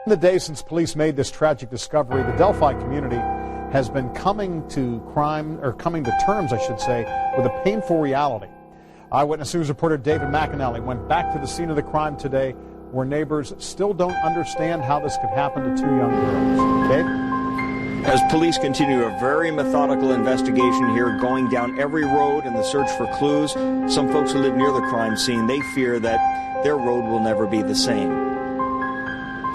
In the days since police made this tragic discovery, the Delphi community has been coming to terms, I should say, with a painful reality. Eyewitness News reporter David McAnally went back to the scene of the crime today, where neighbors still don't understand how this could happen to two young girls. Dave? As police continue a very methodical investigation here, going down every road in the search for clues, some folks who live near the crime scene, they fear that their road will never be the same.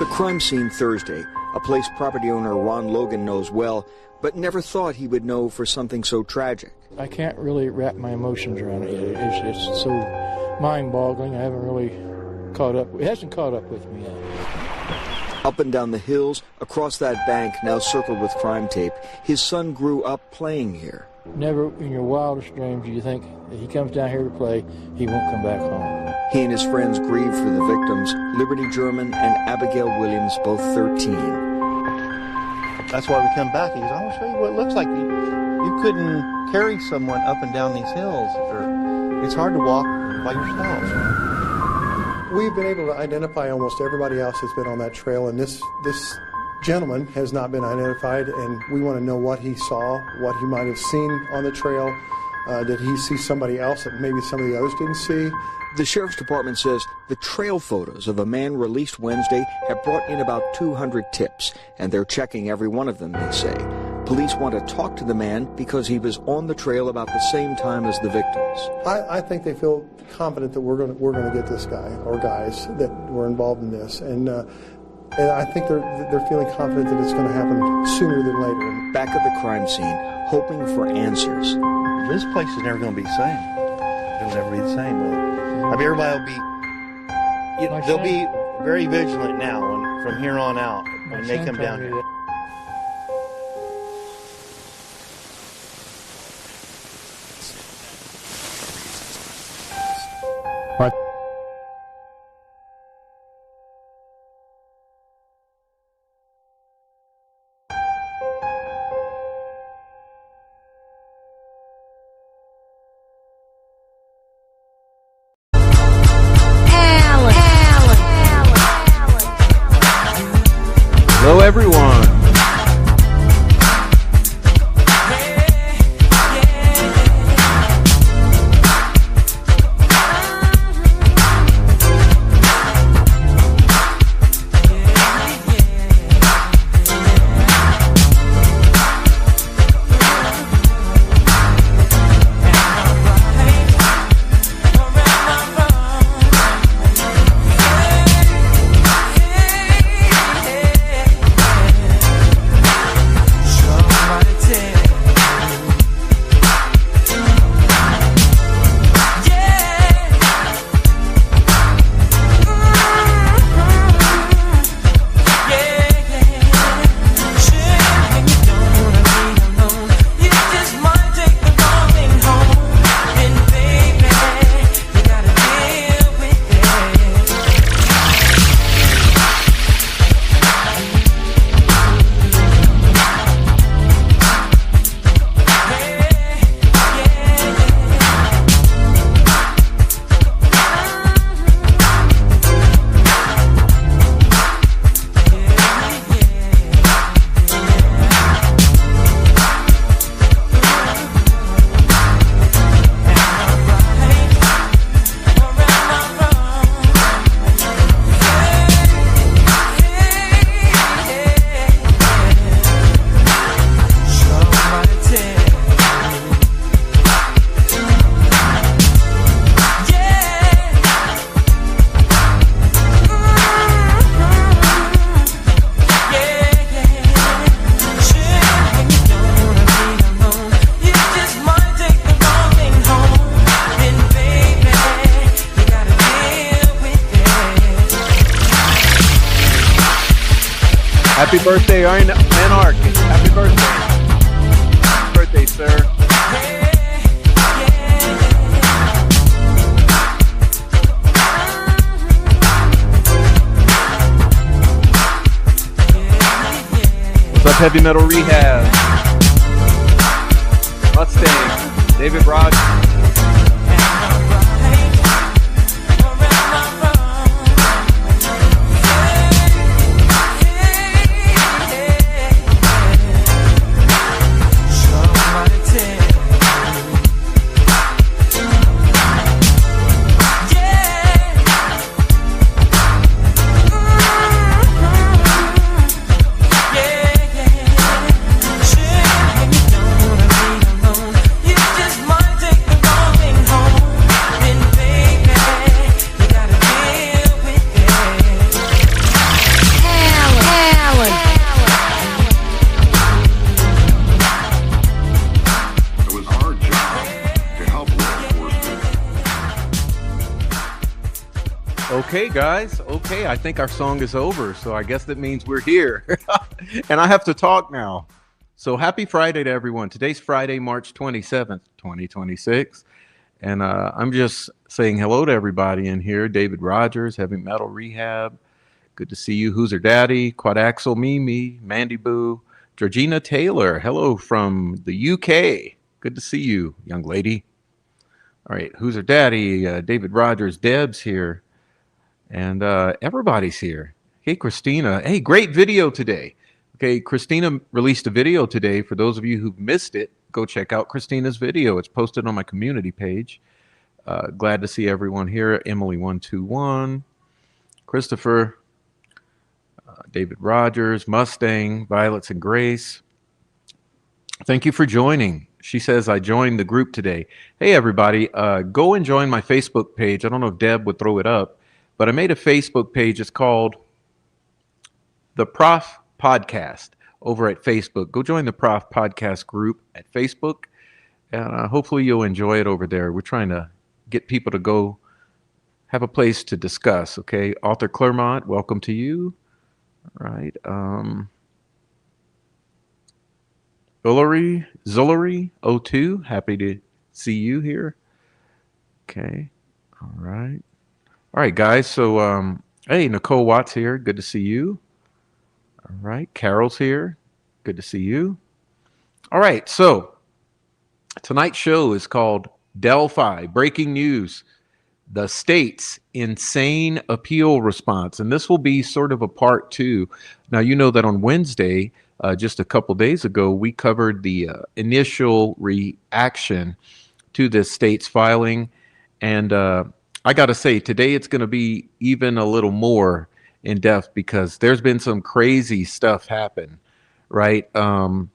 The crime scene Thursday, a place property owner Ron Logan knows well, but never thought he would know for something so tragic. I can't really wrap my emotions around it yet. It's so mind-boggling. I haven't really caught up. It hasn't caught up with me yet. Up and down the hills, across that bank now circled with crime tape, his son grew up playing here. Never in your wildest dreams do you think that he comes down here to play, he won't come back home. He and his friends grieve for the victims, Liberty German and Abigail Williams, both 13. That's why we come back. He goes, I want to show you what it looks like. You couldn't carry someone up and down these hills. It's hard to walk by yourself. We've been able to identify almost everybody else that's been on that trail, and this gentleman has not been identified, and we want to know what he saw, what he might have seen on the trail. Did he see somebody else that maybe some of the others didn't see? The Sheriff's Department says the trail photos of a man released Wednesday have brought in about 200 tips, and they're checking every one of them, they say. Police want to talk to the man because he was on the trail about the same time as the victims. I think they feel confident that we're going to get this guy or guys that were involved in this, and I think they're feeling confident that it's going to happen sooner than later. Back at the crime scene, hoping for answers. This place is never going to be the same. It'll never be the same, will it? I mean, everybody will be. They'll be very vigilant now from here on out when they come down here. Right. Hello, everyone. Happy birthday, Anarchist. Happy birthday. Happy birthday, sir. What's up, Heavy Metal Rehab? Mustang. David Rogers. Okay, guys. Okay, I think our song is over, so I guess that means we're here. And I have to talk now. So happy Friday to everyone. Today's Friday, March 27th, 2026. And I'm just saying hello to everybody in here. David Rogers, Heavy Metal Rehab. Good to see you. Who's Her Daddy? Quadaxel Mimi, Mandy Boo, Georgina Taylor. Hello from the UK. Good to see you, young lady. All right, Who's Her Daddy? David Rogers, Deb's here. And everybody's here. Hey, Christina. Hey, great video today. Okay, Christina released a video today. For those of you who've missed it, go check out Christina's video. It's posted on my community page. Glad to see everyone here. Emily121, Christopher, David Rogers, Mustang, Violets and Grace. Thank you for joining. She says, I joined the group today. Hey, everybody, go and join my Facebook page. I don't know if Deb would throw it up, but I made a Facebook page. It's called The Prof Podcast over at Facebook. Go join the Prof Podcast group at Facebook, and hopefully you'll enjoy it over there. We're trying to get people to go have a place to discuss, okay? Author Claremont, welcome to you. All right. Zullery 02, happy to see you here. Okay. All right. All right, guys. So, hey, Nicole Watts here. Good to see you. All right. Carol's here. Good to see you. All right. So, tonight's show is called Delphi Breaking News, the state's insane appeal response. And this will be sort of a part two. Now, you know that on Wednesday, just a couple days ago, we covered the initial reaction to this state's filing. And I got to say, today it's going to be even a little more in depth because there's been some crazy stuff happen, right? Some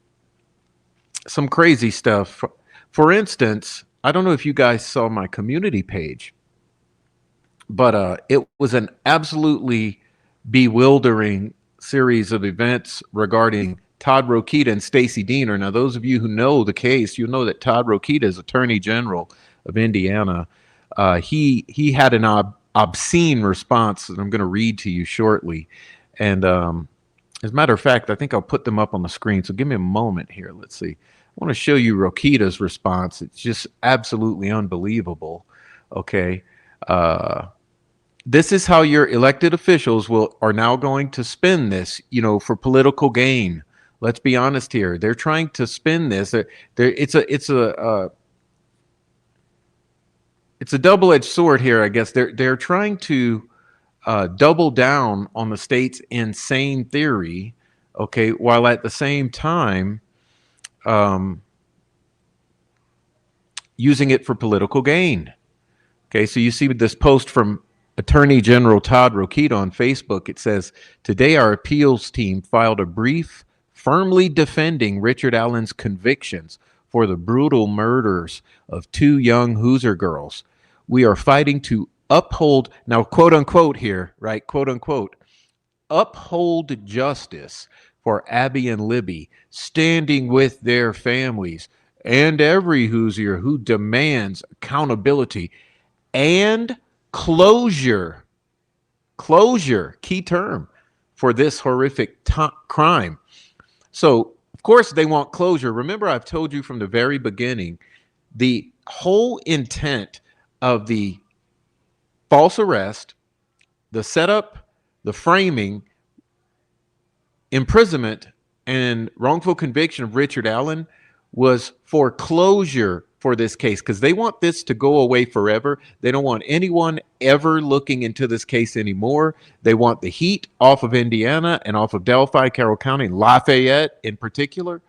crazy stuff. For instance, I don't know if you guys saw my community page, but it was an absolutely bewildering series of events regarding Todd Rokita and Stacey Diener. Now, those of you who know the case, you know that Todd Rokita is Attorney General of Indiana. He had an obscene response that I'm going to read to you shortly. And as a matter of fact, I think I'll put them up on the screen. So give me a moment here. Let's see. I want to show you Rokita's response. It's just absolutely unbelievable. Okay. This is how your elected officials are now going to spin this, for political gain. Let's be honest here. They're trying to spin this. It's a double-edged sword here, I guess. They're trying to double down on the state's insane theory, okay, while at the same time using it for political gain. Okay, so you see this post from Attorney General Todd Rokita on Facebook. It says, today our appeals team filed a brief firmly defending Richard Allen's convictions for the brutal murders of two young Hoosier girls. We are fighting to uphold, now quote unquote here, right, quote unquote, uphold justice for Abby and Libby, standing with their families and every Hoosier who demands accountability and closure, key term, for this horrific crime. So, of course, they want closure. Remember, I've told you from the very beginning, the whole intent of the false arrest, the setup, the framing, imprisonment, and wrongful conviction of Richard Allen was for closure for this case, because they want this to go away forever. They don't want anyone ever looking into this case anymore. They want the heat off of Indiana and off of Delphi, Carroll County, and Lafayette in particular.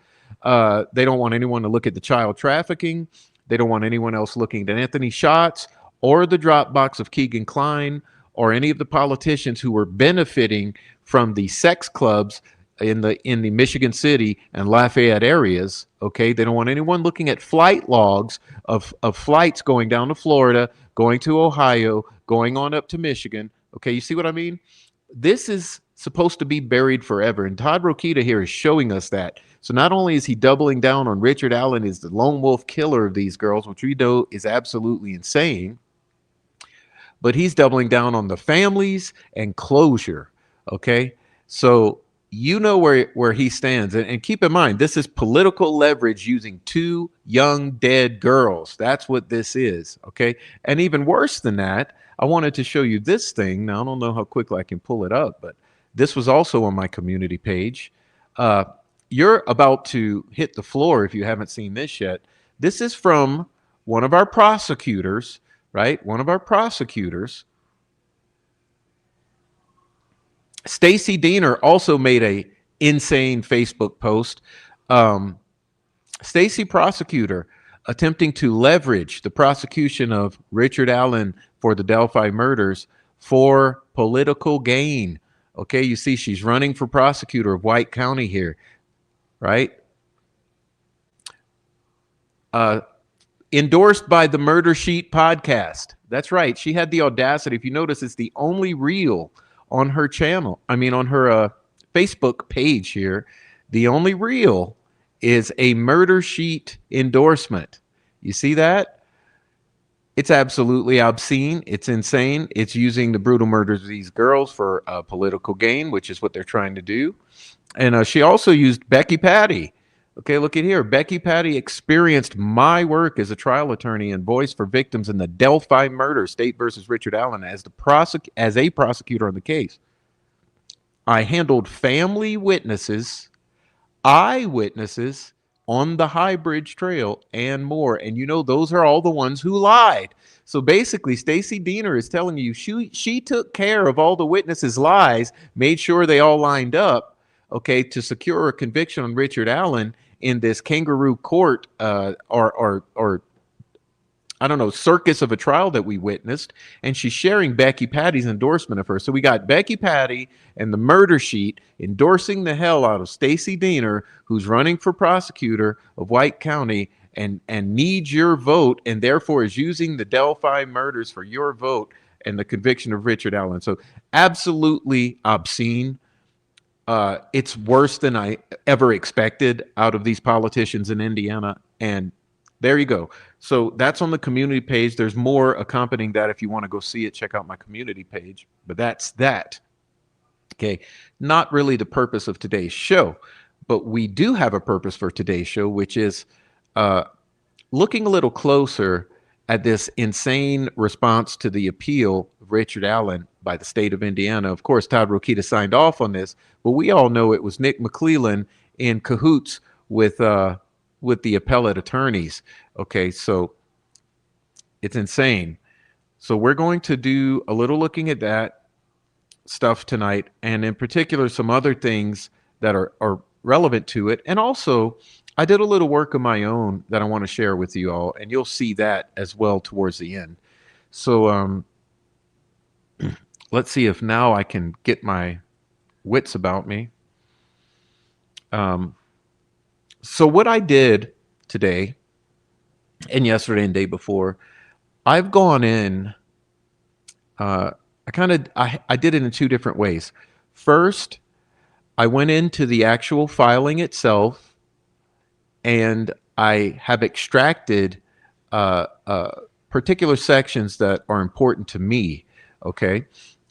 They don't want anyone to look at the child trafficking. They don't want anyone else looking at Anthony Schatz or the Dropbox of Keegan Kline or any of the politicians who were benefiting from the sex clubs in the Michigan City and Lafayette areas. Okay, they don't want anyone looking at flight logs of flights going down to Florida, going to Ohio, going on up to Michigan. Okay, you see what I mean? This is supposed to be buried forever, and Todd Rokita here is showing us that. So not only is he doubling down on Richard Allen as the lone wolf killer of these girls, which we know is absolutely insane, but he's doubling down on the families and closure. Okay. So you know where he stands. And keep in mind, this is political leverage using two young dead girls. That's what this is. Okay. And even worse than that, I wanted to show you this thing. Now, I don't know how quickly I can pull it up, but this was also on my community page. You're about to hit the floor if you haven't seen this yet. This is from one of our prosecutors, right? One of our prosecutors. Stacy Diener also made a insane Facebook post. Stacy prosecutor attempting to leverage the prosecution of Richard Allen for the Delphi murders for political gain. Okay, you see she's running for prosecutor of White County here, right? Endorsed by the Murder Sheet podcast. That's right. She had the audacity. If you notice, it's the only reel on her channel. I mean, on her Facebook page here. The only reel is a Murder Sheet endorsement. You see that? It's absolutely obscene. It's insane. It's using the brutal murders of these girls for political gain, which is what they're trying to do. And she also used Becky Patty. Okay, look at here. Becky Patty experienced my work as a trial attorney and voice for victims in the Delphi murder, State versus Richard Allen, as a prosecutor on the case. I handled family witnesses, eyewitnesses on the High Bridge Trail, and more. And you know, those are all the ones who lied. So basically, Stacy Diener is telling you she took care of all the witnesses' lies, made sure they all lined up, okay, to secure a conviction on Richard Allen in this kangaroo court or I don't know, circus of a trial that we witnessed. And she's sharing Becky Patty's endorsement of her. So we got Becky Patty and the Murder Sheet endorsing the hell out of Stacy Diener, who's running for prosecutor of White County and needs your vote, and therefore is using the Delphi murders for your vote and the conviction of Richard Allen. So absolutely obscene. It's worse than I ever expected out of these politicians in Indiana. And there you go. So that's on the community page. There's more accompanying that. If you want to go see it, check out my community page. But that's that. Okay. Not really the purpose of today's show, but we do have a purpose for today's show, which is looking a little closer at this insane response to the appeal of Richard Allen by the state of Indiana. Of course, Todd Rokita signed off on this, but we all know it was Nick McClellan in cahoots with the appellate attorneys. Okay, so it's insane. So we're going to do a little looking at that stuff tonight, and in particular, some other things that are relevant to it. And also, I did a little work of my own that I want to share with you all, and you'll see that as well towards the end. So let's see if now I can get my wits about me. So what I did today and yesterday and day before, I've gone in, I did it in two different ways. First, I went into the actual filing itself, and I have extracted particular sections that are important to me, okay?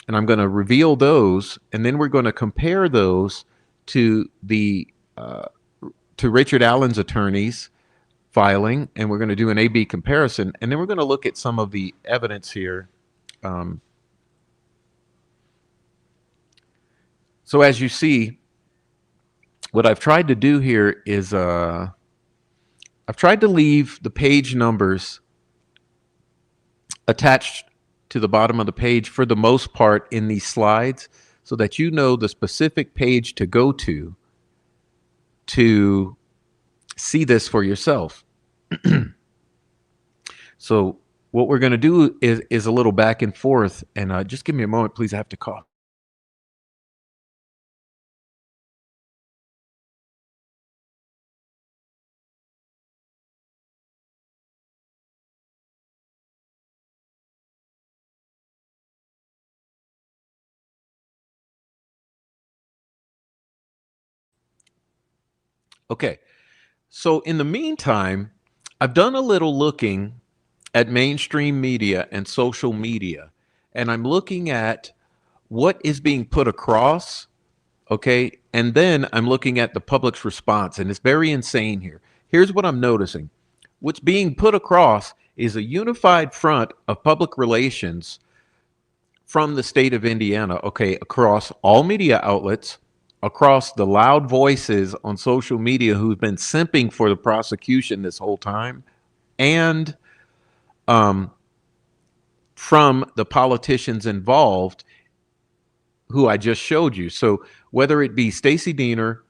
And I'm going to reveal those, and then we're going to compare those to the to Richard Allen's attorney's filing, and we're going to do an A/B comparison, and then we're going to look at some of the evidence here. So as you see, what I've tried to do here is I've tried to leave the page numbers attached to the bottom of the page for the most part in these slides, so that you know the specific page to go to see this for yourself. So what we're going to do is a little back and forth, and just give me a moment, please. I have to cough. Okay, so in the meantime, I've done a little looking at mainstream media and social media, and I'm looking at what is being put across, okay? And then I'm looking at the public's response, and it's very insane here. Here's what I'm noticing. What's being put across is a unified front of public relations from the state of Indiana, okay, across all media outlets, across the loud voices on social media who've been simping for the prosecution this whole time, and from the politicians involved who I just showed you. So whether it be Stacey Diener,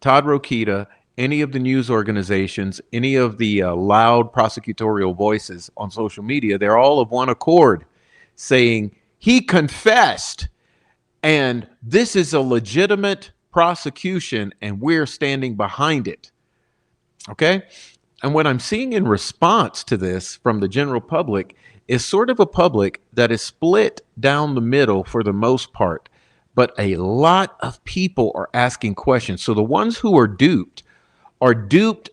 Todd Rokita, any of the news organizations, any of the loud prosecutorial voices on social media, they're all of one accord saying he confessed and this is a legitimate prosecution and we're standing behind it. Okay? And what I'm seeing in response to this from the general public is sort of a public that is split down the middle for the most part. But a lot of people are asking questions. So the ones who are duped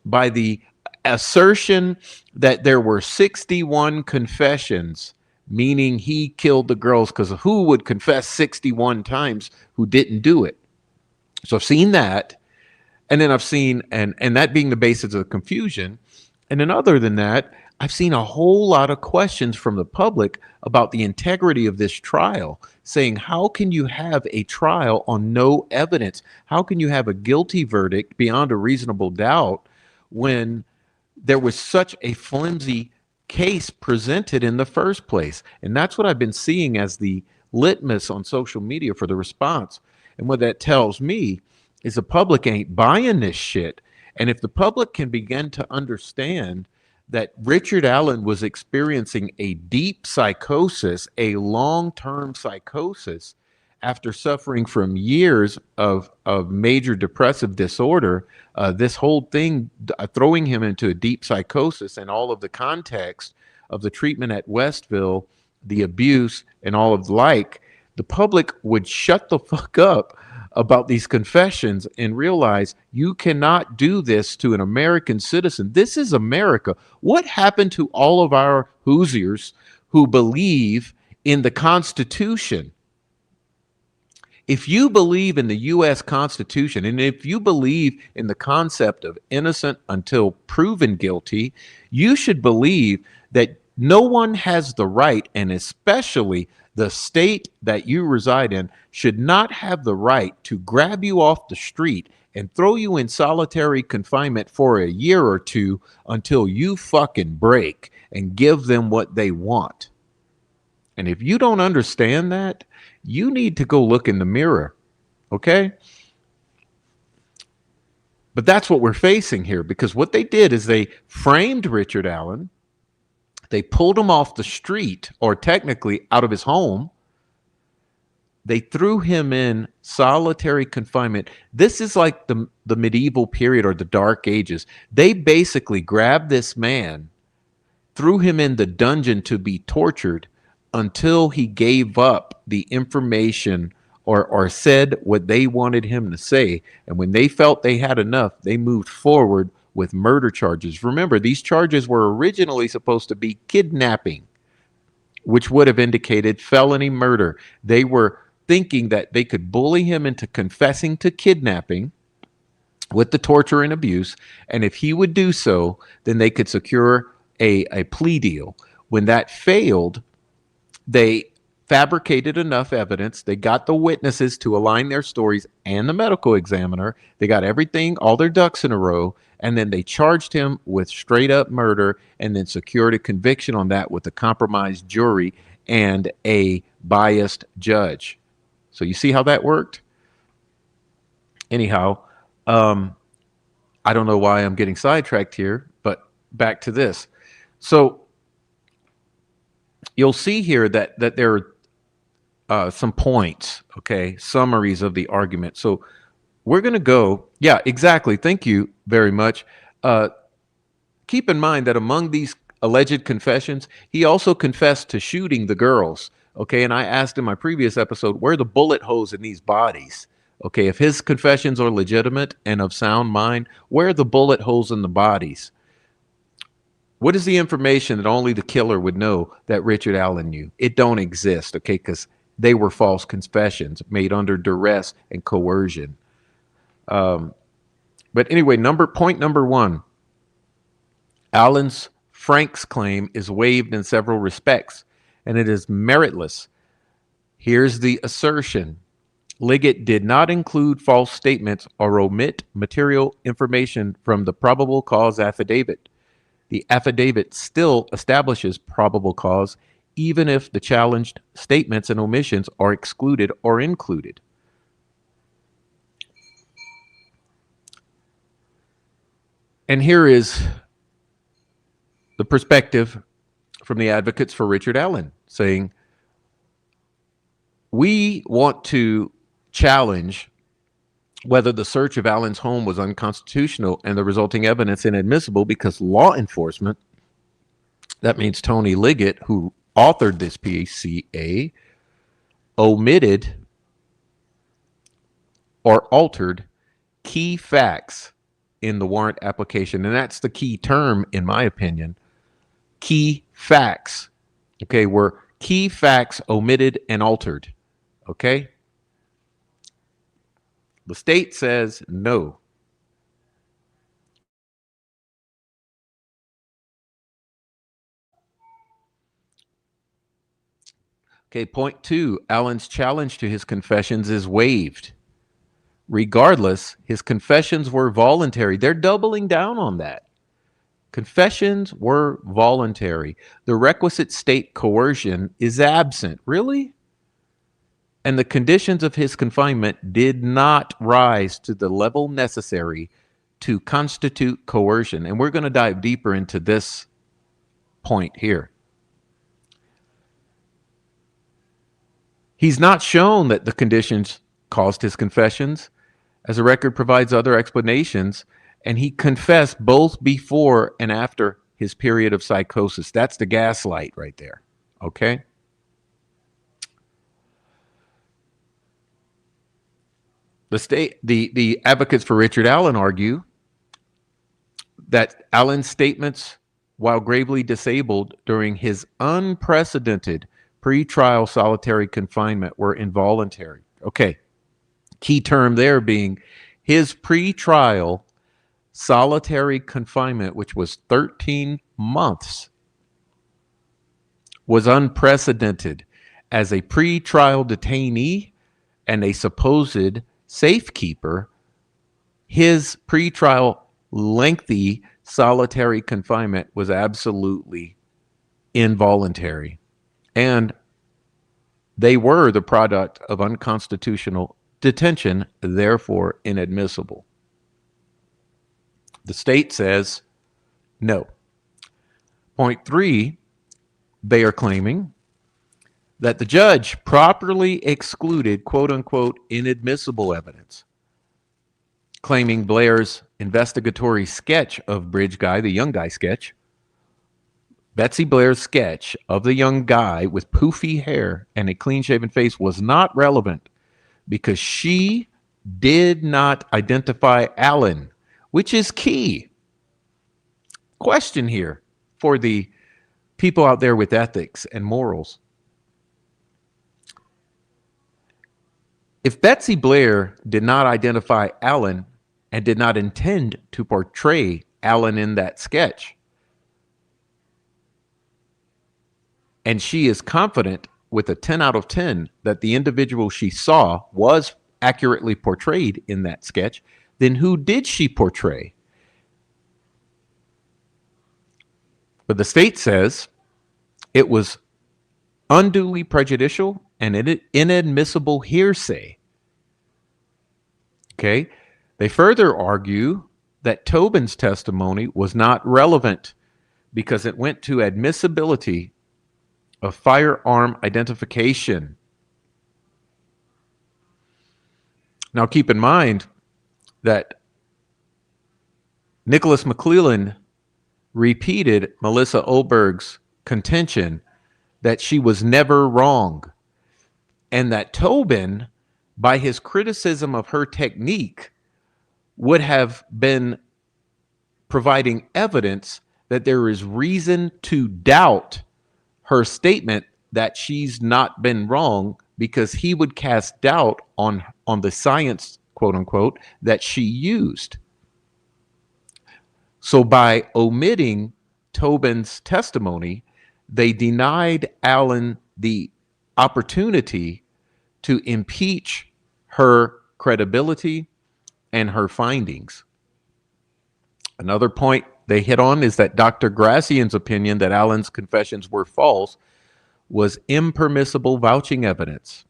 by the assertion that there were 61 confessions, meaning he killed the girls, because who would confess 61 times who didn't do it? So I've seen that. And then I've seen, and that being the basis of the confusion. And then other than that, I've seen a whole lot of questions from the public about the integrity of this trial, saying, how can you have a trial on no evidence? How can you have a guilty verdict beyond a reasonable doubt when there was such a flimsy case presented in the first place? And that's what I've been seeing as the litmus on social media for the response. And what that tells me is the public ain't buying this shit. And if the public can begin to understand that Richard Allen was experiencing a deep psychosis, a long-term psychosis, after suffering from years of major depressive disorder, this whole thing throwing him into a deep psychosis, and all of the context of the treatment at Westville, the abuse, and all of the like, the public would shut the fuck up about these confessions and realize you cannot do this to an American citizen. This is America. What happened to all of our Hoosiers who believe in the Constitution? If you believe in the U.S. Constitution, and if you believe in the concept of innocent until proven guilty, you should believe that no one has the right, and especially the state that you reside in, should not have the right to grab you off the street and throw you in solitary confinement for a year or two until you fucking break and give them what they want. And if you don't understand that, you need to go look in the mirror, okay? But that's what we're facing here, because what they did is they framed Richard Allen. They pulled him off the street, or technically out of his home. They threw him in solitary confinement. This is like the medieval period or the Dark Ages. They basically grabbed this man, threw him in the dungeon to be tortured until he gave up the information or said what they wanted him to say. And when they felt they had enough, they moved forward with murder charges. Remember, these charges were originally supposed to be kidnapping, which would have indicated felony murder. They were thinking that they could bully him into confessing to kidnapping with the torture and abuse, and if he would do so, then they could secure a plea deal. When that failed, they fabricated enough evidence. They got the witnesses to align their stories and the medical examiner. They got everything, all their ducks in a row, and then they charged him with straight up murder and then secured a conviction on that with a compromised jury and a biased judge. So you see how that worked? Anyhow, I don't know why I'm getting sidetracked here, but back to this. So you'll see here that there are some points, okay, summaries of the argument. So we're going to go, yeah, exactly. Thank you very much. Keep in mind that among these alleged confessions, he also confessed to shooting the girls, okay? And I asked in my previous episode, where are the bullet holes in these bodies? Okay, if his confessions are legitimate and of sound mind, where are the bullet holes in the bodies? What is the information that only the killer would know that Richard Allen knew? It don't exist, okay, because they were false confessions made under duress and coercion. But anyway, point number one, Frank's claim is waived in several respects, and it is meritless. Here's the assertion. Liggett did not include false statements or omit material information from the probable cause affidavit. The affidavit still establishes probable cause, even if the challenged statements and omissions are excluded or included. And here is the perspective from the advocates for Richard Allen, saying, we want to challenge whether the search of Allen's home was unconstitutional and the resulting evidence inadmissible because law enforcement, that means Tony Liggett, who authored this PCA, omitted or altered key facts in the warrant application. And that's the key term, in my opinion. Key facts. Okay, were key facts omitted and altered. Okay? The state says no. Okay, point two, Allen's challenge to his confessions is waived. Regardless, his confessions were voluntary. They're doubling down on that. Confessions were voluntary. The requisite state coercion is absent. Really? And the conditions of his confinement did not rise to the level necessary to constitute coercion. And we're going to dive deeper into this point here. He's not shown that the conditions caused his confessions, as the record provides other explanations, and he confessed both before and after his period of psychosis. That's the gaslight right there, okay? The advocates for Richard Allen argue that Allen's statements, while gravely disabled during his unprecedented pretrial solitary confinement, were involuntary. Okay, key term there being his pretrial solitary confinement, which was 13 months, was unprecedented. As a pretrial detainee and a supposed safekeeper, his pretrial lengthy solitary confinement was absolutely involuntary. And they were the product of unconstitutional detention, therefore inadmissible. The state says no. Point three, they are claiming that the judge properly excluded quote-unquote inadmissible evidence, claiming Blair's investigatory sketch of Bridge Guy, the young guy sketch, Betsy Blair's sketch of the young guy with poofy hair and a clean-shaven face was not relevant because she did not identify Allen, which is key. Question here for the people out there with ethics and morals. If Betsy Blair did not identify Allen and did not intend to portray Allen in that sketch, and she is confident with a 10 out of 10 that the individual she saw was accurately portrayed in that sketch, then who did she portray? But the state says it was unduly prejudicial and inadmissible hearsay. Okay? They further argue that Tobin's testimony was not relevant because it went to admissibility of firearm identification. Now keep in mind that Nicholas McClellan repeated Melissa Oberg's contention that she was never wrong, and that Tobin, by his criticism of her technique, would have been providing evidence that there is reason to doubt her statement that she's not been wrong, because he would cast doubt on the science, quote unquote, that she used. So by omitting Tobin's testimony, they denied Allen the opportunity to impeach her credibility and her findings. Another point they hit on is that Dr. Grassian's opinion that Allen's confessions were false was impermissible vouching evidence.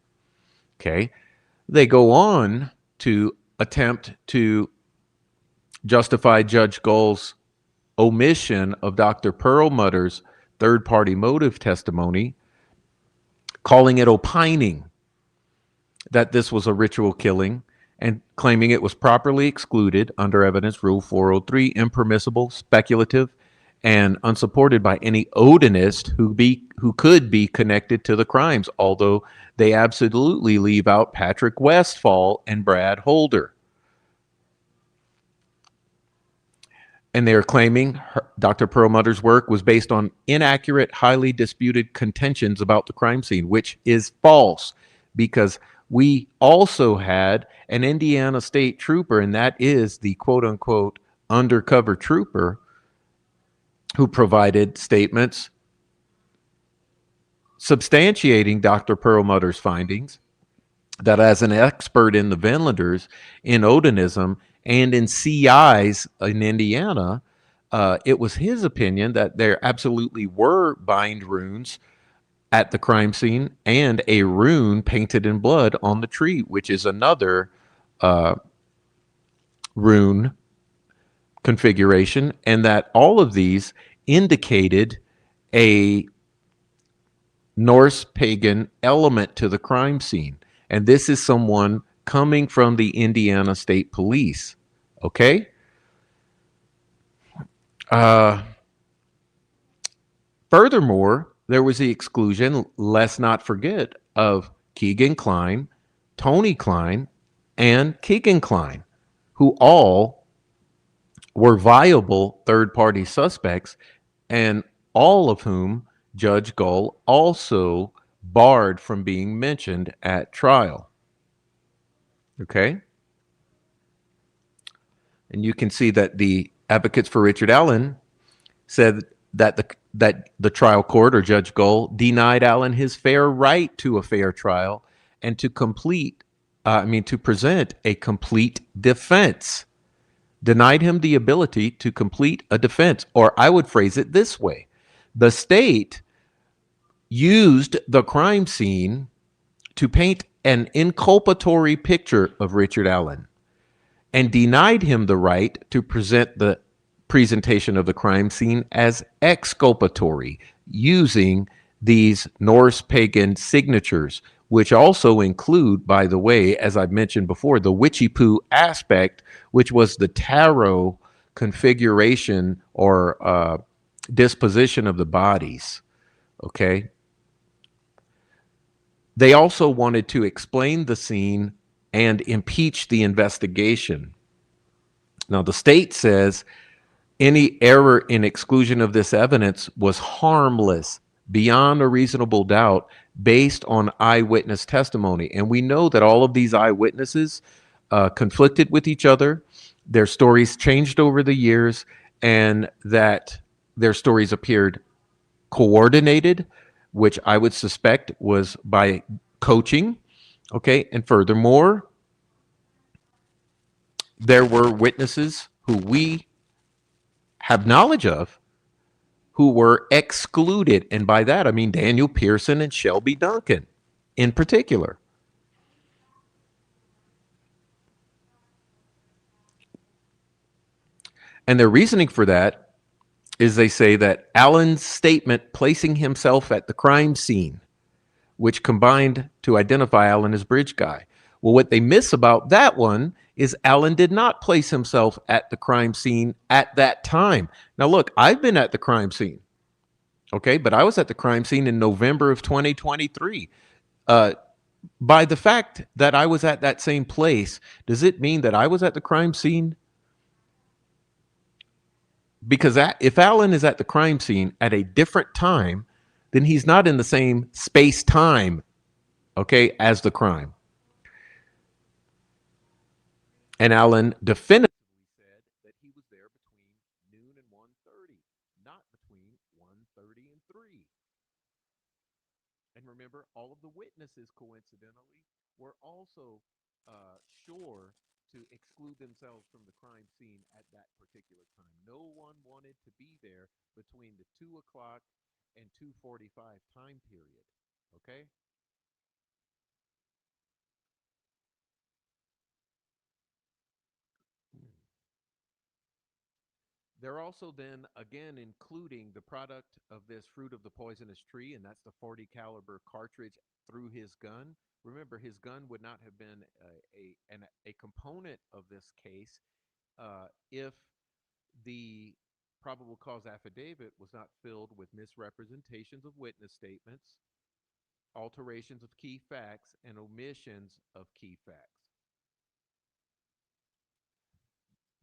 Okay. They go on to attempt to justify Judge Gull's omission of Dr. Perlmutter's third-party motive testimony, calling it opining that this was a ritual killing and claiming it was properly excluded under Evidence Rule 403, impermissible, speculative, and unsupported by any Odinist who could be connected to the crimes, although they absolutely leave out Patrick Westphal and Brad Holder. And they are claiming Dr. Perlmutter's work was based on inaccurate, highly disputed contentions about the crime scene, which is false, because we also had an Indiana State Trooper, and that is the quote-unquote undercover trooper, who provided statements substantiating Dr. Perlmutter's findings, that as an expert in the Vinlanders, in Odinism, and in CIs in Indiana, it was his opinion that there absolutely were bind runes at the crime scene and a rune painted in blood on the tree, which is another rune configuration, and that all of these indicated a Norse pagan element to the crime scene. And this is someone coming from the Indiana State Police. Okay? Furthermore, there was the exclusion, let's not forget, of Keegan Kline, Tony Kline, and Keegan Kline, who all were viable third-party suspects, and all of whom Judge Gull also barred from being mentioned at trial. Okay? And you can see that the advocates for Richard Allen said that the trial court, or Judge Gull, denied Allen his fair right to a fair trial and to present a complete defense. Denied him the ability to complete a defense. Or I would phrase it this way. The state used the crime scene to paint an inculpatory picture of Richard Allen and denied him the right to present the presentation of the crime scene as exculpatory, using these Norse pagan signatures, which also include, by the way, as I've mentioned before, the witchy poo aspect, which was the tarot configuration or disposition of the bodies. Okay. They also wanted to explain the scene and impeach the investigation. Now, the state says any error in exclusion of this evidence was harmless, beyond a reasonable doubt, based on eyewitness testimony. And we know that all of these eyewitnesses conflicted with each other. Their stories changed over the years, and that their stories appeared coordinated, which I would suspect was by coaching. Okay. And furthermore, there were witnesses who we have knowledge of who were excluded. And by that, I mean Daniel Pearson and Shelby Duncan in particular. And their reasoning for that is they say that Allen's statement placing himself at the crime scene, which combined to identify Allen as bridge guy. Well, what they miss about that one is Allen did not place himself at the crime scene at that time. Now, look, I've been at the crime scene, okay, but I was at the crime scene in November of 2023. By the fact that I was at that same place, does it mean that I was at the crime scene because if Alan is at the crime scene at a different time, then he's not in the same space time, okay, as the crime. And Alan definitively said that he was there between noon and 1:30, not between 1:30 and 3. And remember, all of the witnesses, coincidentally, were also sure to exclude themselves from the crime scene at that particular time. No one wanted to be there between the 2 o'clock and 2:45 time period. Okay? They're also then again including the product of this fruit of the poisonous tree, and that's the 40 caliber cartridge through his gun. Remember, his gun would not have been a component of this case if the probable cause affidavit was not filled with misrepresentations of witness statements, alterations of key facts, and omissions of key facts.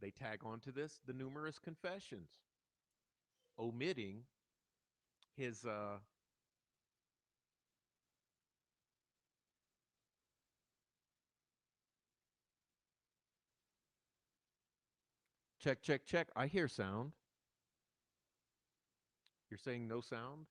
They tag onto this the numerous confessions, omitting his check, check, check. I hear sound. You're saying no sound?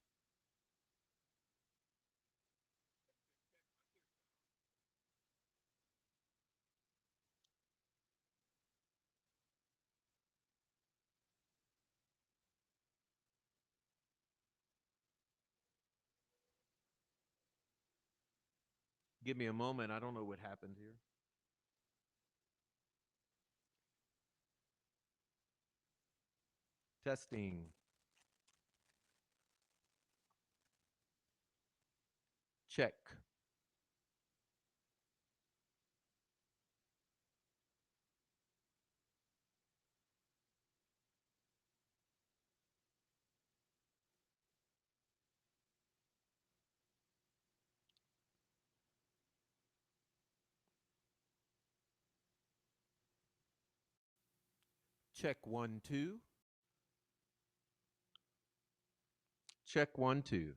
Give me a moment. I don't know what happened here. Testing. Check. Check 1, 2. Check 1, 2.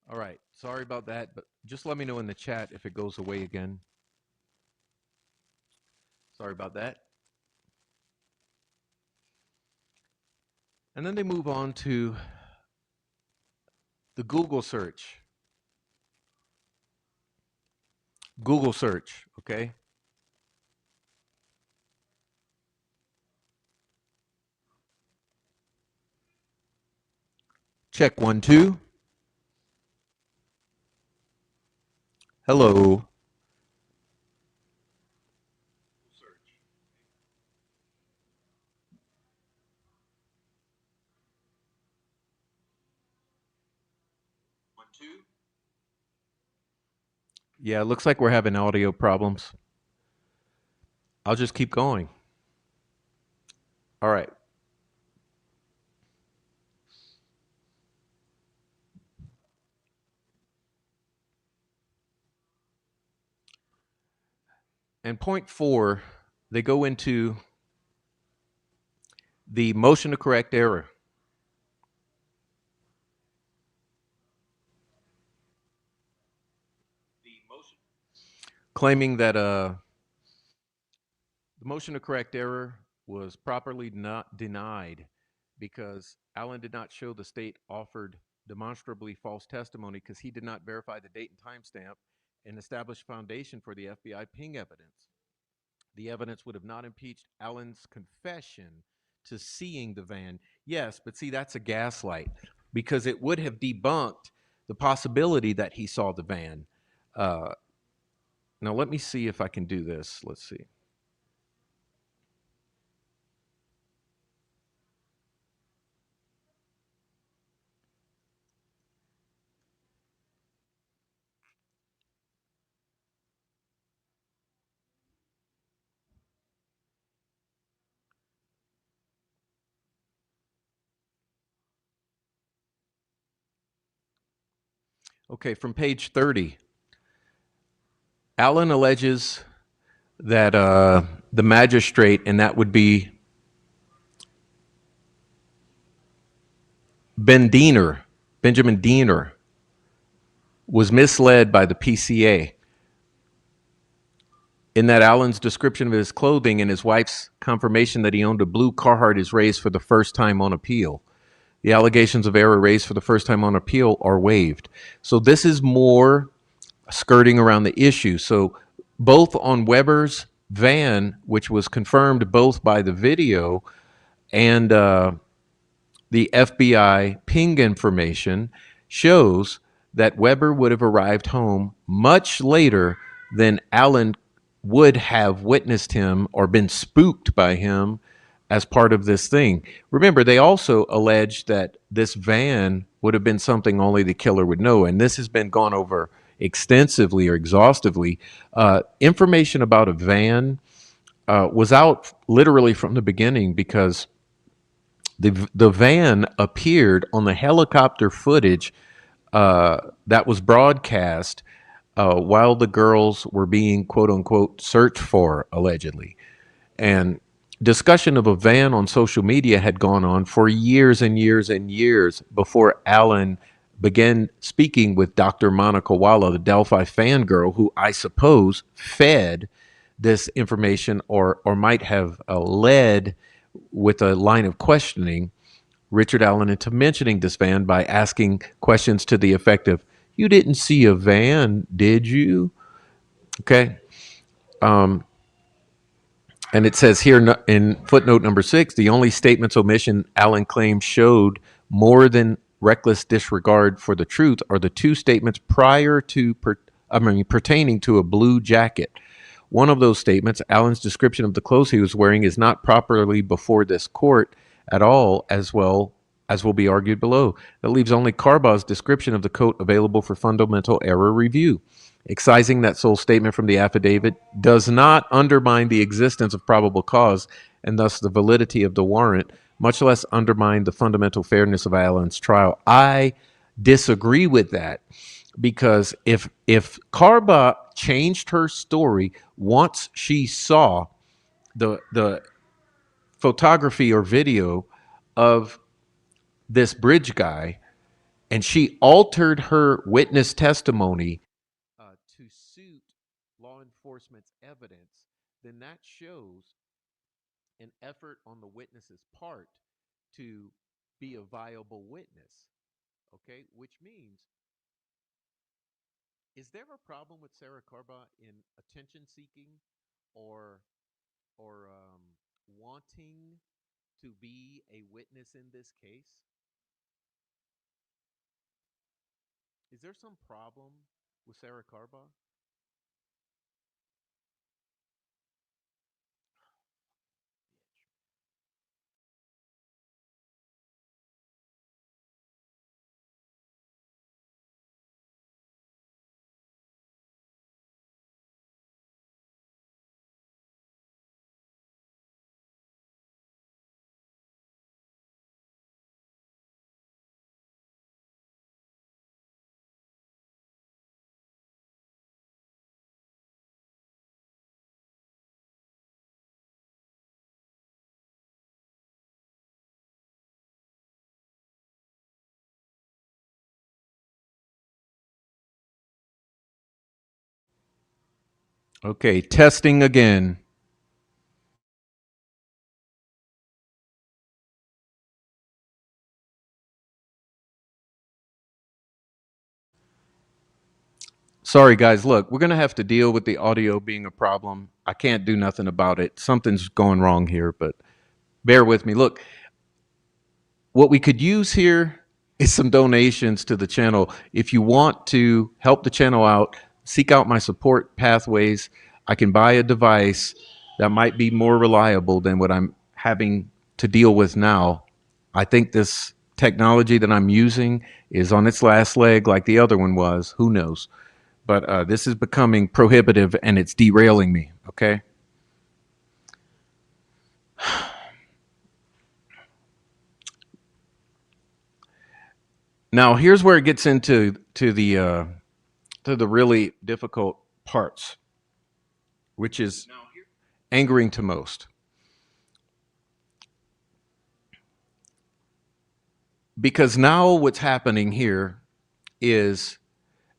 All right. Sorry about that, but just let me know in the chat if it goes away again. Sorry about that. And then they move on to the Google search. Google search, okay? Check 1, 2. Hello. Yeah, it looks like we're having audio problems. I'll just keep going. All right. And point 4, they go into the motion to correct error. Claiming that the motion to correct error was properly not denied because Allen did not show the state offered demonstrably false testimony because he did not verify the date and timestamp and establish foundation for the FBI ping evidence. The evidence would have not impeached Allen's confession to seeing the van. Yes, but see, that's a gaslight because it would have debunked the possibility that he saw the van. Now, let me see if I can do this. Let's see. Okay, from page 30. Allen alleges that the magistrate, and that would be Benjamin Diener, was misled by the PCA in that Allen's description of his clothing and his wife's confirmation that he owned a blue Carhartt is raised for the first time on appeal. The allegations of error raised for the first time on appeal are waived. So this is more skirting around the issue. So both on Weber's van, which was confirmed both by the video and the FBI ping information, shows that Weber would have arrived home much later than Allen would have witnessed him or been spooked by him as part of this thing. Remember, they also alleged that this van would have been something only the killer would know, and this has been gone over extensively or exhaustively. Information about a van was out literally from the beginning because the van appeared on the helicopter footage that was broadcast while the girls were being, quote unquote, searched for, allegedly. And discussion of a van on social media had gone on for years and years and years before Allen began speaking with Dr. Monica Walla, the Delphi fangirl, who I suppose fed this information or might have led with a line of questioning Richard Allen into mentioning this van by asking questions to the effect of, "You didn't see a van, did you?" Okay. And it says here in footnote number 6, the only statements omission Allen claims showed more than reckless disregard for the truth are the two statements pertaining to a blue jacket. One of those statements, Allen's description of the clothes he was wearing, is not properly before this court at all, as well as will be argued below. That leaves only Carbaugh's description of the coat available for fundamental error review. Excising that sole statement from the affidavit does not undermine the existence of probable cause and thus the validity of the warrant, much less undermine the fundamental fairness of Allen's trial. I disagree with that because if Carbaugh changed her story once she saw the photography or video of this bridge guy and she altered her witness testimony to suit law enforcement's evidence, then that shows an effort on the witness's part to be a viable witness. Okay, which means, is there a problem with Sarah Carbaugh in attention seeking or wanting to be a witness in this case? Is there some problem with Sarah Carbaugh? Okay, testing again. Sorry, guys. Look, we're going to have to deal with the audio being a problem. I can't do nothing about it. Something's going wrong here, but bear with me. Look, what we could use here is some donations to the channel. If you want to help the channel out, seek out my support pathways. I can buy a device that might be more reliable than what I'm having to deal with now. I think this technology that I'm using is on its last leg like the other one was. Who knows? But this is becoming prohibitive and it's derailing me, okay? Now, here's where it gets into the really difficult parts, which is angering to most. Because now what's happening here is,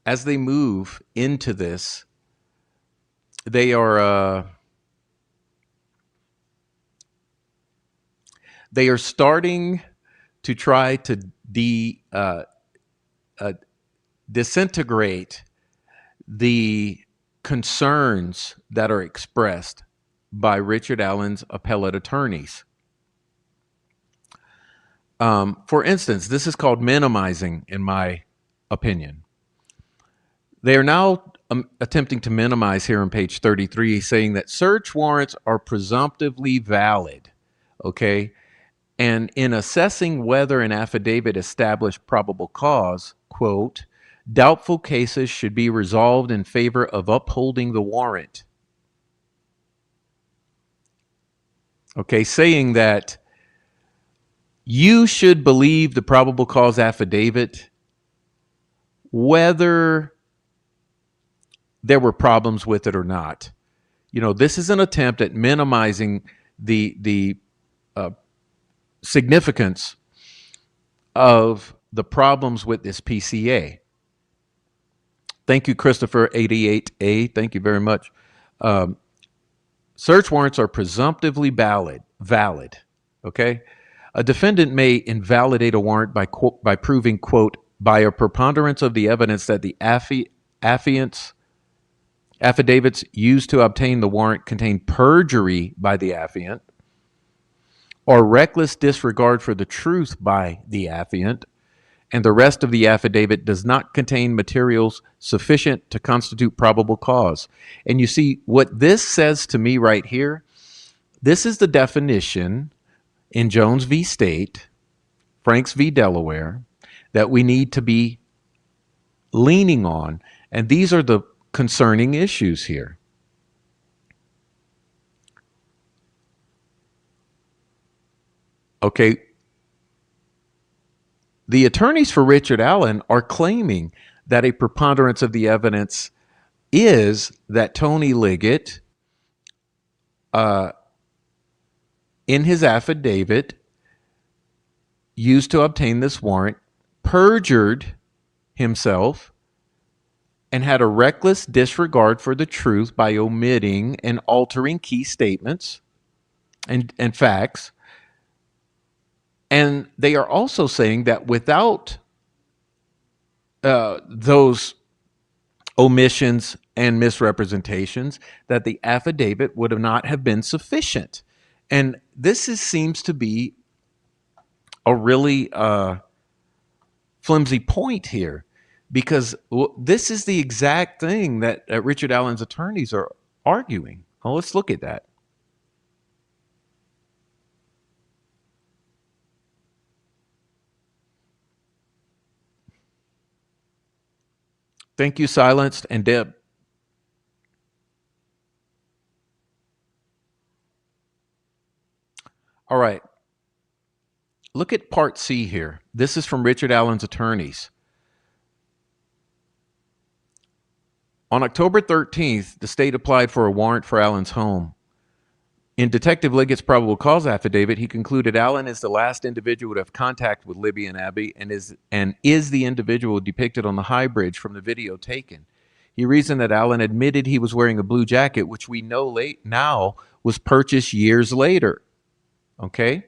as they move into this, they are starting to try to disintegrate the concerns that are expressed by Richard Allen's appellate attorneys. For instance, this is called minimizing, in my opinion. They are now attempting to minimize here on page 33, saying that search warrants are presumptively valid, okay? And in assessing whether an affidavit established probable cause, quote, doubtful cases should be resolved in favor of upholding the warrant. Okay, saying that you should believe the probable cause affidavit whether there were problems with it or not. You know, this is an attempt at minimizing the significance of the problems with this PCA. Thank you, Christopher 88A. Thank you very much. Search warrants are presumptively valid. Okay, a defendant may invalidate a warrant by proving, quote, by a preponderance of the evidence that the affidavits used to obtain the warrant contain perjury by the affiant, or reckless disregard for the truth by the affiant, and the rest of the affidavit does not contain materials sufficient to constitute probable cause. And you see, what this says to me right here, this is the definition in Jones v. State, Franks v. Delaware, that we need to be leaning on. And these are the concerning issues here. Okay. The attorneys for Richard Allen are claiming that a preponderance of the evidence is that Tony Liggett, in his affidavit used to obtain this warrant, perjured himself and had a reckless disregard for the truth by omitting and altering key statements and facts. And they are also saying that without those omissions and misrepresentations, that the affidavit would have not have been sufficient. And this seems to be a really flimsy point here, because this is the exact thing that Richard Allen's attorneys are arguing. Well, let's look at that. Thank you, Silenced and Deb. All right. Look at part C here. This is from Richard Allen's attorneys. On October 13th, the state applied for a warrant for Allen's home. In Detective Liggett's probable cause affidavit, he concluded Allen is the last individual to have contact with Libby and Abby and is the individual depicted on the high bridge from the video taken. He reasoned that Allen admitted he was wearing a blue jacket, which we know now was purchased years later. Okay?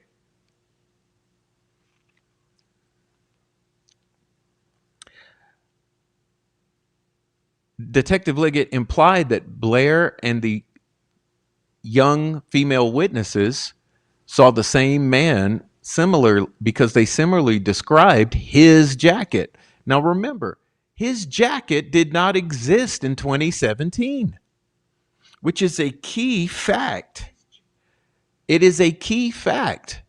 Detective Liggett implied that Blair and the young female witnesses saw the same man because they similarly described his jacket. Now remember, his jacket did not exist in 2017, which is a key fact. It is a key fact.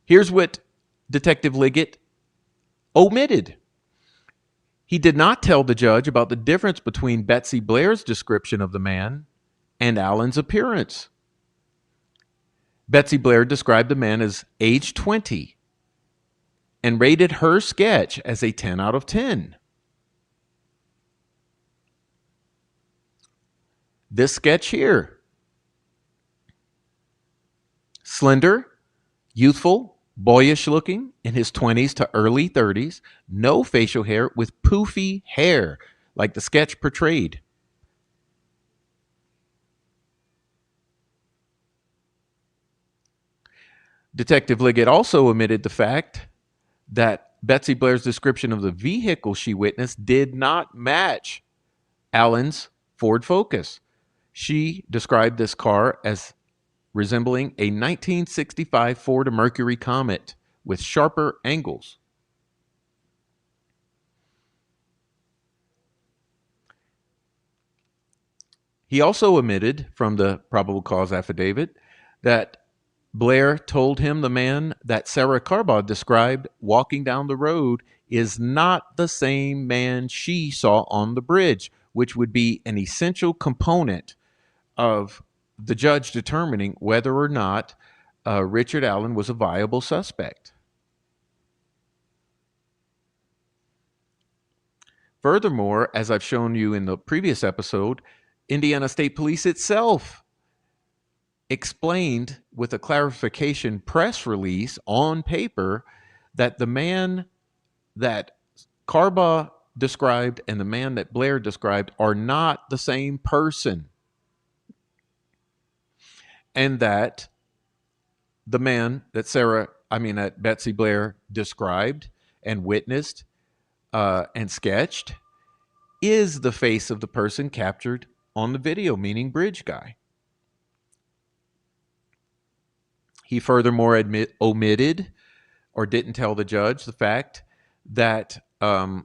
Here's what Detective Liggett omitted. He did not tell the judge about the difference between Betsy Blair's description of the man and Allen's appearance. Betsy Blair described the man as age 20, and rated her sketch as a 10 out of 10. This sketch here. Slender, youthful, boyish looking, in his 20s to early 30s, no facial hair, with poofy hair, like the sketch portrayed. Detective Liggett also omitted the fact that Betsy Blair's description of the vehicle she witnessed did not match Allen's Ford Focus. She described this car as resembling a 1965 Ford Mercury Comet with sharper angles. He also omitted from the probable cause affidavit that Blair told him the man that Sarah Carbaugh described walking down the road is not the same man she saw on the bridge, which would be an essential component of the judge determining whether or not Richard Allen was a viable suspect. Furthermore, as I've shown you in the previous episode, Indiana State Police itself explained with a clarification press release on paper that the man that Carbaugh described and the man that Blair described are not the same person. And that the man that Betsy Blair described and witnessed and sketched is the face of the person captured on the video, meaning Bridge Guy. He furthermore omitted or didn't tell the judge the fact that in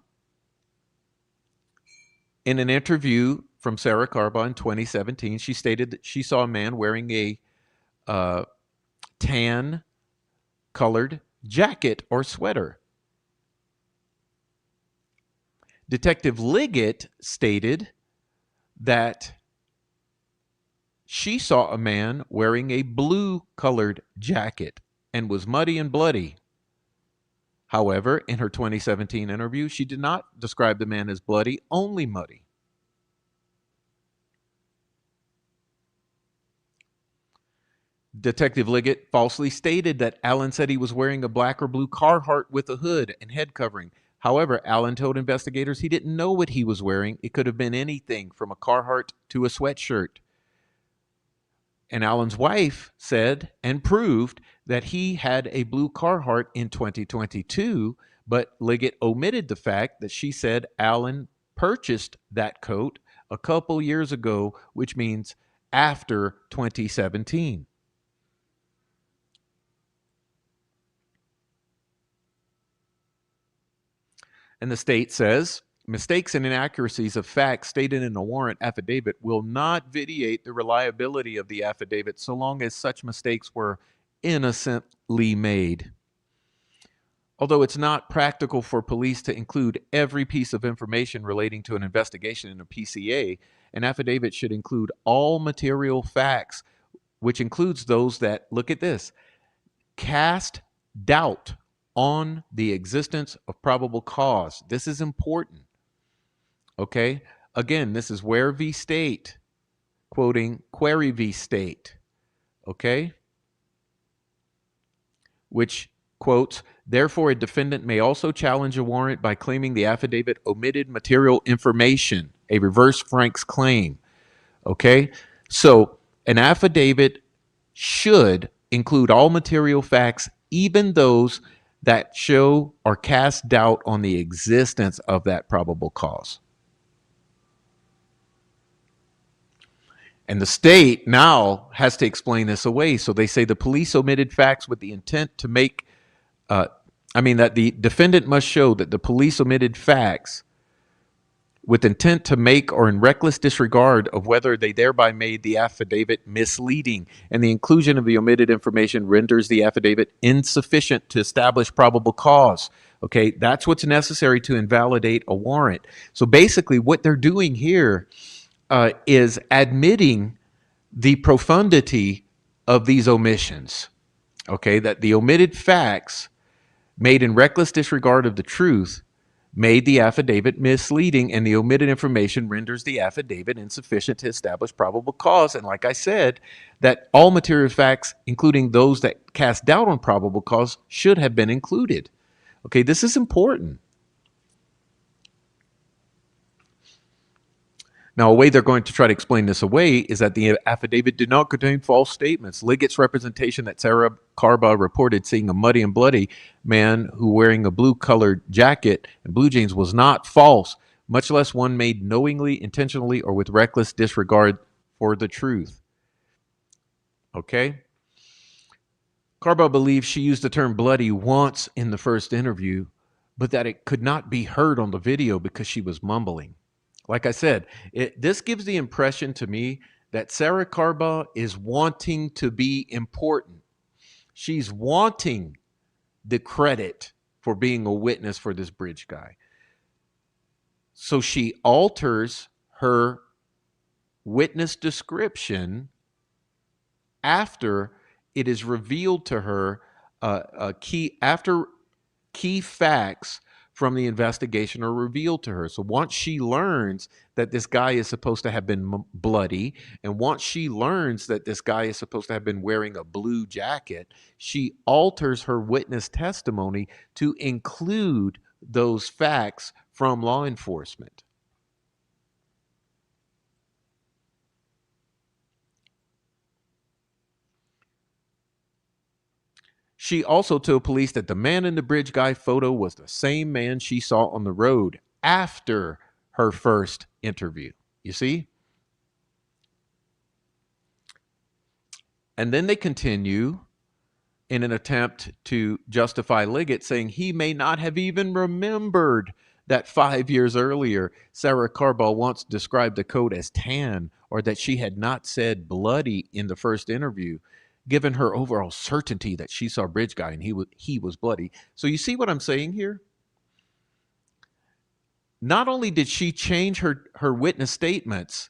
an interview from Sarah Carbaugh in 2017, she stated that she saw a man wearing a tan-colored jacket or sweater. Detective Liggett stated that she saw a man wearing a blue-colored jacket and was muddy and bloody. However, in her 2017 interview, she did not describe the man as bloody, only muddy. Detective Liggett falsely stated that Allen said he was wearing a black or blue Carhartt with a hood and head covering. However, Allen told investigators he didn't know what he was wearing. It could have been anything from a Carhartt to a sweatshirt. And Allen's wife said and proved that he had a blue Carhartt in 2022, but Liggett omitted the fact that she said Allen purchased that coat a couple years ago, which means after 2017. And the state says, mistakes and inaccuracies of facts stated in a warrant affidavit will not vitiate the reliability of the affidavit so long as such mistakes were innocently made. Although it's not practical for police to include every piece of information relating to an investigation in a PCA, an affidavit should include all material facts, which includes those that, look at this, cast doubt on the existence of probable cause. This is important. Okay? Again, this is Ware v. State, quoting Query v. State. Okay? Which quotes, therefore a defendant may also challenge a warrant by claiming the affidavit omitted material information, a reverse Frank's claim. Okay? So an affidavit should include all material facts, even those that show or cast doubt on the existence of that probable cause. And the state now has to explain this away. So they say the police omitted facts with the intent to make, that the defendant must show that the police omitted facts with intent to make or in reckless disregard of whether they thereby made the affidavit misleading, and the inclusion of the omitted information renders the affidavit insufficient to establish probable cause. Okay, that's what's necessary to invalidate a warrant. So basically what they're doing here is admitting the profundity of these omissions. Okay, that the omitted facts made in reckless disregard of the truth made the affidavit misleading, and the omitted information renders the affidavit insufficient to establish probable cause. And like I said, that all material facts, including those that cast doubt on probable cause, should have been included. Okay, this is important. Now, a way they're going to try to explain this away is that the affidavit did not contain false statements. Liggett's representation that Sarah Carba reported seeing a muddy and bloody man who wearing a blue-colored jacket and blue jeans was not false, much less one made knowingly, intentionally, or with reckless disregard for the truth. Okay? Carba believes she used the term bloody once in the first interview, but that it could not be heard on the video because she was mumbling. Like I said, this gives the impression to me that Sarah Carba is wanting to be important. She's wanting the credit for being a witness for this bridge guy. So she alters her witness description after it is revealed to her after key facts from the investigation are revealed to her. So once she learns that this guy is supposed to have been bloody, and once she learns that this guy is supposed to have been wearing a blue jacket, she alters her witness testimony to include those facts from law enforcement. She also told police that the man in the bridge guy photo was the same man she saw on the road after her first interview. You see? And then they continue in an attempt to justify Liggett, saying he may not have even remembered that 5 years earlier, Sarah Carball once described the coat as tan, or that she had not said bloody in the first interview, given her overall certainty that she saw Bridge Guy and he was bloody. So you see what I'm saying here? Not only did she change her witness statements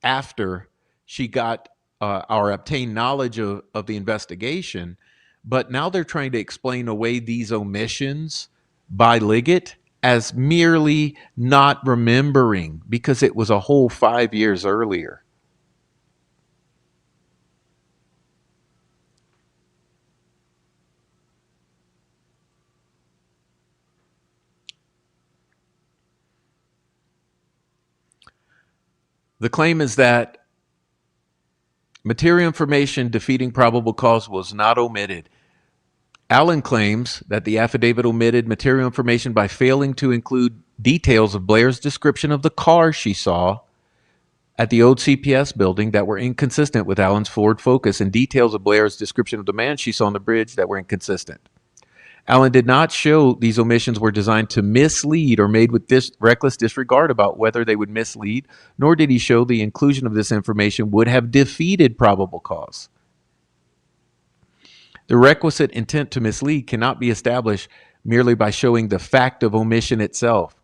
after she got or obtained knowledge of the investigation, but now they're trying to explain away these omissions by Liggett as merely not remembering because it was a whole 5 years earlier. The claim is that material information defeating probable cause was not omitted. Allen claims that the affidavit omitted material information by failing to include details of Blair's description of the car she saw at the old CPS building that were inconsistent with Allen's Ford Focus, and details of Blair's description of the man she saw on the bridge that were inconsistent. Allen did not show these omissions were designed to mislead or made with reckless disregard about whether they would mislead, nor did he show the inclusion of this information would have defeated probable cause. The requisite intent to mislead cannot be established merely by showing the fact of omission itself.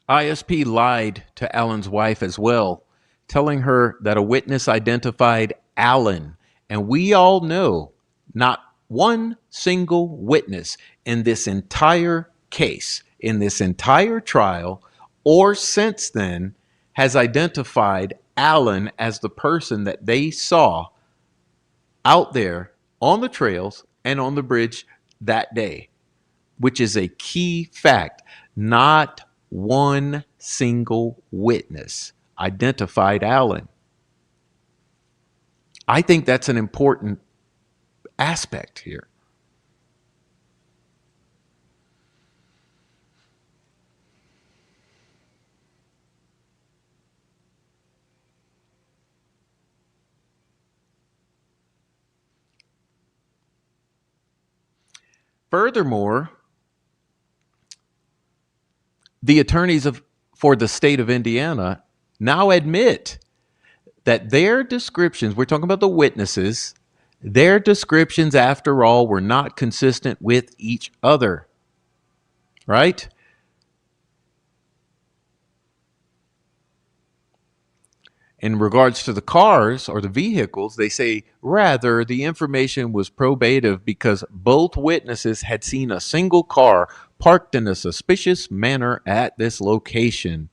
ISP lied to Allen's wife as well, telling her that a witness identified Allen. And we all know not one single witness in this entire case, in this entire trial, or since then, has identified Allen as the person that they saw out there on the trails and on the bridge that day, which is a key fact. Not one single witness identified Allen. I think that's an important aspect here. Furthermore, the attorneys for the state of Indiana now admit that their descriptions, we're talking about the witnesses, their descriptions, after all, were not consistent with each other, right? In regards to the cars or the vehicles, they say rather the information was probative because both witnesses had seen a single car parked in a suspicious manner at this location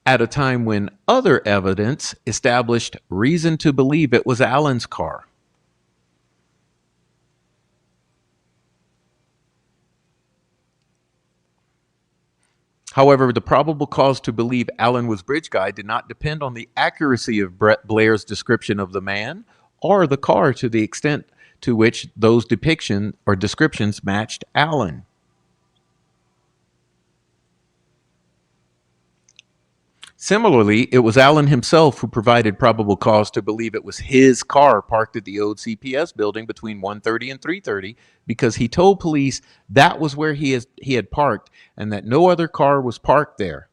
at a time when other evidence established reason to believe it was Allen's car. However, the probable cause to believe Allen was Bridge Guy did not depend on the accuracy of Brett Blair's description of the man or the car to the extent to which those depictions or descriptions matched Allen. Similarly, it was Allen himself who provided probable cause to believe it was his car parked at the old CPS building between 1:30 and 3:30 because he told police that was where he had parked and that no other car was parked there.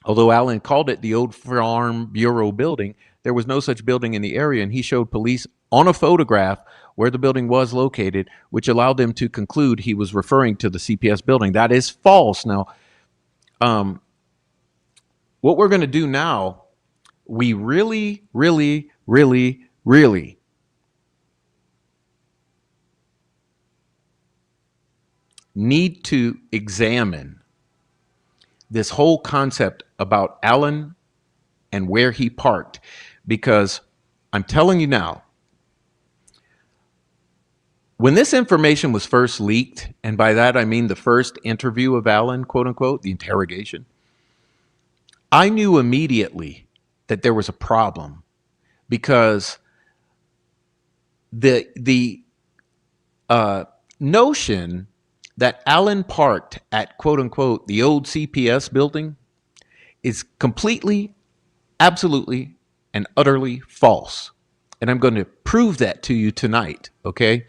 Although Allen called it the old Farm Bureau building, there was no such building in the area, and he showed police on a photograph where the building was located, which allowed them to conclude he was referring to the CPS building. That is false. Now, what we're going to do now, we really, really, really, really need to examine this whole concept about Allen and where he parked, because I'm telling you now, when this information was first leaked, and by that I mean the first interview of Allen, quote unquote, the interrogation, I knew immediately that there was a problem because the notion that Allen parked at, quote unquote, the old CPS building is completely, absolutely, and utterly false. And I'm going to prove that to you tonight, okay?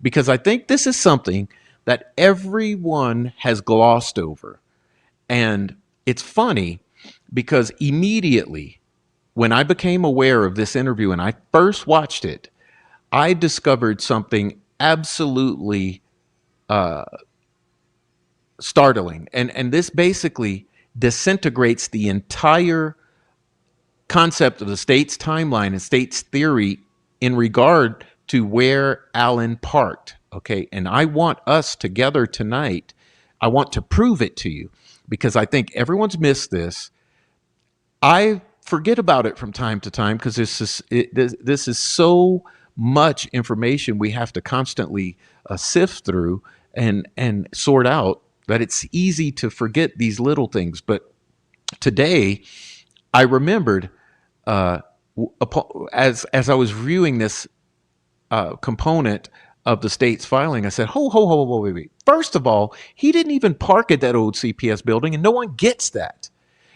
Because I think this is something that everyone has glossed over. And it's funny because immediately when I became aware of this interview and I first watched it, I discovered something absolutely startling. And this basically disintegrates the entire concept of the state's timeline and state's theory in regard to where Allen parked. Okay. And I want us together tonight. I want to prove it to you because I think everyone's missed this. I forget about it from time to time because this is so much information we have to constantly sift through and sort out that it's easy to forget these little things. But today, I remembered as I was viewing this component of the state's filing, I said, wait. First of all, he didn't even park at that old CPS building, and no one gets that.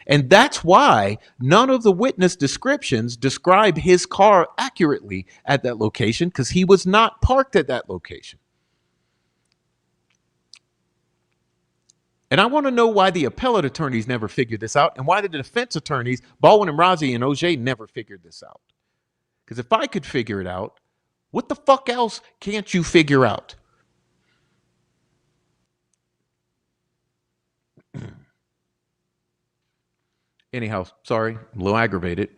And that's why none of the witness descriptions describe his car accurately at that location, because he was not parked at that location. And I want to know why the appellate attorneys never figured this out and why the defense attorneys, Baldwin and Razi and OJ, never figured this out. Because if I could figure it out, what the fuck else can't you figure out? Anyhow, sorry, I'm a little aggravated.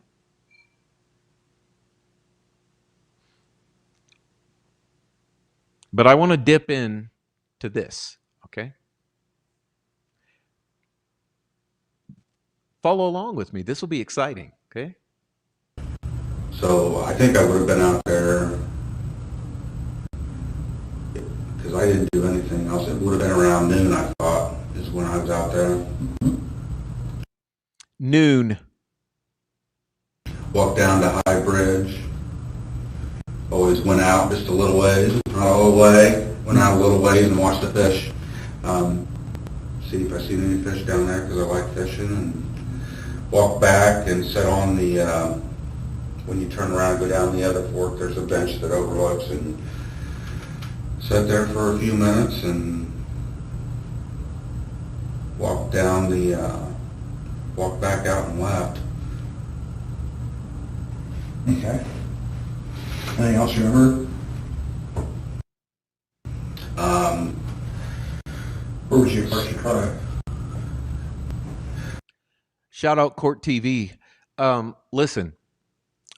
But I want to dip in to this, okay? Follow along with me. This will be exciting, okay? So I think I would have been out there because I didn't do anything else. It would have been around noon, I thought, is when I was out there. Noon. Walked down to High Bridge. Always went out just a little ways, not all the way. Went out a little ways and watched the fish. See if I seen any fish down there because I like fishing. And walked back and sat on the, when you turn around and go down the other fork, there's a bench that overlooks, and Sat there for a few minutes and walked back out and left. Okay. Anything else you remember? Where was you parked your car at? Shout out Court TV. Listen,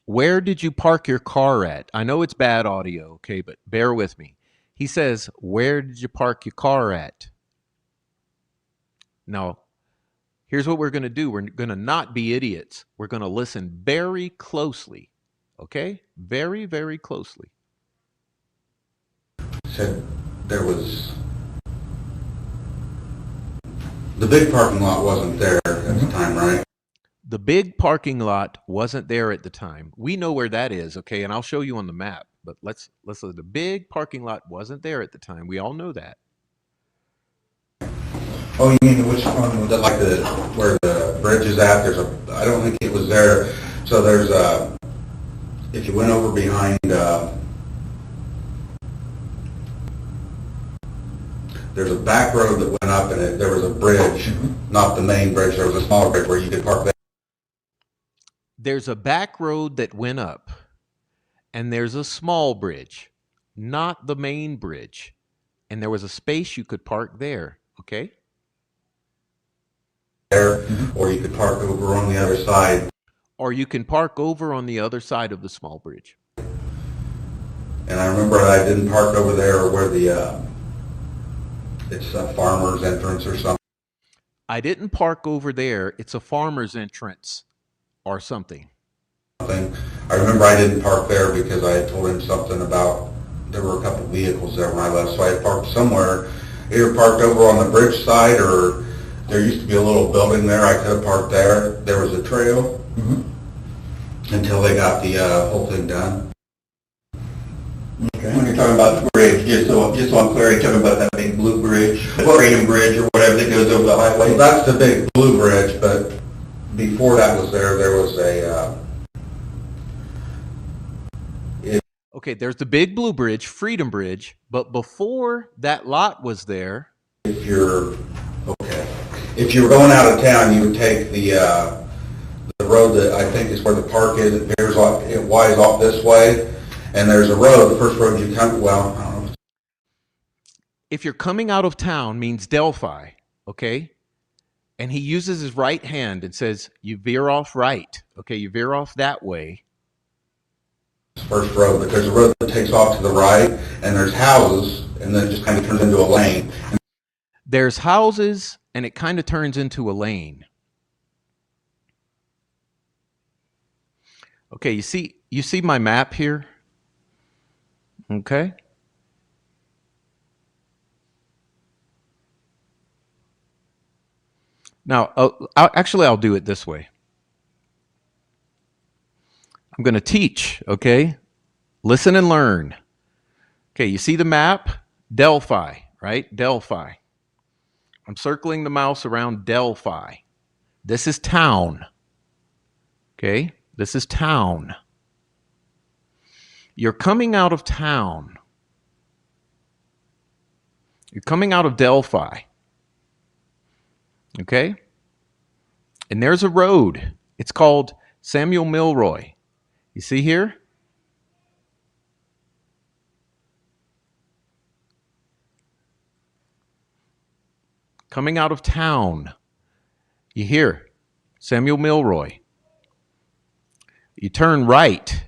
where did you park your car at? I know it's bad audio, okay, but bear with me. He says, where did you park your car at? Now, here's what we're going to do. We're going to not be idiots. We're going to listen very closely, okay? Very, very closely. Said there was, the big parking lot wasn't there at the time, right? The big parking lot wasn't there at the time. We know where that is, okay? And I'll show you on the map. But let's the big parking lot wasn't there at the time. We all know that. Oh, you mean which one? Like where the bridge is at, I don't think it was there. So there's if you went over behind, there's a back road that went up and there was a bridge, not the main bridge, there was a smaller bridge where you could park there. There's a back road that went up, and there's a small bridge, not the main bridge. And there was a space you could park there, okay? There, or you could park over on the other side. Or you can park over on the other side of the small bridge. And I remember I didn't park over there where it's a farmer's entrance or something. I didn't park over there. It's a farmer's entrance or something. I remember I didn't park there because I had told him something about there were a couple vehicles there when I left, so I had parked somewhere, either parked over on the bridge side, or there used to be a little building there. I could have parked there. There was a trail until they got the whole thing done. Okay. When you're talking about the bridge, just so I'm clear, you're talking about that big blue bridge, the Freedom Bridge or whatever that goes over the highway? Well, that's the big blue bridge, but before that was there was a... Okay, there's the big blue bridge, Freedom Bridge, but before that lot was there... If you're going out of town, you would take the road that I think is where the park is. It veers off, it winds off this way, and there's a road. The first road you come, well, I don't know. If you're coming out of town means Delphi, okay? And he uses his right hand and says, you veer off right, okay? You veer off that way. First road, but there's a road that takes off to the right, and there's houses, and then it just kind of turns into a lane. There's houses, and it kind of turns into a lane. Okay, you see my map here? Okay. Now, I'll do it this way. I'm going to teach, okay? Listen and learn. Okay, you see the map? Delphi, right? Delphi. I'm circling the mouse around Delphi. This is town. Okay, this is town. You're coming out of town. You're coming out of Delphi. Okay? And there's a road. It's called Samuel Milroy. You see here? Coming out of town. You hear Samuel Milroy. You turn right.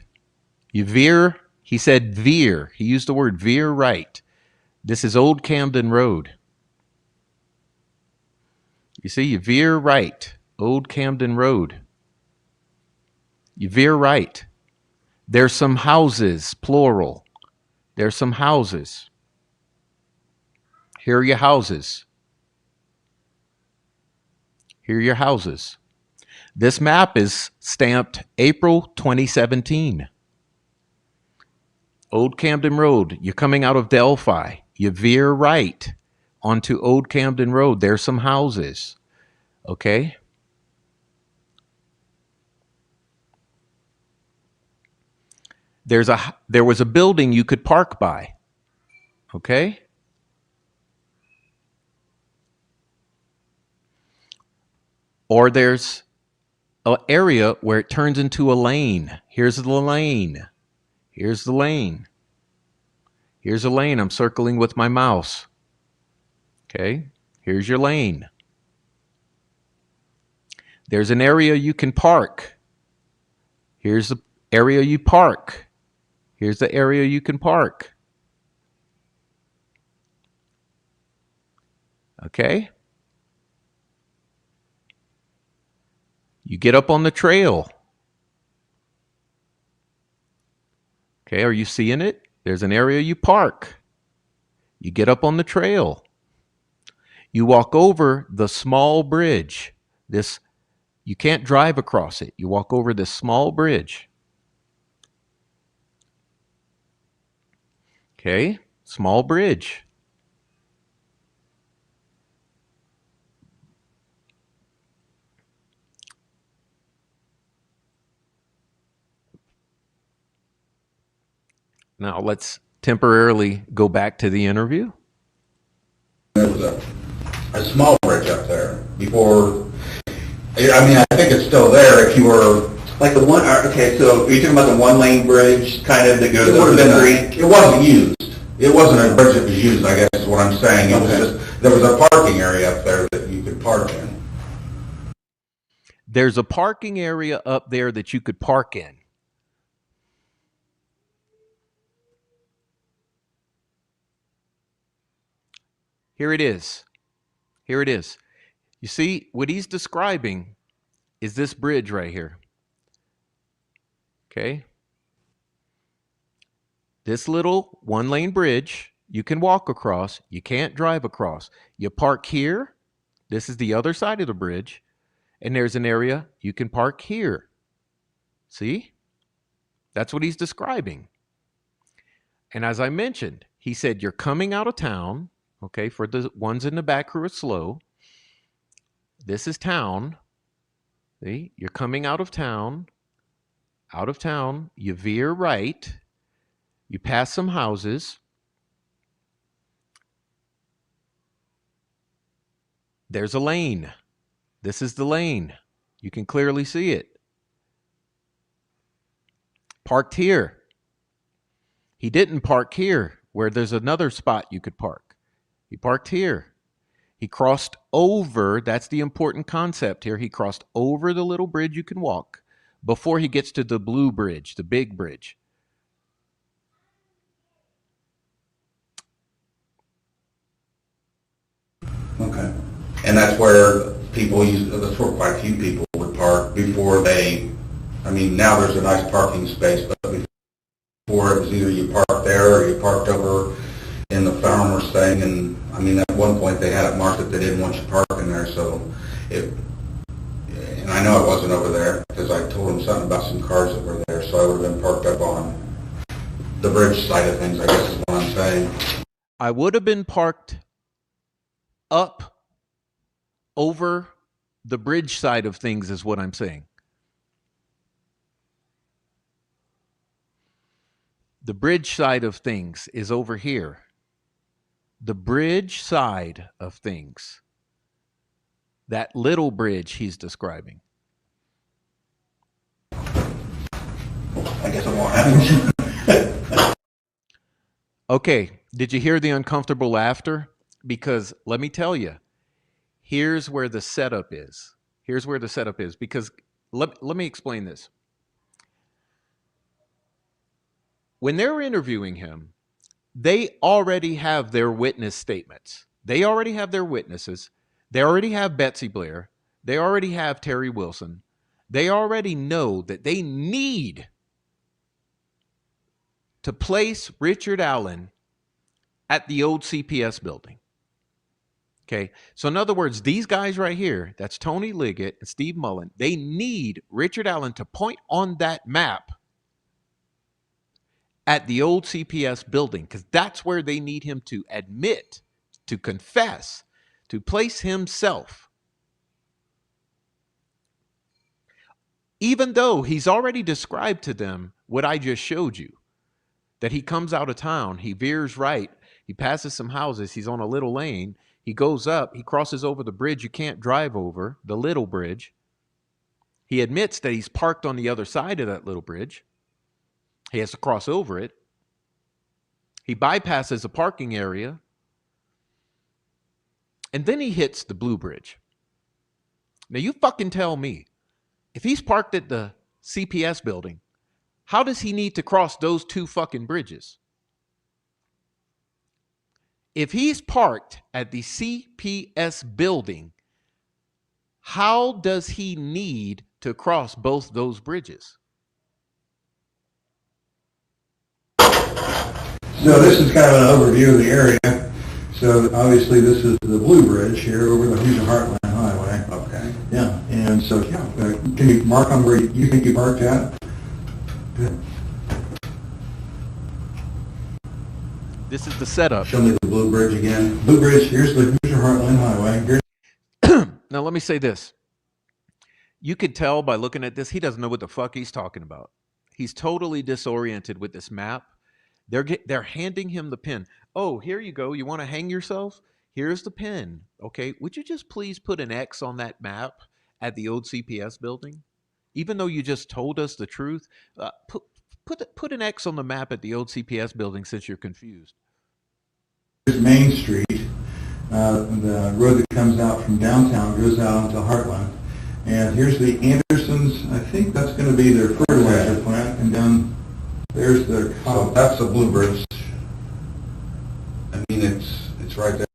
You veer. He said veer. He used the word veer right. This is Old Camden Road. You see, you veer right. Old Camden Road. You veer right. There's some houses, plural. There's some houses. Here are your houses. Here are your houses. This map is stamped April 2017. Old Camden Road. You're coming out of Delphi. You veer right onto Old Camden Road. There's some houses. Okay? There was a building you could park by. Okay? Or there's an area where it turns into a lane. Here's the lane. Here's the lane. Here's a lane I'm circling with my mouse. Okay? Here's your lane. There's an area you can park. Here's the area you park. Here's the area you can park. Okay? You get up on the trail. Okay, are you seeing it? There's an area you park. You get up on the trail. You walk over the small bridge. You can't drive across it. You walk over this small bridge. Okay, small bridge. Now let's temporarily go back to the interview. There was a small bridge up there before. I mean, I think it's still there if you were. Like the one, okay, so are you talking about the one-lane bridge kind of that goes It over would have the been. street? It wasn't used. It wasn't a bridge that was used, I guess is what I'm saying. It was Okay. just, there was a parking area up there that you could park in. There's a parking area up there that you could park in. Here it is. Here it is. You see, what he's describing is this bridge right here. Okay? This little one-lane bridge, you can walk across. You can't drive across. You park here. This is the other side of the bridge. And there's an area you can park here. See? That's what he's describing. And as I mentioned, he said, you're coming out of town. Okay, for the ones in the back who are slow. This is town. See? You're coming out of town. Out of town. You veer right. You pass some houses. There's a lane. This is the lane. You can clearly see it. Parked here. He didn't park here where there's another spot you could park. He parked here. He crossed over. That's the important concept here. He crossed over the little bridge you can walk before he gets to the blue bridge, the big bridge. Okay. And that's where that's where quite a few people would park before they, I mean, now there's a nice parking space, but before it was either you parked there or you parked over in the farmer's thing, and I mean, at one point they had it marked that they didn't want you parking there, and I know it wasn't over there, because I told them something about some cars that were there, so I would have been parked up on the bridge side of things, I guess is what I'm saying. I would have been parked up over the bridge side of things is what I'm saying. The bridge side of things is over here. The bridge side of things. That little bridge he's describing. I guess I won't. Okay, did you hear the uncomfortable laughter? Because let me tell you, here's where the setup is. Here's where the setup is. Because let me explain this. When they're interviewing him, they already have their witness statements. They already have their witnesses. They already have Betsy Blair. They already have Terry Wilson. They already know that they need to place Richard Allen at the old CPS building. Okay, so in other words, these guys right here, that's Tony Liggett and Steve Mullen, they need Richard Allen to point on that map at the old CPS building, because that's where they need him to admit, to confess, to place himself. Even though he's already described to them what I just showed you, that he comes out of town, he veers right, He passes some houses. He's on a little lane. He goes up. He crosses over the bridge you can't drive over, the little bridge. He admits that he's parked on the other side of that little bridge. He has to cross over it. He bypasses a parking area. And then he hits the blue bridge. Now you fucking tell me, if he's parked at the CPS building, how does he need to cross those two fucking bridges? If he's parked at the CPS building, how does he need to cross both those bridges? So this is kind of an overview of the area. So obviously this is the Blue Bridge here over the Hoosier Heartland Highway. Okay. Yeah, and so can you mark on where you think you parked at? Good. This is the setup. Show me the Blue Bridge again. Blue Bridge, here's the Hoosier Heartland Highway. Now let me say this. You could tell by looking at this, he doesn't know what the fuck he's talking about. He's totally disoriented with this map. They're handing him the pen. Oh, here you go. You want to hang yourself? Here's the pen. Okay. Would you just please put an X on that map at the old CPS building? Even though you just told us the truth, put an X on the map at the old CPS building since you're confused. Here's Main Street. The road that comes out from downtown goes out onto Heartland. And here's the Andersons. I think that's going to be their fertilizer plant. And down there's the... So that's the Blue Bridge. I mean, it's right there.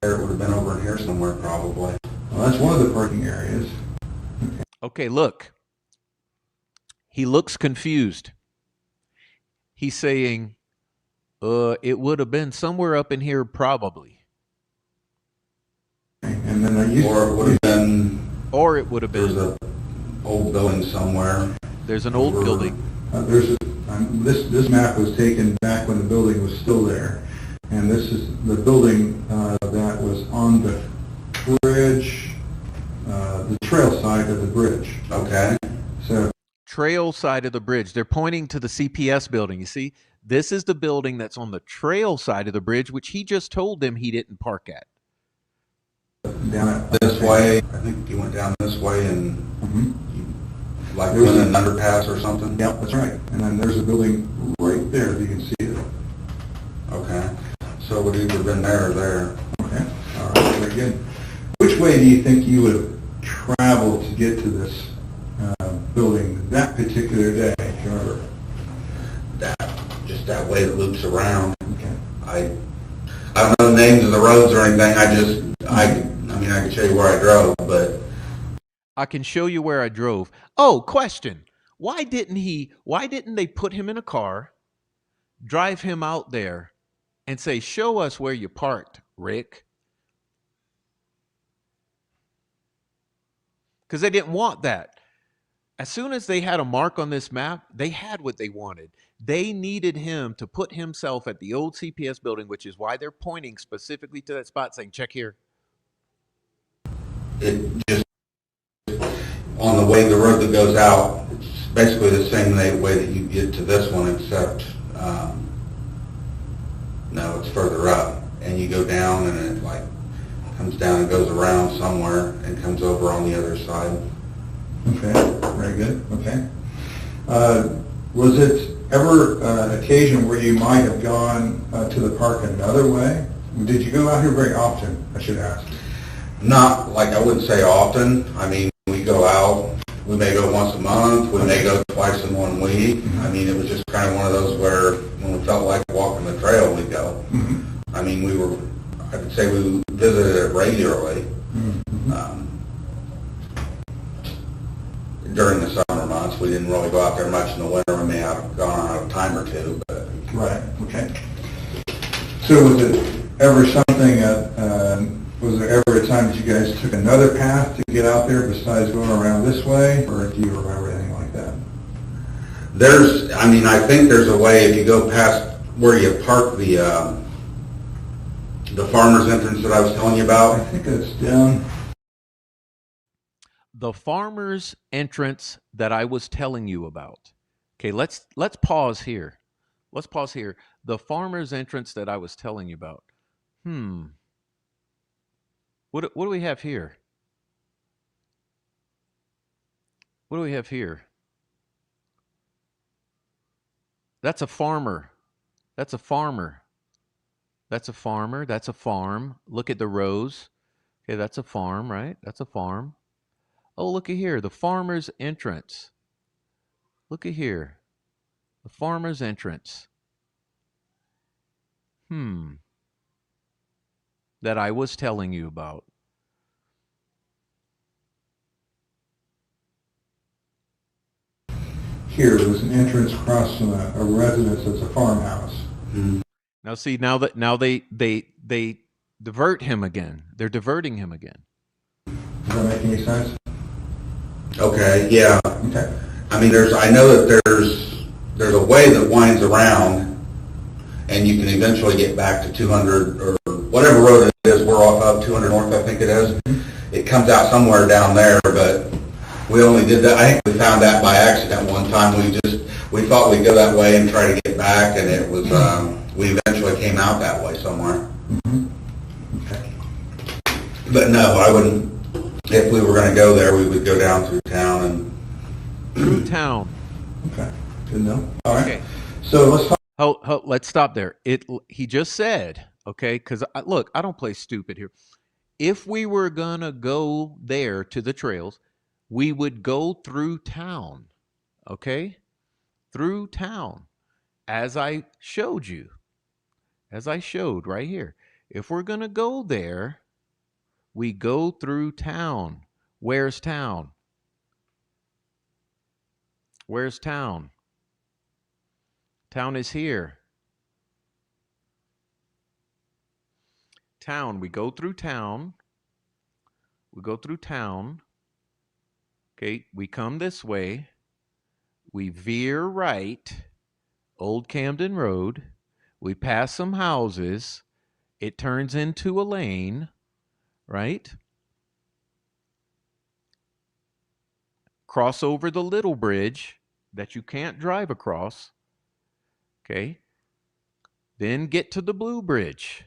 It would have been over in here somewhere probably. Well, that's one of the parking areas. Okay, look. He looks confused. He's saying, it would have been somewhere up in here probably. And then or it would have been... Or it would have been... There's an old building somewhere. There's an old building. This map was taken back when the building was still there. And this is the building that was on the bridge, the trail side of the bridge. Okay. So trail side of the bridge. They're pointing to the CPS building. You see, this is the building that's on the trail side of the bridge, which he just told them he didn't park at. Down this way. I think you went down this way and like there was an underpass or something. Yep, that's right. And then there's a building right there if you can see it. Okay. So it would either have been there or there. Okay. All right, very good. Which way do you think you would have traveled to get to this building that particular day, if you remember? Just that way that loops around. Okay. I don't know the names of the roads or anything. I mean, I can show you where I drove, but... I can show you where I drove. Oh, question. Why didn't they put him in a car, drive him out there, and say, show us where you parked, Rick? Because they didn't want that. As soon as they had a mark on this map, they had what they wanted. They needed him to put himself at the old CPS building, which is why they're pointing specifically to that spot saying, check here. It just, on the way, the road that goes out, it's basically the same way that you get to this one, except, no, it's further up. And you go down and it like comes down and goes around somewhere and comes over on the other side. Okay, very good, okay. Was it ever an occasion where you might have gone to the park another way? Did you go out here very often, I should ask? Not, like I wouldn't say often. I mean, we go out, we may go once a month, we may go twice in 1 week. I mean, it was just kind of one of those where when we felt like walking the trail, we'd go. I mean, I would say we visited it regularly. During the summer months, we didn't really go out there much in the winter. We may have gone out a time or two, but... Right, okay. So was it ever something, was there ever a time that you guys took another path to get out there besides going around this way, or do you remember anything like that? I think there's a way if you go past where you park the farmer's entrance that I was telling you about. I think it's down... The farmer's entrance that I was telling you about. Okay, let's pause here. let's pause here. The farmer's entrance that I was telling you about. What do we have here? What do we have here? That's a farmer. That's a farmer. That's a farmer. That's a farm. Look at the rows. Okay, that's a farm, right? That's a farm. Oh, look at here. The farmer's entrance. Look at here. The farmer's entrance. That I was telling you about. Here, there was an entrance across from a residence that's a farmhouse. Now see, now they divert him again. They're diverting him again. Does that make any sense? Okay, yeah. Okay. I mean, I know that there's a way that winds around, and you can eventually get back to 200 or whatever road it is. We're off of 200 North, I think it is. It comes out somewhere down there, but we only did that. I think we found that by accident one time. We thought we'd go that way and try to get back, and it was we eventually came out that way somewhere. Okay. But no, I wouldn't. If we were going to go there, we would go down through town and Through town. Okay. Good enough. All right. Okay. So let's talk. Let's stop there. He just said, okay, because look, I don't play stupid here. If we were gonna go there to the trails, we would go through town, okay? Through town, as I showed you, as I showed right here. If we're gonna go there, we go through town. Where's town? Where's town? Town is here. Town, we go through town. We go through town. Okay, we come this way. We veer right, Old Camden Road. We pass some houses. It turns into a lane, right? Cross over the little bridge that you can't drive across. Okay. Then get to the blue bridge.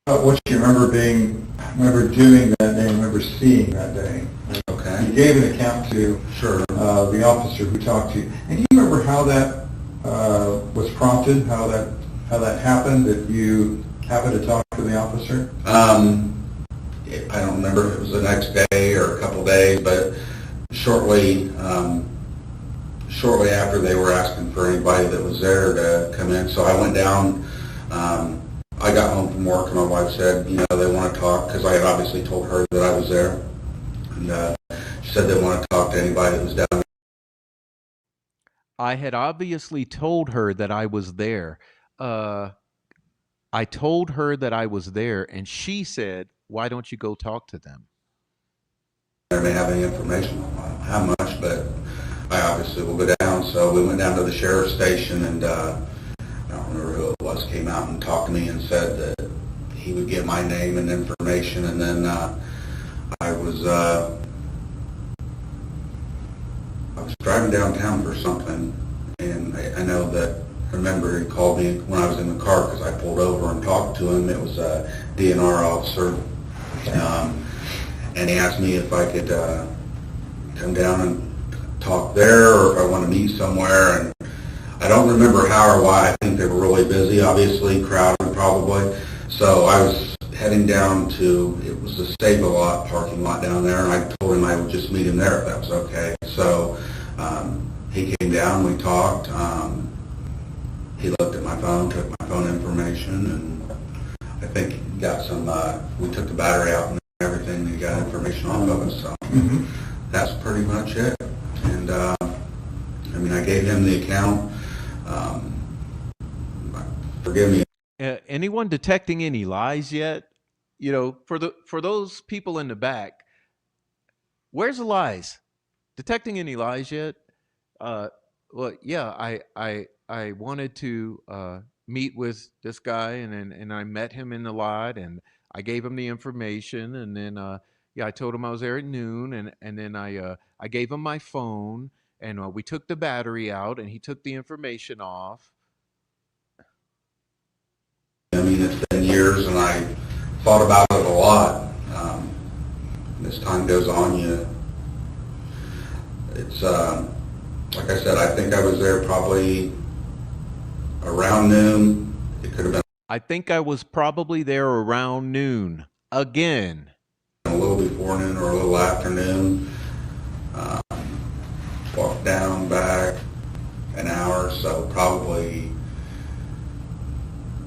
What you remember doing that day, remember seeing that day. okay. You gave an account to Sure. the officer who talked to you. And do you remember how that was prompted, how that happened, that you happened to talk to the officer? I don't remember if it was the next day or a couple days, but shortly after they were asking for anybody that was there to come in. So I went down. I got home from work and my wife said, they want to talk, because I had obviously told her that I was there. And she said they want to talk to anybody that was down there. I had obviously told her that I was there. I told her that I was there, and she said, why don't you go talk to them? I may have any information on how much, but I obviously will go down. So we went down to the sheriff's station, and I don't remember who it was, came out and talked to me and said that he would get my name and information. And then I was driving downtown for something, and I know that, I remember he called me when I was in the car because I pulled over and talked to him. It was a DNR officer. And he asked me if I could come down and talk there, or if I want to meet somewhere. And I don't remember how or why. I think they were really busy, obviously, crowded probably. So I was heading down to, it was the Save-A-Lot parking lot down there, and I told him I would just meet him there if that was okay. So he came down, we talked. He looked at my phone, took my phone information, and I think he got some, we took the battery out and everything, and he got information off of us. So that's pretty much it. And I gave him the account. Forgive me. Anyone detecting any lies yet? For those people in the back, where's the lies? Detecting any lies yet? Well, yeah, I wanted to meet with this guy, and I met him in the lot, and I gave him the information, and then yeah, I told him I was there at noon, and then I gave him my phone, and we took the battery out, and he took the information off. I mean, it's been years, and I thought about it a lot. As time goes on, it's like I said, I think I was there probably around noon. It could have been I think I was probably there around noon again. a little before noon or a little after noon. Walked down, back an hour, so probably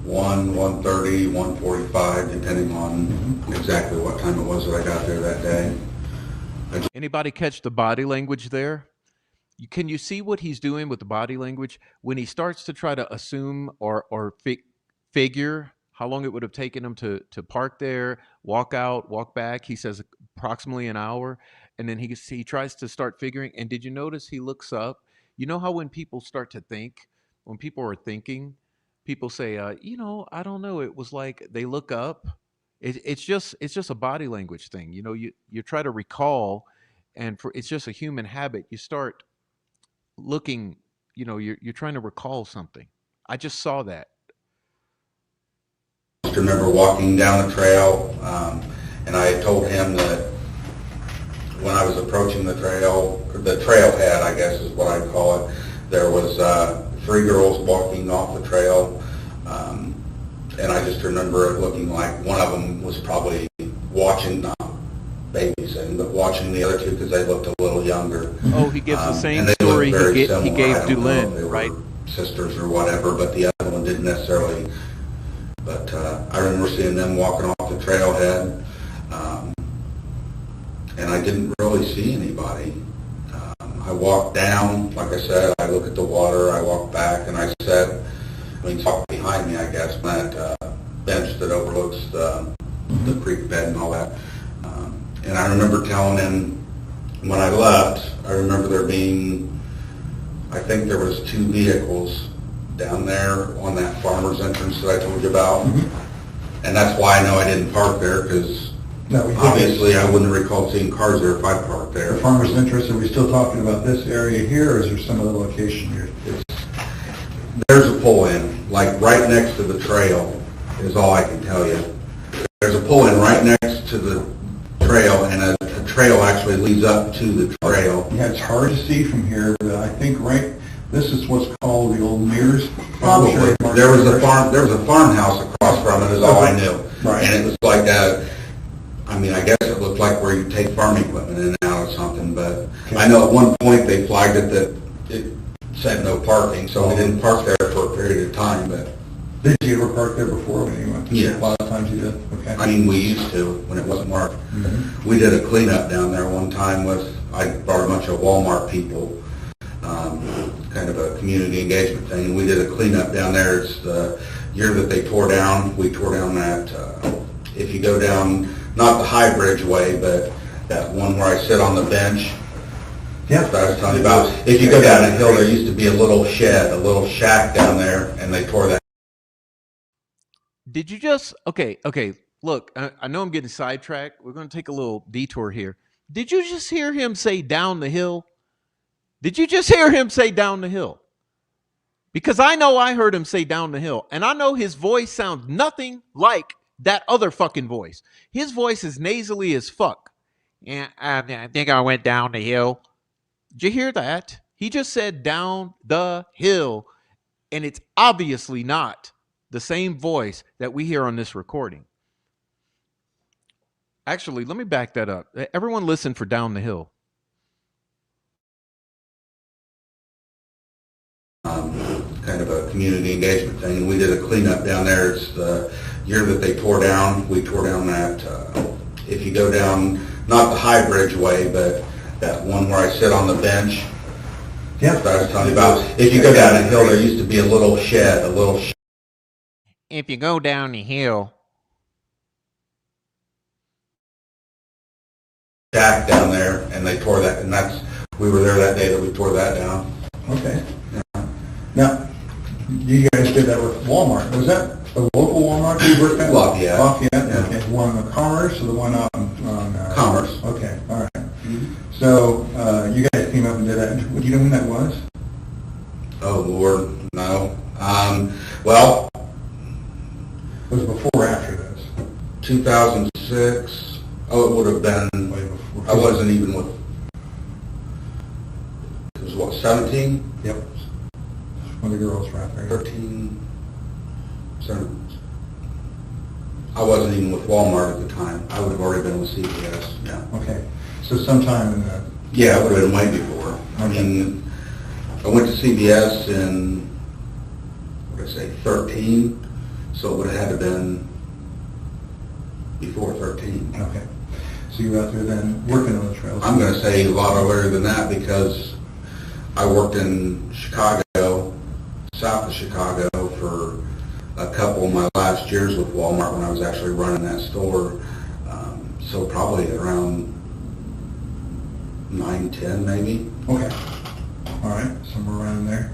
1:30, 1:45, depending on exactly what time it was that I got there that day. Anybody catch the body language there? Can you see what he's doing with the body language when he starts to try to assume or figure how long it would have taken him to park there, walk out, walk back? He says approximately an hour, and then he tries to start figuring. And did you notice he looks up? You know how when people start to think, when people are thinking, people say, you know, I don't know. It was like they look up. It's just a body language thing. You know, you try to recall, and it's just a human habit. You start looking, you know, you're trying to recall something. I just saw that. I remember walking down the trail, and I had told him that when I was approaching the trailhead, I guess is what I'd call it, there was 3 girls walking off the trail, and I just remember it looking like one of them was probably watching, not babysitting, but watching the other 2 because they looked a little younger. Oh, he gives the same story he gave Dulin, right? Sisters or whatever, but the other one didn't necessarily. But I remember seeing them walking off the trailhead, and I didn't really see anybody. I walked down, like I said, I look at the water, I walked back, and I said, talk behind me, I guess, that bench that overlooks the creek bed and all that. And I remember telling him when I left, I remember there being, I think there was 2 vehicles down there on that farmer's entrance that I told you about. Mm-hmm. And that's why I know I didn't park there, because obviously I wouldn't recall seeing cars there if I parked there. The farmer's entrance, are we still talking about this area here, or is there some other location here? There's a pull-in, like right next to the trail is all I can tell you. There's a pull-in right next to the trail, and a trail actually leads up to the trail. Yeah, it's hard to see from here, but I think this is what's called the old Mears. Probably. There was a farmhouse across from it is all I knew. Right. And it was like I guess it looked like where you take farm equipment in and out or something, but okay. I know at one point they flagged it that it said no parking, so we didn't park there for a period of time. But did you ever park there before when you went? Yeah. A lot of times you did? Okay. I mean, we used to when it wasn't marked. Mm-hmm. We did a cleanup down there one time I brought a bunch of Walmart people, kind of a community engagement thing, and we did a cleanup down there. It's the year that they tore down. We tore down that, if you go down, not the High Bridge way, but that one where I sit on the bench. Yeah. That I was telling you about. If you go down a hill, there used to be a little shed, a little shack down there, and they tore that. Did you just, okay, look, I know I'm getting sidetracked. We're going to take a little detour here. Did you just hear him say down the hill? Did you just hear him say down the hill? Because I know I heard him say down the hill, and I know his voice sounds nothing like that other fucking voice. His voice is nasally as fuck. Yeah, I think I went down the hill. Did you hear that? He just said down the hill, and it's obviously not the same voice that we hear on this recording. Actually, let me back that up. Everyone listen for down the hill. Kind of a community engagement thing, and we did a cleanup down there. It's the year that they tore down. We tore down that, if you go down, not the High Bridge way, but that one where I sit on the bench. Yeah. That I was telling you about. If you go down a hill, there used to be a little shed, If you go down the hill, shack down there, and they tore that, and we were there that day that we tore that down. Okay. Yeah. Now, you guys guys did that with Walmart. Was that a local Walmart you worked at? Lafayette. Lafayette, Yeah. okay. One on Commerce or the one on Commerce. Okay, all right. So you guys came up and did that. Do you know when that was? Oh, Lord, no. Well, It was before or after this? 2006. Oh, it would have been, Way before. I wasn't even with, it was what, 17? Yep. When the girls were out there. 13, 17. I wasn't even with Walmart at the time. I would have already been with CVS, yeah. Okay. So sometime in the... Yeah, it would have been way before. I Okay. mean, I went to CVS in, what did I say, 13, so it would have had to been before 13. Okay. So you were out there then working on the trails? I'm going to say a lot earlier than that because I worked in Chicago, south of Chicago, for a couple of my last years with Walmart when I was actually running that store. So probably around 9, 10 maybe. Okay. All right, somewhere around there.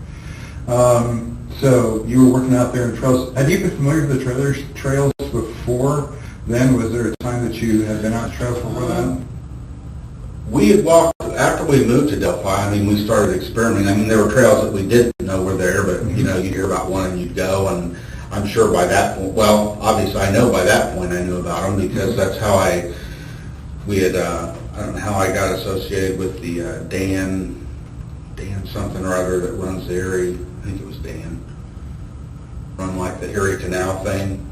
So you were working out there in trails. Had you been familiar with the trails before then? Was there a time that you had been out trails before that? We had walked, after we moved to Delphi, I mean, we started experimenting. I mean, there were trails that we didn't know were there, but, you know, you'd hear about one and you'd go, and I'm sure by that point, well, obviously I know by that point I knew about them because that's how I don't know how I got associated with the Dan something or other that runs the Erie, I think it was Dan, run like the Erie Canal thing,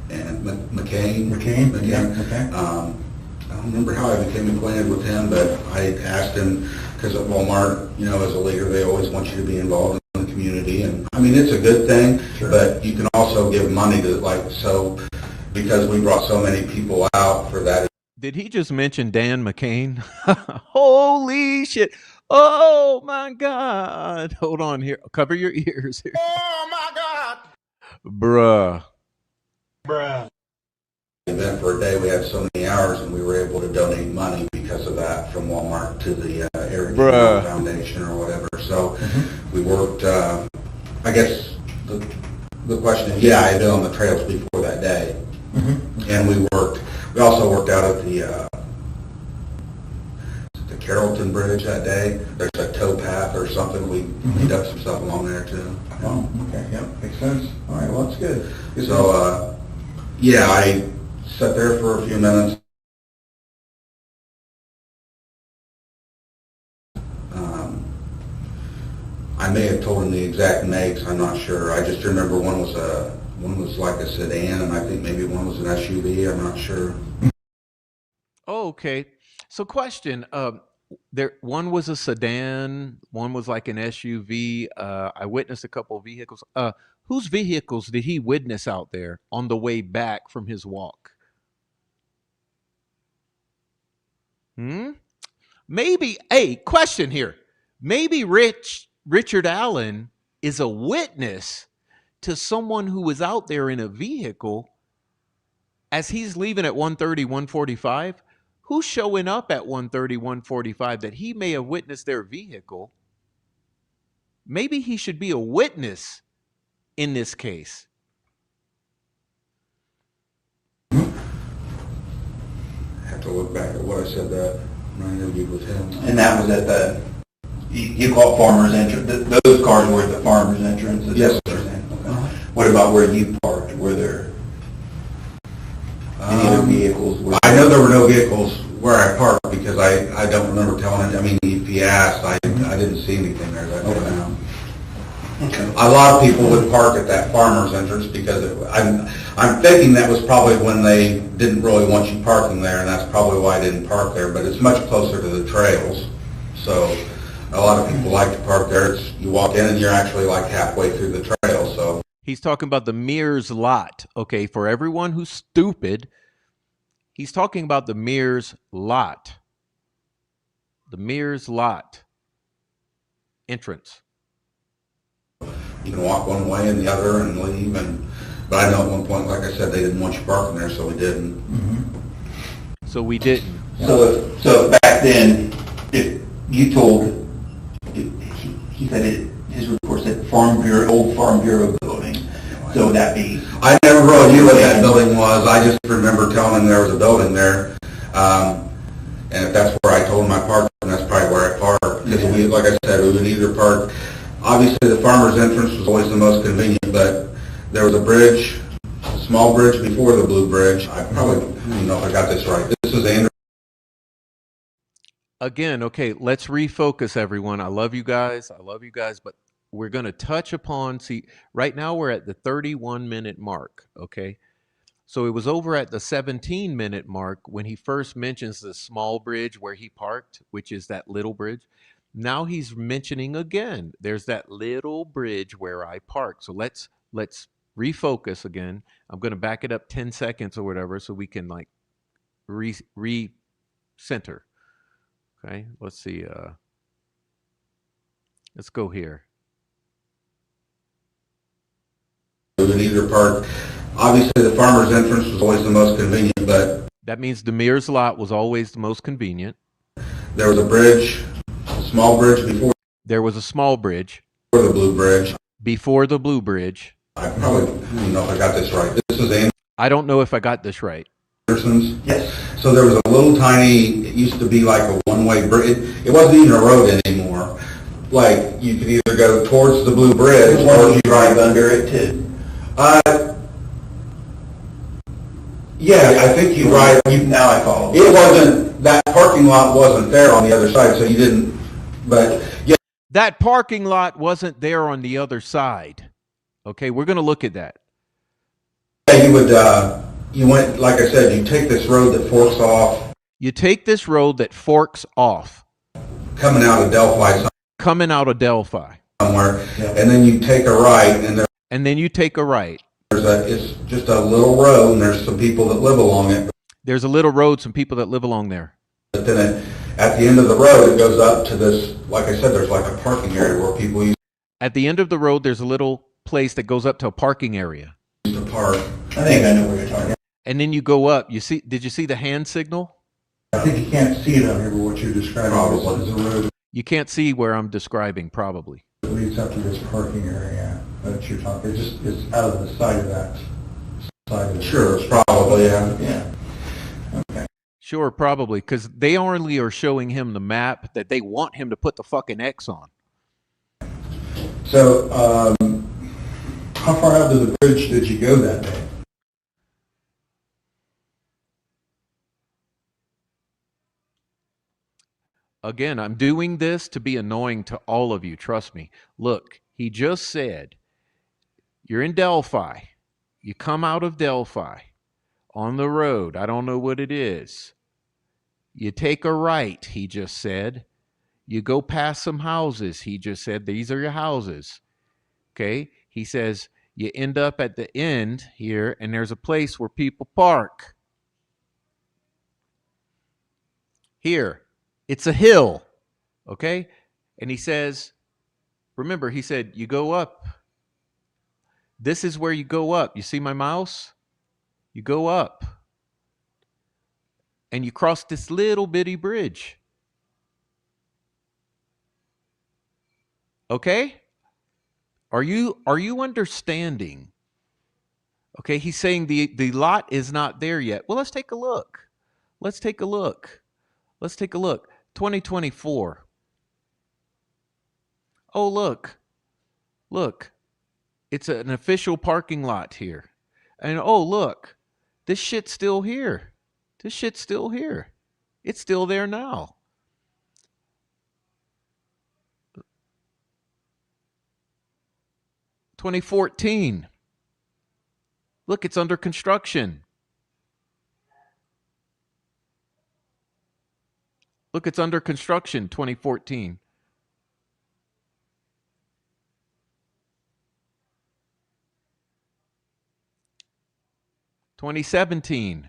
and McCain. Yeah, okay. I don't remember how I became acquainted with him, but I asked him, because at Walmart, you know, as a leader, they always want you to be involved in the community, and I mean, it's a good thing, Sure. but you can also give money to, like, so, because we brought so many people out for that. Did he just mention Dan McCain? Holy shit. Oh my God. Hold on here. Cover your ears here. Oh my God! Bruh. Event for a day, we had so many hours, and we were able to donate money because of that from Walmart to the Area Bruh. Foundation or whatever. So we worked. I guess the question is, yeah, I had been on the trails before that day, and we worked. We also worked out at the Carrollton Bridge that day. There's a tow path or something. We cleaned up some stuff along there too. Oh, okay. Yep, makes sense. All right, well, that's good. So yeah, I sat there for a few minutes. I may have told him the exact makes. I'm not sure. I just remember one was like a sedan, and I think maybe one was an SUV. I'm not sure. Oh, okay. So question, one was a sedan, one was like an SUV. I witnessed a couple of vehicles. Whose vehicles did he witness out there on the way back from his walk? Maybe, hey, question here. Maybe Richard Allen is a witness to someone who was out there in a vehicle as he's leaving at 1:30, 1:45. Who's showing up at 1:30, 1:45 that he may have witnessed their vehicle? Maybe he should be a witness in this case. I have to look back at what I said that when I interviewed with him. And that was at the, you call it farmer's entrance, those cars were at the farmer's entrance? Is Yes, that what sir. you're saying? Okay. What about where you parked? Were there any other vehicles? I know there were no vehicles where I parked because I don't remember telling him. I mean, if he asked, I didn't see anything there that day. Okay. A lot of people would park at that farmer's entrance because I'm thinking that was probably when they didn't really want you parking there, and that's probably why I didn't park there. But it's much closer to the trails, so a lot of people like to park there. You walk in and you're actually like halfway through the trail. So He's talking about the Mears lot. Okay, for everyone who's stupid, he's talking about the Mears lot. The Mears lot entrance. you can walk one way and the other and leave. But I know at one point, like I said, they didn't want you parking there, so we didn't. So we didn't. So back then, if you told, he said his report said old Farm Bureau building. So would that be? I never really knew what that building was. I just remember telling him there was a building there. And if that's where I told him I parked, and that's probably where I parked. Because we, like I said, we would either park. Obviously, the farmer's entrance was always the most convenient, but there was a bridge, a small bridge before the blue bridge. I probably don't know if I got this right. This is Andrew. Again, okay, let's refocus, everyone. I love you guys, but we're going to touch upon, see, right now we're at the 31-minute mark, okay? So it was over at the 17-minute mark when he first mentions the small bridge where he parked, which is that little bridge. Now he's mentioning again, there's that little bridge where I parked. So let's refocus again. I'm going to back it up 10 seconds or whatever so we can like recenter. Okay, let's see. Let's go here. We would either park. Obviously, the farmer's entrance was always the most convenient, but that means Demir's lot was always the most convenient. There was a bridge, a small bridge before. There was a small bridge. Before the blue bridge. Before the blue bridge. I probably don't know if I got this right. This is Anderson's. I don't know if I got this right. Yes. So there was a little tiny, it used to be like a one-way bridge. It wasn't even a road anymore. Like, you could either go towards the blue bridge or you drive under it too. Yeah, I think you ride. Now I follow. It wasn't, that parking lot wasn't there on the other side, so you didn't, but yeah. That parking lot wasn't there on the other side. Okay, we're going to look at that. Yeah, you would, you went, like I said, you take this road that forks off. You take this road that forks off. Coming out of Delphi. Coming out of Delphi. Somewhere, and then you take a right, and then you take a right. It's just a little road, and there's some people that live along it. There's a little road, some people that live along there. But then at the end of the road, it goes up to this, like I said, there's like a parking area where people use. At the end of the road, there's a little place that goes up to a parking area. To park. I think I know where you're talking about. And then you go up. You see? Did you see the hand signal? I think you can't see it on here, but what you're describing is the road. You can't see where I'm describing, probably. It leads up to this parking area that you're talking. It's out of the side of that side of it. Sure, it's probably, yeah. Okay. Sure, probably, because they only are showing him the map that they want him to put the fucking X on. So, how far out to the bridge did you go that day? Again, I'm doing this to be annoying to all of you. Trust me. Look, he just said, you're in Delphi. You come out of Delphi on the road. I don't know what it is. You take a right, he just said. You go past some houses. He just said, these are your houses. Okay? He says, you end up at the end here, and there's a place where people park. Here. It's a hill, okay? And he says, remember, he said, you go up. This is where you go up. You see my mouse? You go up. And you cross this little bitty bridge. Okay? Are you understanding? Okay, he's saying the lot is not there yet. Well, let's take a look. Let's take a look. 2024. Oh, look. It's an official parking lot here. And oh, look. This shit's still here. It's still there now. $2014. Look, it's under construction. Look, it's under construction, 2014. $2017.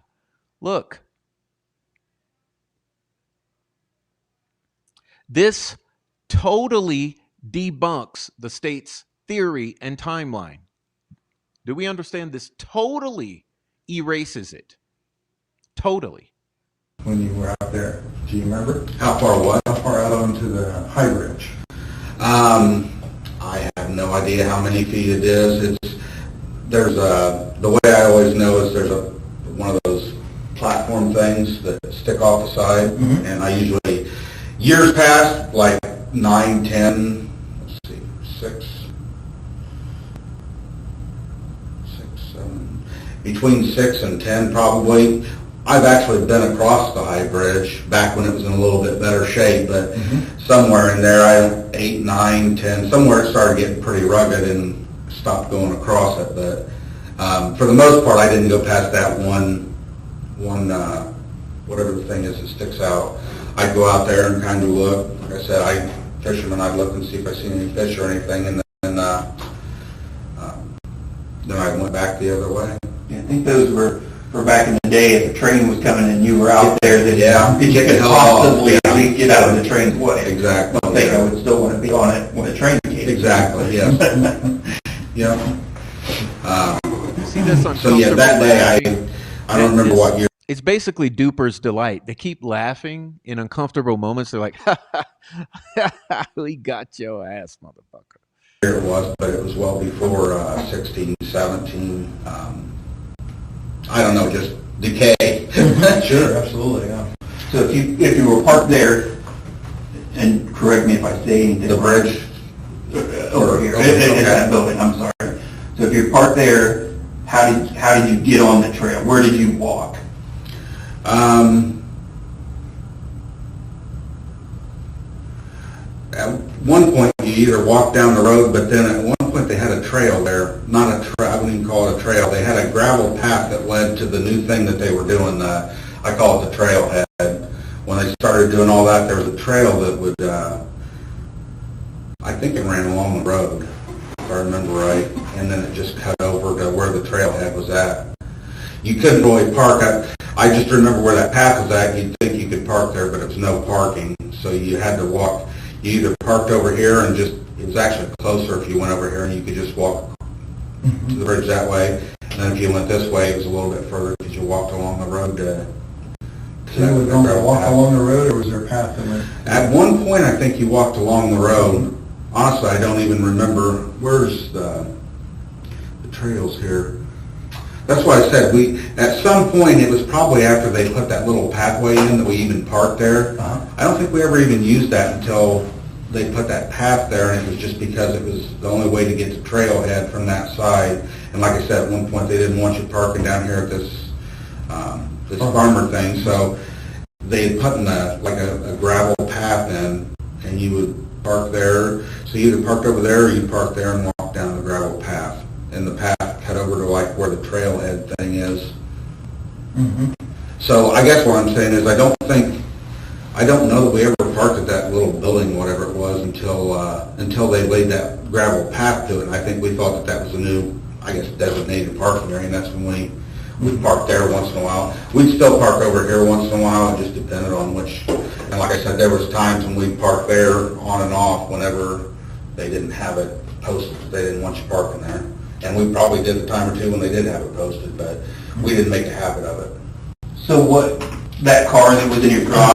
Look. This totally debunks the state's theory and timeline. Do we understand this? Totally erases it. Totally. When you were out there, do you remember? How far what? How far out onto the high bridge? I have no idea how many feet it is. there's the way I always know is there's one of those platform things that stick off the side, and I usually, years past, like 9, 10, let's see, 6, 7, between 6 and 10 probably. I've actually been across the high bridge back when it was in a little bit better shape, but somewhere in there, 8, 9, 10, somewhere it started getting pretty rugged and stopped going across it. But for the most part, I didn't go past that one whatever the thing is that sticks out. I'd go out there and kind of look. Like I said, fisherman, I'd look and see if I see any fish or anything, and then I went back the other way. Yeah, I think those were back in the day. If a train was coming and you were out there, that you could possibly at least get out of the train's way. Exactly. I think I would still want to be on it when the train came. Exactly. Yes. Yeah. See this So yeah, that day I don't remember what year. It's basically Duper's delight. They keep laughing in uncomfortable moments. They're like, we got your ass, motherfucker. Year it was, but it was well before 16, 17. I don't know, just decay. Sure, absolutely, yeah. So if you were parked there, and correct me if I say anything. The bridge? Over here, in that building, I'm sorry. So if you're parked there, how did you get on the trail? Where did you walk? At one point you either walked down the road, but then at one point they had a trail there. Not a trail, I wouldn't even call it a trail. They had a gravel path that led to the new thing that they were doing. I call it the trailhead. When they started doing all that, there was a trail that would, I think it ran along the road, if I remember right, and then it just cut over to where the trailhead was at. You couldn't really park. I just remember where that path was at. You'd think you could park there, but it was no parking. So you had to walk. You either parked over here and just, it was actually closer if you went over here and you could just walk to the bridge that way. And then if you went this way, it was a little bit further because you walked along the road to So you would walk along the road, or was there a path in there? At one point, I think you walked along the road. Honestly, I don't even remember. Where's the trails here? That's why I said at some point, it was probably after they put that little pathway in that we even parked there. I don't think we ever even used that until they put that path there, and it was just because it was the only way to get to trailhead from that side. And like I said, at one point, they didn't want you parking down here at this farmer thing, so they had put in a gravel path in, and you would park there. So you either parked over there or you parked there and walked down the gravel path. And the path cut over to like where the trailhead thing is. So I guess what I'm saying is I don't know that we ever parked at that little building, whatever it was, until they laid that gravel path to it. And I think we thought that was a new, I guess, designated parking area, and that's when we parked there once in a while. We'd still park over here once in a while. It just depended on which. And like I said, there was times when we parked there on and off whenever they didn't have it posted. They didn't want you parking there. And we probably did a time or two when they did have it posted, but we didn't make a habit of it. So that car that was in your garage,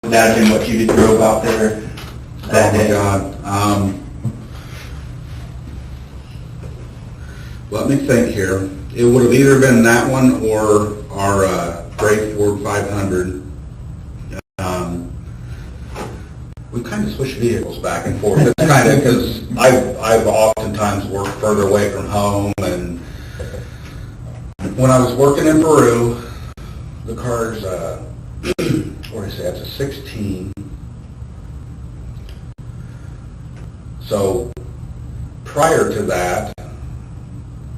would that have been what you drove out there that day? God. Let me think here. It would have either been that one or our gray Ford 500. We kind of switch vehicles back and forth. It's kind of because I've oftentimes worked further away from home, and when I was working in Peru, the car's what do I say? It's a 16. So prior to that,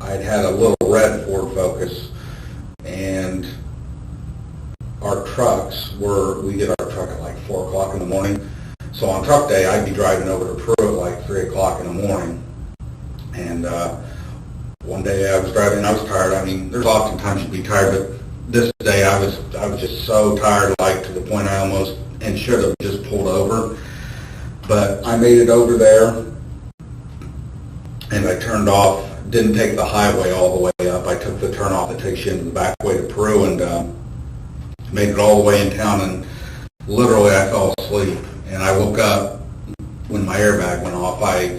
I'd had a little red Ford Focus, and our trucks we get our truck at like 4 o'clock in the morning. So on truck day, I'd be driving over to Peru at like 3 o'clock in the morning. And one day I was driving and I was tired. I mean, there's often times you'd be tired, but this day I was just so tired, like to the point I almost and should have just pulled over. But I made it over there, and I turned off, didn't take the highway all the way up. I took the turn off that takes you into the back way to Peru, and made it all the way in town, and literally I fell asleep. And I woke up when my airbag went off. I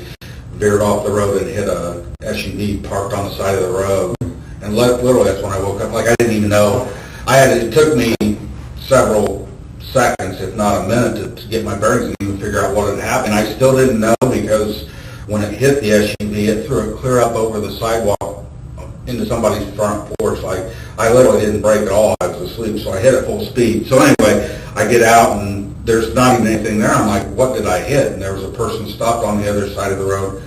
veered off the road and hit a SUV parked on the side of the road. And literally that's when I woke up. Like, I didn't even know. It took me several seconds, if not a minute, to get my bearings and even figure out what had happened. I still didn't know, because when it hit the SUV, it threw it clear up over the sidewalk into somebody's front porch. Like, I literally didn't brake at all. I was asleep, so I hit it full speed. So anyway, I get out, and there's not even anything there. I'm like, what did I hit? And there was a person stopped on the other side of the road.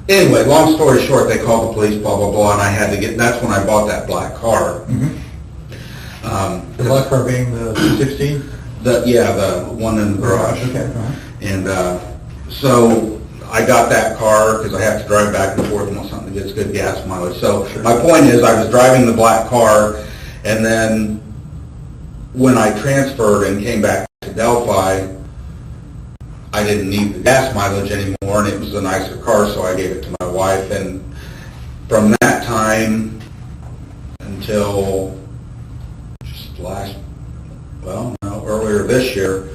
Anyway, long story short, they called the police, blah, blah, blah, and I had to get, that's when I bought that black car. Mm-hmm. The black car being the 16? The one in the garage. Okay. Uh-huh. And so I got that car because I have to drive back and forth and want something that gets good gas mileage. So my point is, I was driving the black car, and then when I transferred and came back to Delphi, I didn't need the gas mileage anymore, and it was a nicer car, so I gave it to my wife. And from that time until just earlier this year,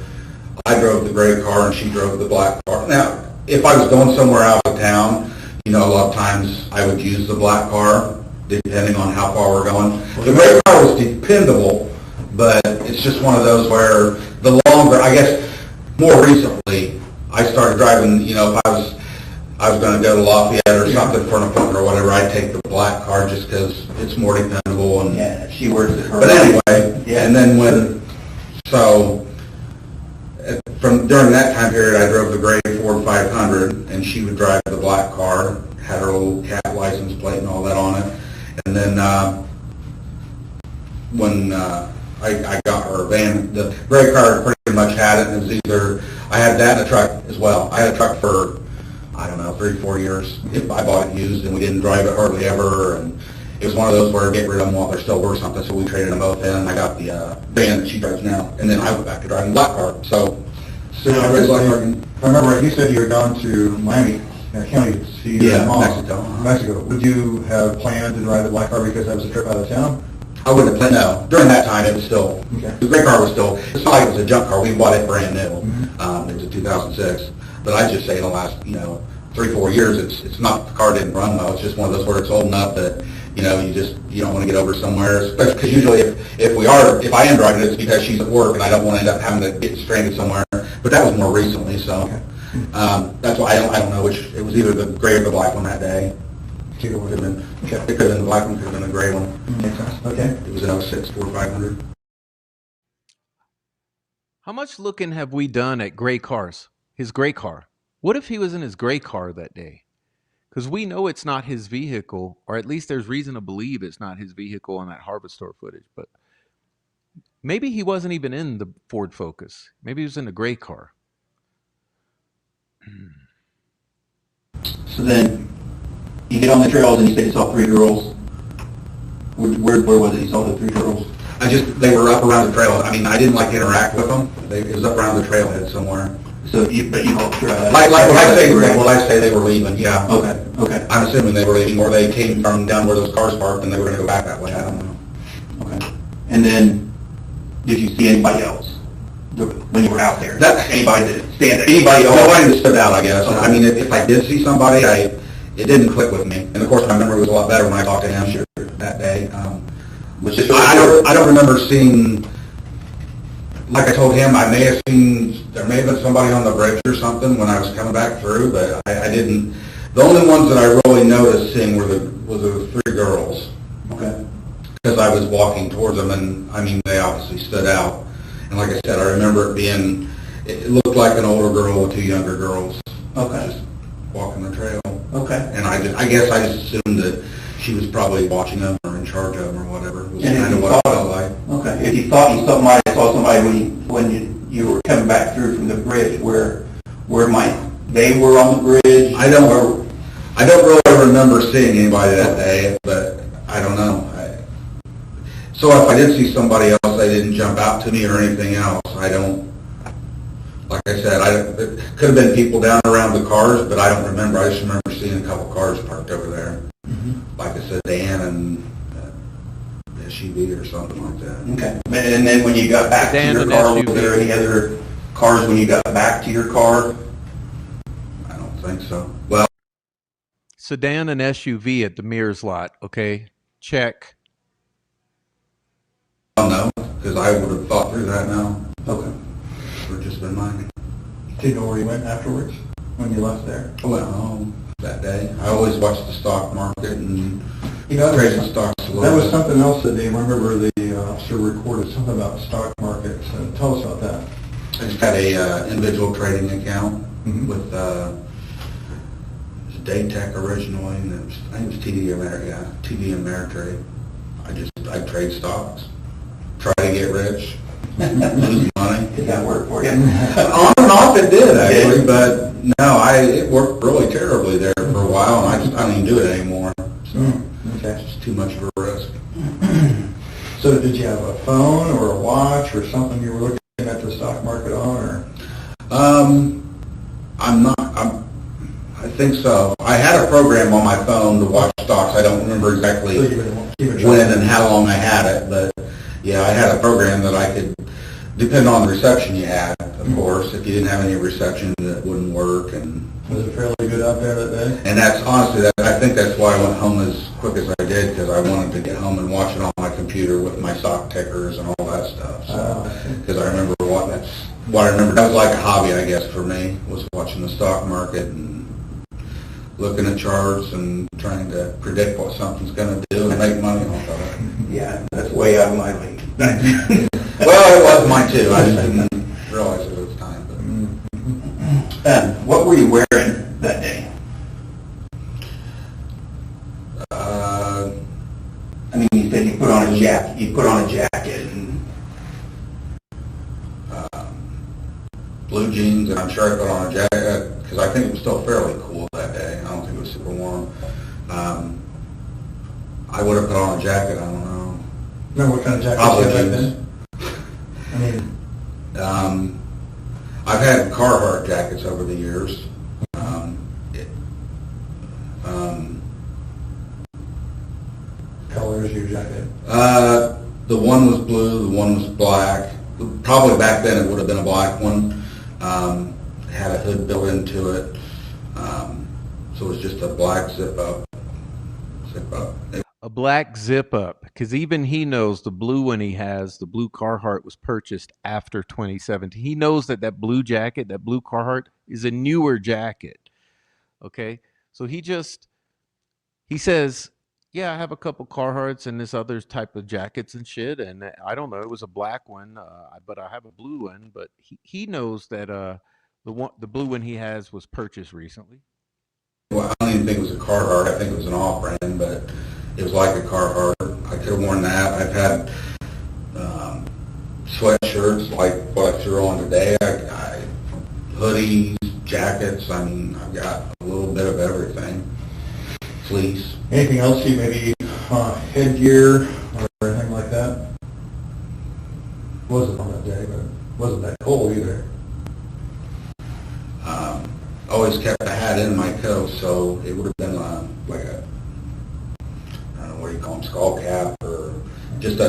I drove the gray car and she drove the black car. Now, if I was going somewhere out of town, a lot of times I would use the black car, depending on how far we're going. The gray car was dependable, but it's just one of those where the longer, I guess, more recently, I started driving, if I was going to go to Lafayette or something for an appointment or whatever, I'd take the black car just because it's more dependable. And Yeah, she works at her. But anyway, yeah. And then during that time period, I drove the gray Ford 500, and she would drive the black car, had her little cat license plate and all that on it. And then when I got her van, the gray car pretty much had it, and it was either, I had that and a truck as well. I had a truck for, 3-4 years. I bought it used, and we didn't drive it hardly ever, and it was one of those where get rid of them while they're still worth something, so we traded them both in, and I got the van that she drives now, and then I went back to driving the black car. So I really like her. If I remember right, you said you had gone to Miami County to see your mom. Mexico. Would you have planned to drive the black car because that was a trip out of town? I wouldn't have planned, no. During that time, it was still, the gray car was still, it's not like it was a junk car. We bought it brand new. Mm-hmm. It was a 2006. But I just say in the last, 3-4 years, it's not, the car didn't run well. It's just one of those where it's old enough that, you don't want to get over somewhere. Especially because usually if I am driving it, it's because she's at work and I don't want to end up having to get stranded somewhere. But that was more recently, so that's why I don't know which, it was either the gray or the black one that day. It could have been, it could have been the black one, could have been the gray one. Makes sense. Okay. It was an 06 Ford 500. How much looking have we done at gray cars? His gray car. What if he was in his gray car that day? Because we know it's not his vehicle, or at least there's reason to believe it's not his vehicle on that harbor store footage. But maybe he wasn't even in the Ford Focus. Maybe he was in the gray car. So then, you get on the trails and you say you saw 3 girls. Where was it you saw the 3 girls? They were up around the trail. I mean, I didn't interact with them. It was up around the trailhead somewhere. So you helped her. Like when I say they were leaving, yeah. Okay. I'm assuming they were leaving, or they came from down where those cars parked and they were going to go back that way. I don't know. Okay. And then, did you see anybody else when you were out there? Anybody that stand there? Nobody that stood out, I guess. Okay. I mean, if I did see somebody, it didn't click with me. And of course, my memory was a lot better when I talked to him that day. I don't remember seeing, like I told him, there may have been somebody on the bridge or something when I was coming back through, but I didn't. The only ones that I really noticed seeing were the three girls. Okay. Because I was walking towards them, and I mean, they obviously stood out. And like I said, I remember it looked like an older girl with two younger girls. Okay. Just walking the trail. Okay. And I guess I just assumed that she was probably watching them or in charge of them or whatever. It was And kind of what I felt like. Okay. If you thought you saw somebody when you were coming back through from the bridge, where they were on the bridge? I don't really remember seeing anybody that day, but I don't know. So if I did see somebody else, they didn't jump out to me or anything else. I don't, like I said, it could have been people down around the cars, but I don't remember. I just remember seeing a couple cars parked over there. Mm-hmm. Like I said, Dan and SUV or something like that. Okay. And then when you got back to your car, was there any other cars when you got back to your car? I don't think so. Well, sedan and SUV at the Mears lot, okay? Check. I don't know, because I would have thought through that now. Okay. Would just been mine. Do you know where you went afterwards when you left there? I went home that day. I always watched the stock market and You know, trade the stocks a little that was bit. something else that they remember the officer recorded, something about the stock markets. Tell us about that. I just had a individual trading account Mhm. with it was Daytech originally, and I think it was TD Ameritrade. I trade stocks, try to get rich, lose money. Did that work for you? On and off it did actually, but no, it worked really terribly there for a while, and I don't even do it anymore. So Okay. it's just too much of a risk. So did you have a phone or a watch or something you were looking at the stock market on, or? I think so. I had a program on my phone to watch stocks. I don't remember exactly So you've been keeping track when of and it. how long I had it, but yeah, I had a program that I could, depending on the reception you had, of course. If you didn't have any reception, that wouldn't work. And Was it fairly good out there that day? And that's honestly, I think that's why I went home as quick as I did, because I wanted to get home and watch it on my computer with my stock tickers and all that stuff. Because I remember what I remember, that was like a hobby, I guess, for me, was watching the stock market and looking at charts and trying to predict what something's going to do and make money off of it. Yeah, that's way out of my league. Well, it was mine too. I just didn't realize it at the time. But. What were you wearing that day? I mean, you said you put on a jacket. You put on a jacket and Blue jeans, and I'm sure I put on a jacket because I think it was still fairly cool that day. I don't think it was super warm. I would have put on a jacket. I don't know. Remember what kind of jacket Probably you had back jeans. then? I mean, I've had Carhartt jackets over the years. color is your jacket. The one was blue, the one was black. Probably back then it would have been a black one. Had a hood built into it. So it was just a black zip up. A black zip up, because even he knows the blue one he has, the blue Carhartt, was purchased after 2017. He knows that blue jacket, that blue Carhartt, is a newer jacket. Okay, so he says, yeah, I have a couple Carhartts and this other type of jackets and shit, and I don't know, it was a black one, but I have a blue one. But he knows that the blue one he has was purchased recently. Well, I don't even think it was a Carhartt. I think it was an off-brand, but it was like a Carhartt. I could have worn that. I've had sweatshirts like what I threw on today. Hoodies, jackets. I mean, I've got a little bit of everything. Fleece. Anything else you maybe headgear or anything like that? Wasn't on that day, but it wasn't that cold either. Always kept a hat in my coat, so it would have been like a, I don't know, what do you call them, skull cap, or just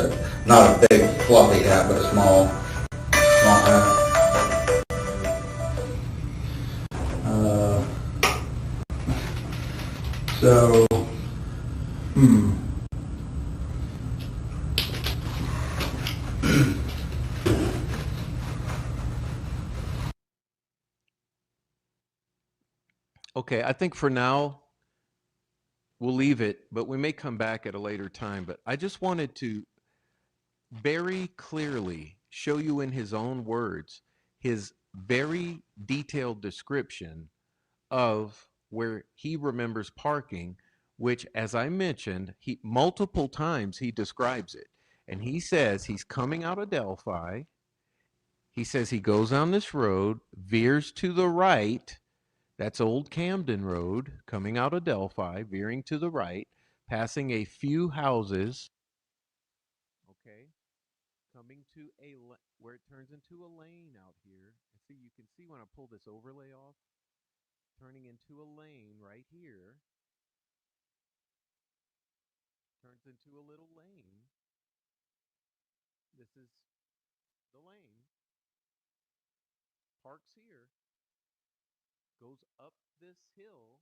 not a big fluffy hat, but a small hat. So, Okay, I think for now we'll leave it, but we may come back at a later time. But I just wanted to very clearly show you in his own words his very detailed description of where he remembers parking, which, as I mentioned, he multiple times he describes it. And he says he's coming out of Delphi. He says he goes on this road, veers to the right. That's Old Camden Road, coming out of Delphi, veering to the right, passing a few houses. Okay, coming to where it turns into a lane out here. And see, you can see when I pull this overlay off, turning into a lane right here. Turns into a little lane. This is the lane. Parks here. Goes up this hill,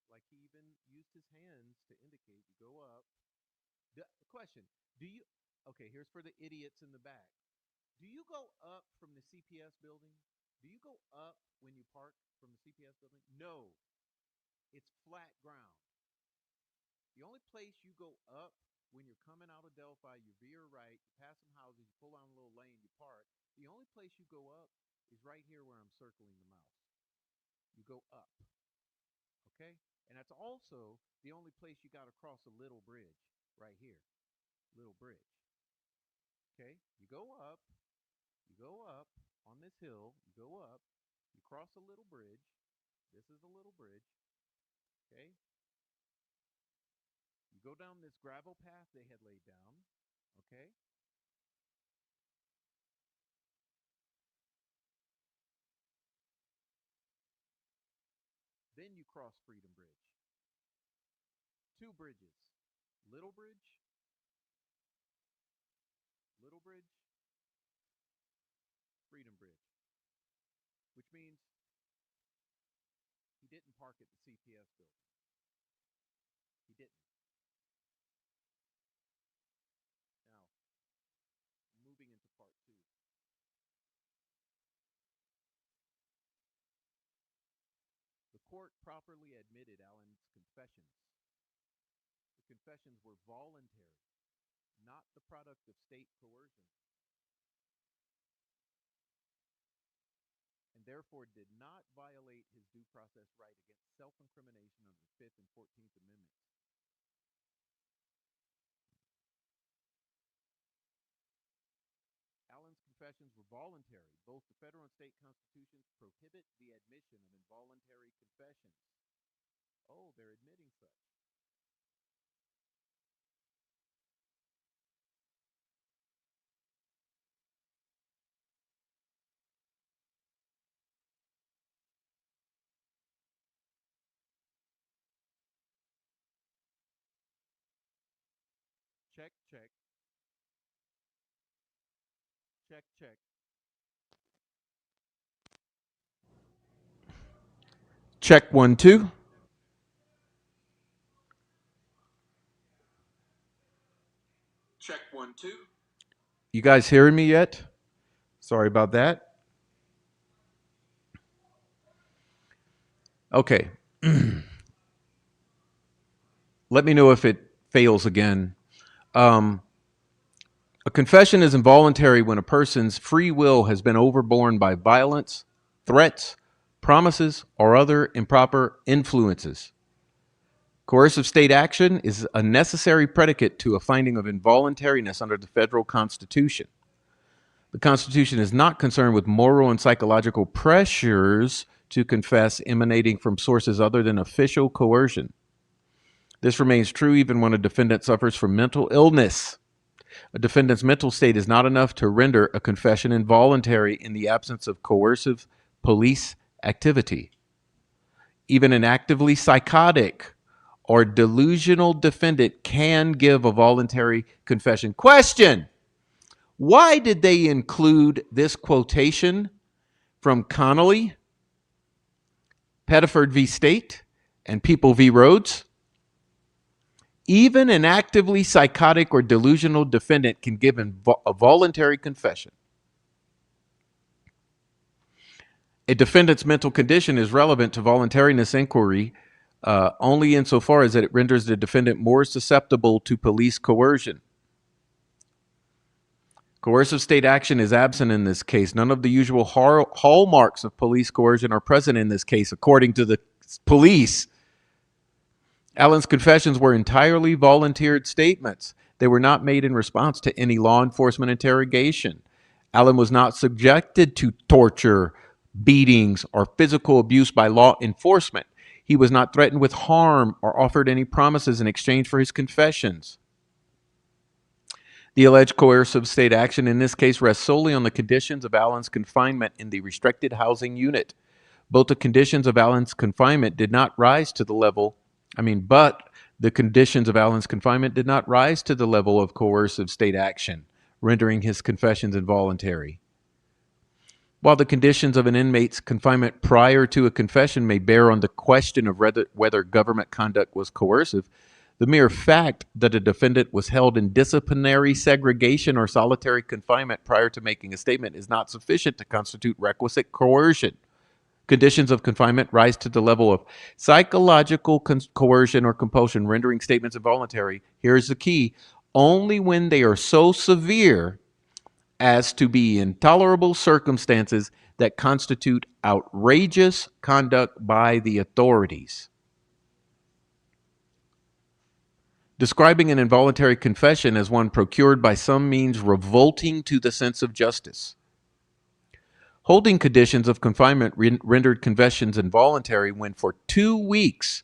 like he even used his hands to indicate. You go up. The question: Do you? Okay, here's for the idiots in the back. Do you go up from the CPS building? Do you go up when you park from the CPS building? No, it's flat ground. The only place you go up when you're coming out of Delphi, you veer right, you pass some houses, you pull down a little lane, you park. The only place you go up is right here where I'm circling the mouse. You go up, okay? And that's also the only place you got to cross a little bridge, right here, little bridge, okay? You go up on this hill, you go up, you cross a little bridge. This is a little bridge, okay? You go down this gravel path they had laid down, okay? Then you cross Freedom Bridge. Two bridges. Little bridge, Freedom Bridge. Which means he didn't park at the CPS building. He didn't. Now, moving into part two. The court properly admitted Allen's confessions. The confessions were voluntary, not the product of state coercion, and therefore did not violate his due process right against self-incrimination under the 5th and 14th Amendments. Allen's confessions were voluntary. Both the federal and state constitutions prohibit the admission of involuntary confessions. Oh, they're admitting such. Check, check. Check, check. Check 1, 2. Check 1, 2. You guys hearing me yet? Sorry about that. Okay. Let me know if it fails again. A confession is involuntary when a person's free will has been overborne by violence, threats, promises, or other improper influences. Coercive state action is a necessary predicate to a finding of involuntariness under the federal Constitution. The Constitution is not concerned with moral and psychological pressures to confess emanating from sources other than official coercion. This remains true even when a defendant suffers from mental illness. A defendant's mental state is not enough to render a confession involuntary in the absence of coercive police activity. Even an actively psychotic or delusional defendant can give a voluntary confession. Question: why did they include this quotation from Connolly, Pettiford v. State, and People v. Rhodes, even an actively psychotic or delusional defendant can give a voluntary confession. A defendant's mental condition is relevant to voluntariness inquiry only insofar as it renders the defendant more susceptible to police coercion. Coercive state action is absent in this case. None of the usual hallmarks of police coercion are present in this case, according to the police. Allen's confessions were entirely volunteered statements. They were not made in response to any law enforcement interrogation. Allen was not subjected to torture, beatings, or physical abuse by law enforcement. He was not threatened with harm or offered any promises in exchange for his confessions. The alleged coercive state action in this case rests solely on the conditions of Allen's confinement in the restricted housing unit. Both the conditions of Allen's confinement did not rise to the level, but the conditions of Allen's confinement did not rise to the level of coercive state action, rendering his confessions involuntary. While the conditions of an inmate's confinement prior to a confession may bear on the question of whether government conduct was coercive, the mere fact that a defendant was held in disciplinary segregation or solitary confinement prior to making a statement is not sufficient to constitute requisite coercion. Conditions of confinement rise to the level of psychological coercion or compulsion, rendering statements involuntary. Here's the key: only when they are so severe as to be intolerable circumstances that constitute outrageous conduct by the authorities. Describing an involuntary confession as one procured by some means revolting to the sense of justice. Holding conditions of confinement rendered confessions involuntary when for 2 weeks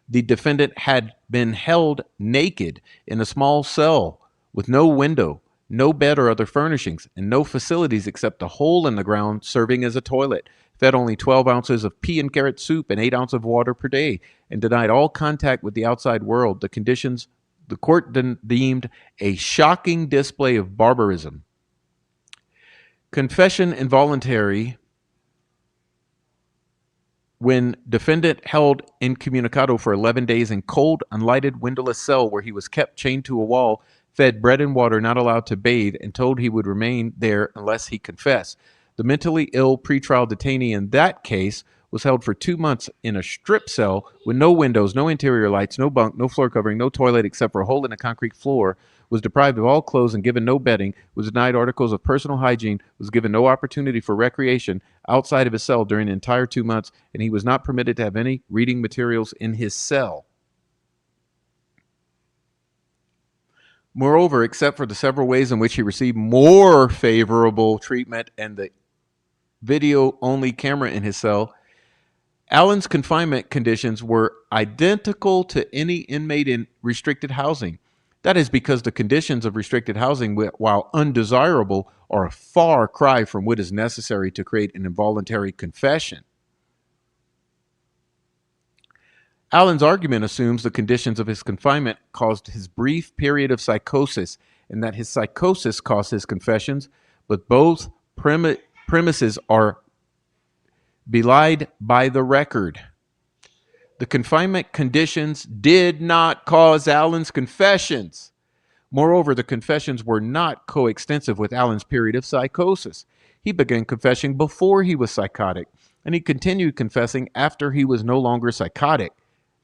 the defendant had been held naked in a small cell with no window, no bed or other furnishings, and no facilities except a hole in the ground serving as a toilet, fed only 12 ounces of pea and carrot soup and 8 ounces of water per day, and denied all contact with the outside world. The conditions the court deemed a shocking display of barbarism. Confession involuntary when defendant held incommunicado for 11 days in cold, unlighted, windowless cell where he was kept chained to a wall, fed bread and water, not allowed to bathe, and told he would remain there unless he confessed. The mentally ill pretrial detainee in that case was held for 2 months in a strip cell with no windows, no interior lights, no bunk, no floor covering, no toilet except for a hole in a concrete floor, was deprived of all clothes and given no bedding, was denied articles of personal hygiene, was given no opportunity for recreation outside of his cell during the entire 2 months, and he was not permitted to have any reading materials in his cell. Moreover, except for the several ways in which he received more favorable treatment and the video-only camera in his cell, Allen's confinement conditions were identical to any inmate in restricted housing. That is because the conditions of restricted housing, while undesirable, are a far cry from what is necessary to create an involuntary confession. Allen's argument assumes the conditions of his confinement caused his brief period of psychosis and that his psychosis caused his confessions, but both premises are belied by the record. The confinement conditions did not cause Allen's confessions. Moreover, the confessions were not coextensive with Allen's period of psychosis. He began confessing before he was psychotic, and he continued confessing after he was no longer psychotic.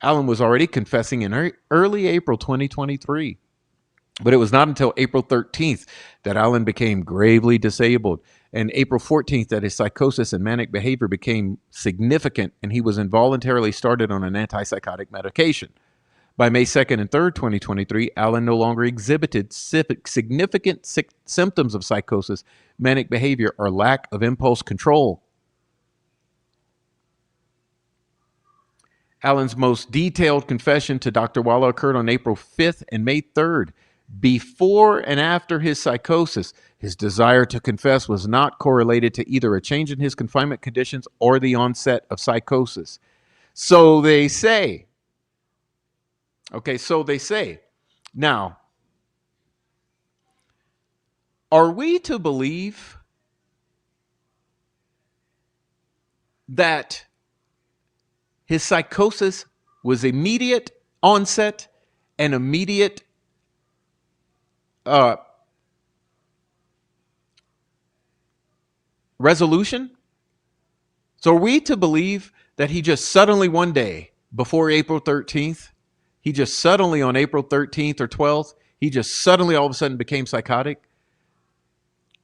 Allen was already confessing in early April 2023. But it was not until April 13th that Allen became gravely disabled, and April 14th that his psychosis and manic behavior became significant, and he was involuntarily started on an antipsychotic medication. By May 2nd and 3rd, 2023, Allen no longer exhibited significant symptoms of psychosis, manic behavior, or lack of impulse control. Allen's most detailed confession to Dr. Walla occurred on April 5th and May 3rd. Before and after his psychosis, his desire to confess was not correlated to either a change in his confinement conditions or the onset of psychosis. So they say. Okay, so they say. Now, are we to believe that his psychosis was immediate onset and immediate resolution? So are we to believe that he just suddenly one day before April 13th, he just suddenly on April 13th or 12th, he just suddenly all of a sudden became psychotic?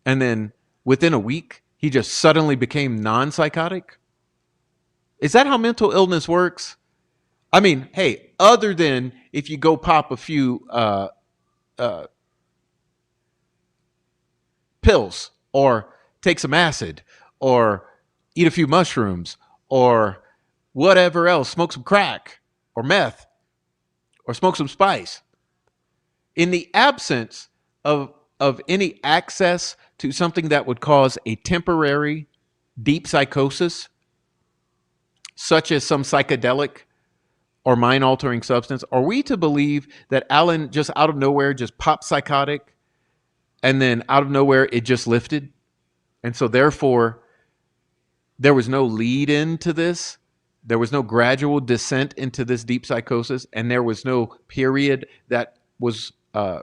And then within a week, he just suddenly became non-psychotic? Is that how mental illness works? I mean, hey, other than if you go pop a few pills or take some acid or eat a few mushrooms or whatever else, smoke some crack or meth or smoke some spice. In the absence of any access to something that would cause a temporary deep psychosis, such as some psychedelic or mind-altering substance, are we to believe that Alan just out of nowhere just popped psychotic and then out of nowhere it just lifted? And so therefore, there was no lead into this. There was no gradual descent into this deep psychosis, and there was no period that was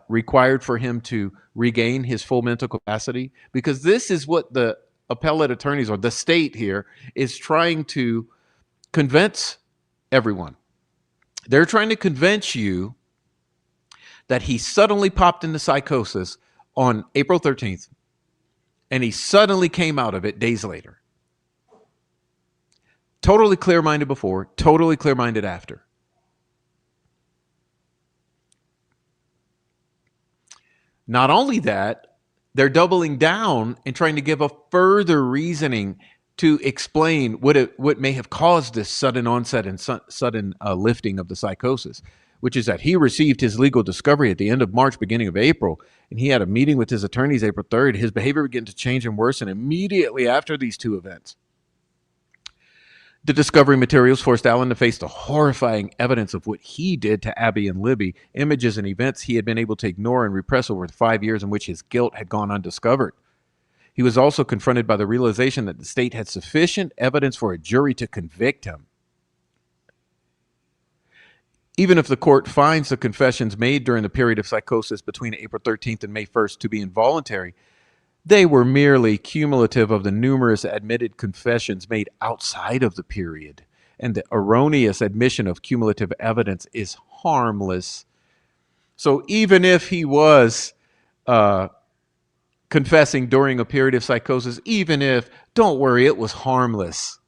required for him to regain his full mental capacity. Because this is what the appellate attorneys or the state here is trying to convince everyone. They're trying to convince you that he suddenly popped into psychosis on April 13th, and he suddenly came out of it days later. Totally clear-minded before, totally clear-minded after. Not only that, they're doubling down and trying to give a further reasoning to explain what may have caused this sudden onset and sudden lifting of the psychosis, which is that he received his legal discovery at the end of March, beginning of April, and he had a meeting with his attorneys April 3rd. His behavior began to change and worsen immediately after these two events. The discovery materials forced Alan to face the horrifying evidence of what he did to Abby and Libby, images and events he had been able to ignore and repress over the 5 years in which his guilt had gone undiscovered. He was also confronted by the realization that the state had sufficient evidence for a jury to convict him. Even if the court finds the confessions made during the period of psychosis between April 13th and May 1st to be involuntary, they were merely cumulative of the numerous admitted confessions made outside of the period, and the erroneous admission of cumulative evidence is harmless. So even if he was confessing during a period of psychosis, even if, don't worry, it was harmless.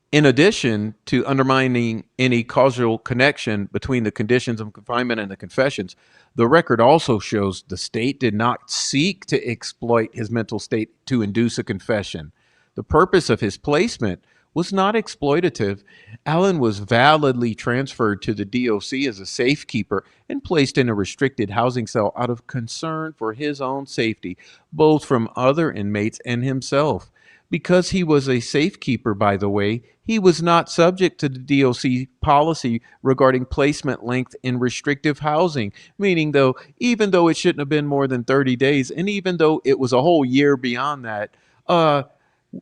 In addition to undermining any causal connection between the conditions of confinement and the confessions, the record also shows the state did not seek to exploit his mental state to induce a confession. The purpose of his placement was not exploitative. Alan was validly transferred to the DOC as a safekeeper and placed in a restricted housing cell out of concern for his own safety, both from other inmates and himself. Because he was a safekeeper, by the way, he was not subject to the DOC policy regarding placement length in restrictive housing, meaning even though it shouldn't have been more than 30 days, and even though it was a whole year beyond that,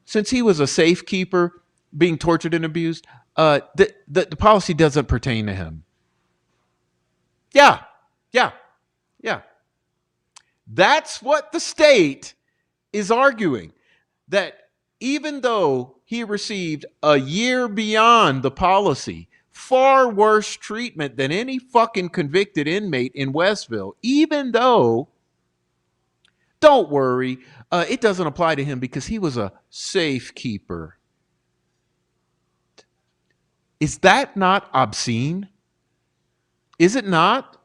since he was a safekeeper being tortured and abused, the policy doesn't pertain to him. Yeah. That's what the state is arguing, that even though he received a year beyond the policy, far worse treatment than any fucking convicted inmate in Westville, even though, don't worry, it doesn't apply to him because he was a safekeeper. Is that not obscene? Is it not?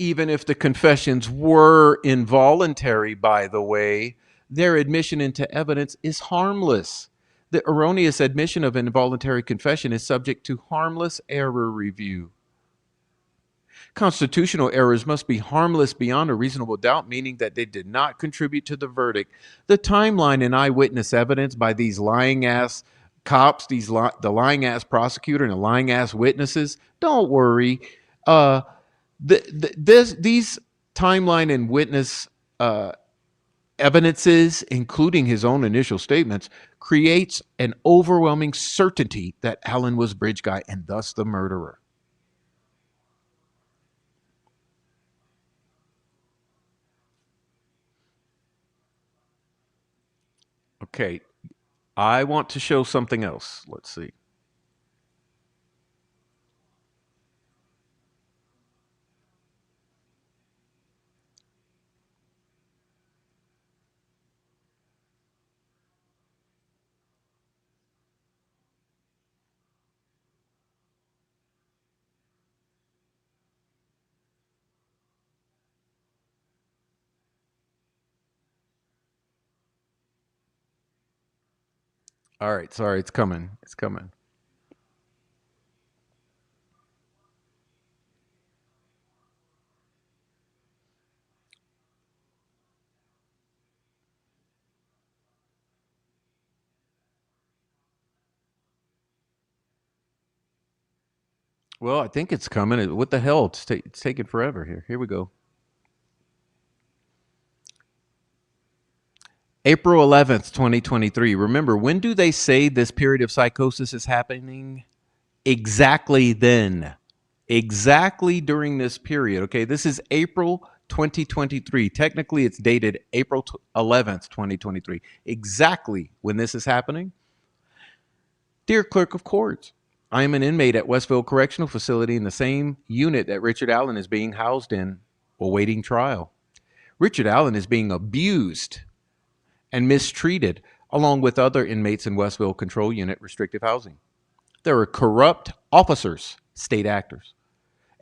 Even if the confessions were involuntary, by the way, their admission into evidence is harmless. The erroneous admission of involuntary confession is subject to harmless error review. Constitutional errors must be harmless beyond a reasonable doubt, meaning that they did not contribute to the verdict. The timeline and eyewitness evidence by these lying ass cops, the lying ass prosecutor and the lying ass witnesses. Don't worry. These timeline and witness evidences, including his own initial statements, creates an overwhelming certainty that Allen was Bridge Guy and thus the murderer. Okay, I want to show something else. Let's see. All right, sorry, it's coming. It's coming. Well, I think it's coming. What the hell? It's taking forever here. Here we go. April 11th, 2023. Remember, when do they say this period of psychosis is happening? Exactly then. Exactly during this period. Okay, this is April 2023. Technically, it's dated April 11th, 2023. Exactly when this is happening. Dear Clerk of Courts, I am an inmate at Westville Correctional Facility in the same unit that Richard Allen is being housed in, awaiting trial. Richard Allen is being abused and mistreated along with other inmates in Westville Control Unit Restrictive Housing. There are corrupt officers, state actors,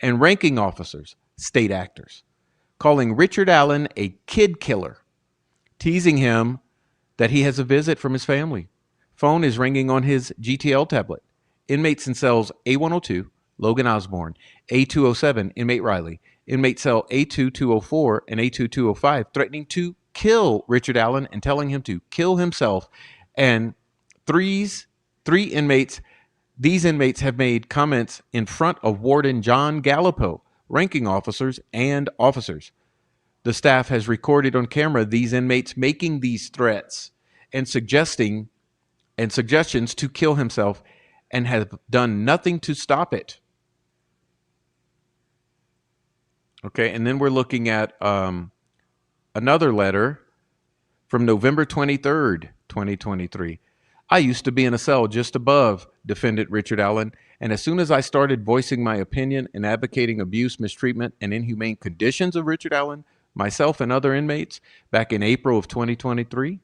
and ranking officers, state actors, calling Richard Allen a kid killer, teasing him that he has a visit from his family. Phone is ringing on his GTL tablet. Inmates in cells A102, Logan Osborne, A207, inmate Riley, inmate cell A2204 and A2205, threatening to kill Richard Allen and telling him to kill himself. And three inmates, these inmates have made comments in front of Warden John Gallipo, ranking officers and officers. The staff has recorded on camera these inmates making these threats and suggestions to kill himself and have done nothing to stop it. Okay, and then we're looking at another letter from November 23rd, 2023. I used to be in a cell just above defendant Richard Allen, and as soon as I started voicing my opinion and advocating abuse, mistreatment, and inhumane conditions of Richard Allen, myself and other inmates, back in April of 2023,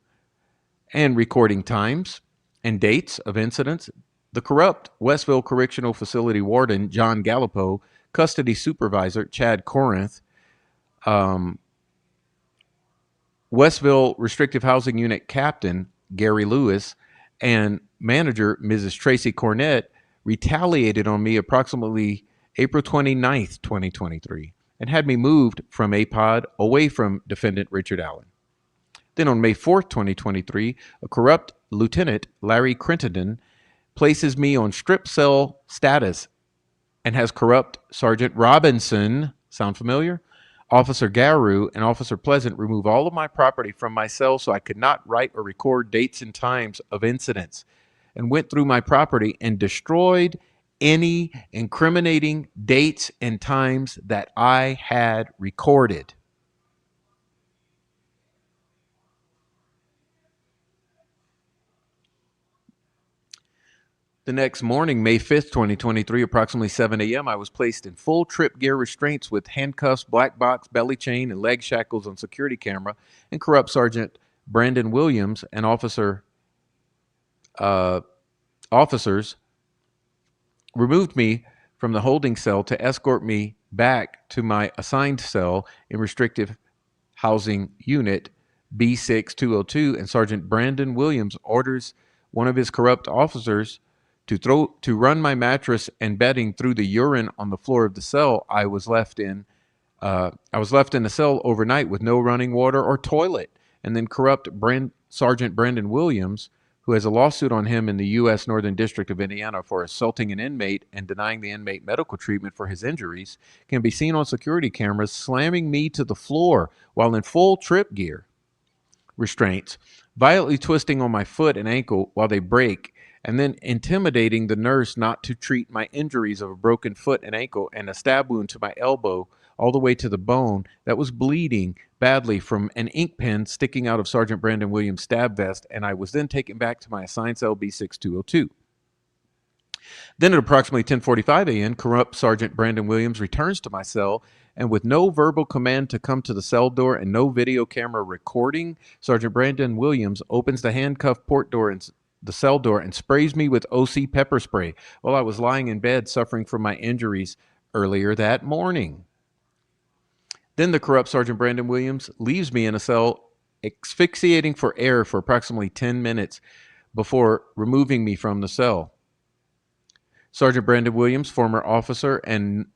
and recording times and dates of incidents, the corrupt Westville Correctional Facility Warden John Gallipo, custody supervisor Chad Corinth, Westville Restrictive Housing Unit Captain Gary Lewis, and manager Mrs. Tracy Cornett retaliated on me approximately April 29th, 2023, and had me moved from APOD away from defendant Richard Allen. Then on May 4th, 2023, a corrupt Lieutenant Larry Crittenden places me on strip cell status and has corrupt Sergeant Robinson, sound familiar? Officer Garou and Officer Pleasant remove all of my property from my cell so I could not write or record dates and times of incidents, and went through my property and destroyed any incriminating dates and times that I had recorded. The next morning, May 5th, 2023, approximately 7 a.m., I was placed in full trip gear restraints with handcuffs, black box, belly chain, and leg shackles on security camera, and corrupt Sergeant Brandon Williams and officers removed me from the holding cell to escort me back to my assigned cell in Restrictive Housing Unit B6202, and Sergeant Brandon Williams orders one of his corrupt officers to run my mattress and bedding through the urine on the floor of the cell. I was left in the cell overnight with no running water or toilet. And then corrupt Sergeant Brandon Williams who has a lawsuit on him in the U.S. Northern District of Indiana for assaulting an inmate and denying the inmate medical treatment for his injuries, can be seen on security cameras slamming me to the floor while in full trip gear restraints, violently twisting on my foot and ankle while they break, and then intimidating the nurse not to treat my injuries of a broken foot and ankle and a stab wound to my elbow all the way to the bone that was bleeding badly from an ink pen sticking out of Sergeant Brandon Williams' stab vest, and I was then taken back to my assigned cell B6202. Then at approximately 10:45 a.m., corrupt Sergeant Brandon Williams returns to my cell, and with no verbal command to come to the cell door and no video camera recording, Sergeant Brandon Williams opens the handcuff port door and the cell door and sprays me with OC pepper spray while I was lying in bed suffering from my injuries earlier that morning. Then the corrupt Sergeant Brandon Williams leaves me in a cell asphyxiating for air for approximately 10 minutes before removing me from the cell. Sergeant Brandon Williams, former officer, and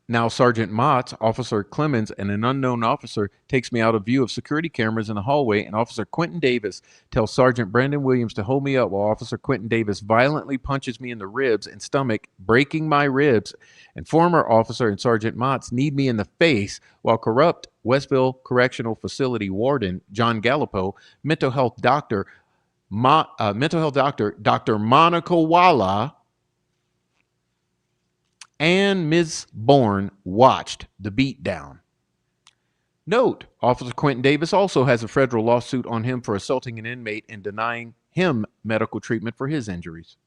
now Sergeant Mott, Officer Clemens, and an unknown officer takes me out of view of security cameras in the hallway, and Officer Quentin Davis tells Sergeant Brandon Williams to hold me up while Officer Quentin Davis violently punches me in the ribs and stomach, breaking my ribs, and former officer and Sergeant Mott need me in the face while corrupt Westville Correctional Facility warden John Gallipo, mental health doctor Dr. Monica Walla, and Ms. Bourne watched the beatdown. Note, Officer Quentin Davis also has a federal lawsuit on him for assaulting an inmate and denying him medical treatment for his injuries.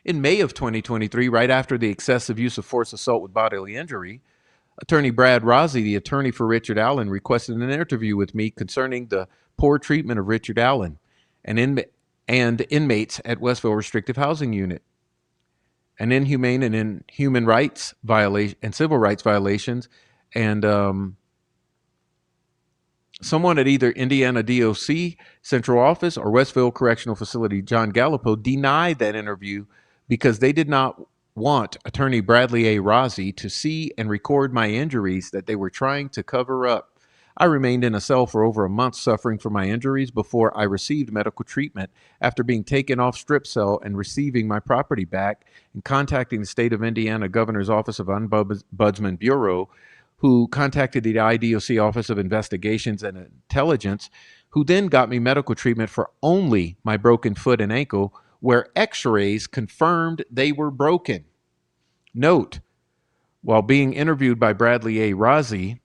In May of 2023, right after the excessive use of force assault with bodily injury, Attorney Brad Rossi, the attorney for Richard Allen, requested an interview with me concerning the poor treatment of Richard Allen and inmates at Westville Restrictive Housing Unit. An inhumane and in human rights violation and civil rights violations, and someone at either Indiana DOC Central Office or Westville Correctional Facility, John Gallipo, denied that interview because they did not want Attorney Bradley A. Rossi to see and record my injuries that they were trying to cover up. I remained in a cell for over a month suffering from my injuries before I received medical treatment after being taken off strip cell and receiving my property back and contacting the state of Indiana Governor's Office of Ombudsman Bureau, who contacted the IDOC Office of Investigations and Intelligence, who then got me medical treatment for only my broken foot and ankle, where x-rays confirmed they were broken. Note, while being interviewed by Bradley A. Rossi,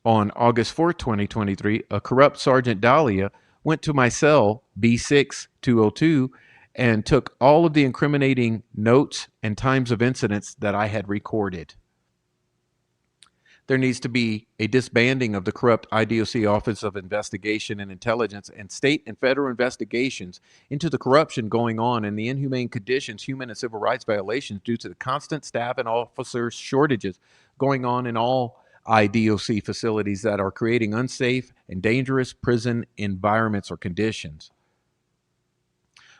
on August 4, 2023, a corrupt Sergeant Dahlia went to my cell, B6202, and took all of the incriminating notes and times of incidents that I had recorded. There needs to be a disbanding of the corrupt IDOC Office of Investigation and Intelligence and state and federal investigations into the corruption going on and the inhumane conditions, human and civil rights violations due to the constant staff and officer shortages going on in all IDOC facilities that are creating unsafe and dangerous prison environments or conditions.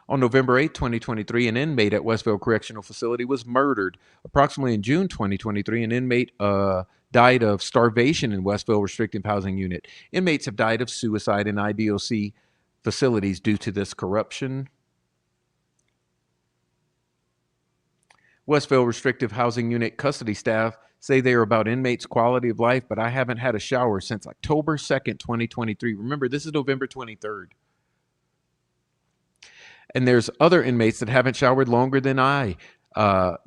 On November 8, 2023, an inmate at Westville Correctional Facility was murdered. Approximately in June 2023, an inmate died of starvation in Westville Restrictive Housing Unit. Inmates have died of suicide in IDOC facilities due to this corruption. Westville Restrictive Housing Unit custody staff say they are about inmates' quality of life, but I haven't had a shower since October 2nd, 2023. Remember, this is November 23rd. And there's other inmates that haven't showered longer than I,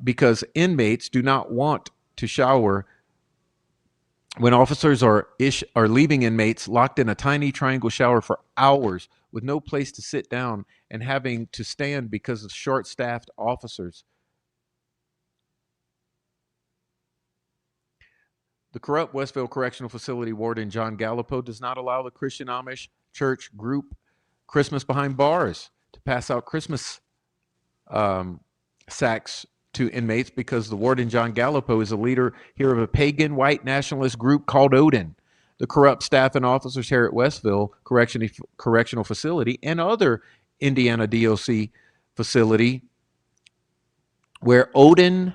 because inmates do not want to shower when officers are leaving inmates locked in a tiny triangle shower for hours with no place to sit down and having to stand because of short-staffed officers. The corrupt Westville Correctional Facility warden John Gallipo does not allow the Christian Amish church group Christmas Behind Bars to pass out Christmas sacks to inmates because the warden John Gallipo is a leader here of a pagan white nationalist group called Odin. The corrupt staff and officers here at Westville Correctional Facility and other Indiana DOC facility wear Odin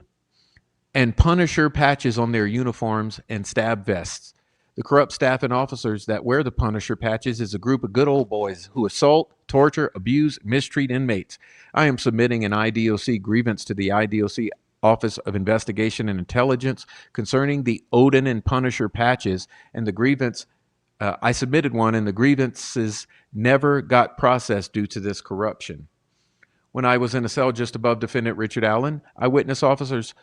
and Punisher patches on their uniforms and stab vests. The corrupt staff and officers that wear the Punisher patches is a group of good old boys who assault, torture, abuse, mistreat inmates. I am submitting an IDOC grievance to the IDOC Office of Investigation and Intelligence concerning the Odin and Punisher patches, and the grievance, I submitted one, and the grievances never got processed due to this corruption. When I was in a cell just above defendant Richard Allen, I witnessed officers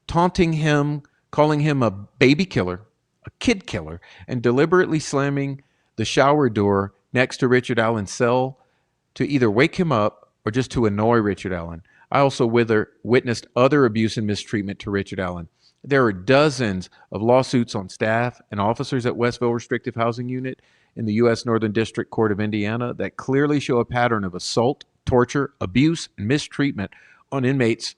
taunting him, calling him a baby killer, a kid killer, and deliberately slamming the shower door next to Richard Allen's cell to either wake him up or just to annoy Richard Allen. I also witnessed other abuse and mistreatment to Richard Allen. There are dozens of lawsuits on staff and officers at Westville Restrictive Housing Unit in the U.S. Northern District Court of Indiana that clearly show a pattern of assault, torture, abuse, and mistreatment on inmates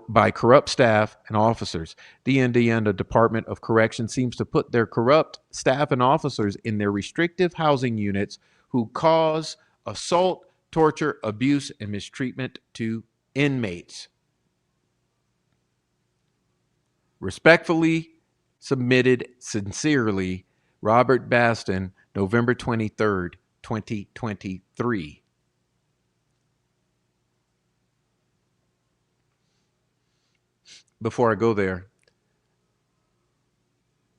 by corrupt staff and officers. The Indiana Department of Correction seems to put their corrupt staff and officers in their restrictive housing units who cause assault, torture, abuse, and mistreatment to inmates. Respectfully submitted, sincerely, Robert Baston, November 23rd, 2023. Before I go there,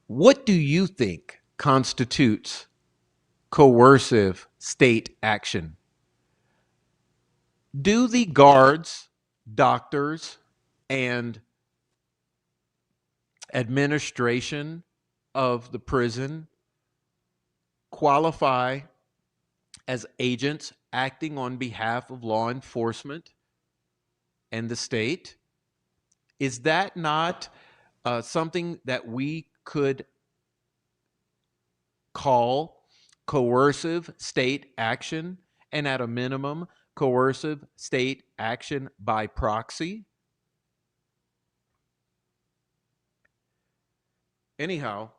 what do you think constitutes coercive state action? Do the guards, doctors, and administration of the prison qualify as agents acting on behalf of law enforcement and the state? Is that not something that we could call coercive state action, and at a minimum, coercive state action by proxy? Anyhow,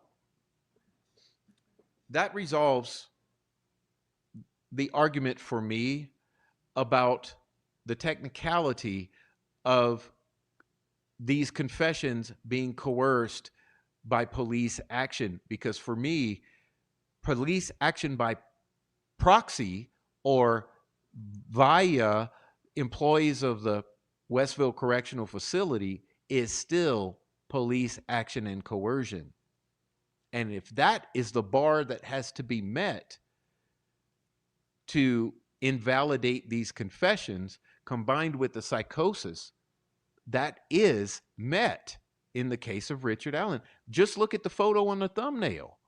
that resolves the argument for me about the technicality of these confessions being coerced by police action, because for me, police action by proxy or via employees of the Westville Correctional Facility is still police action and coercion. And if that is the bar that has to be met to invalidate these confessions, combined with the psychosis, that is met in the case of Richard Allen. Just look at the photo on the thumbnail.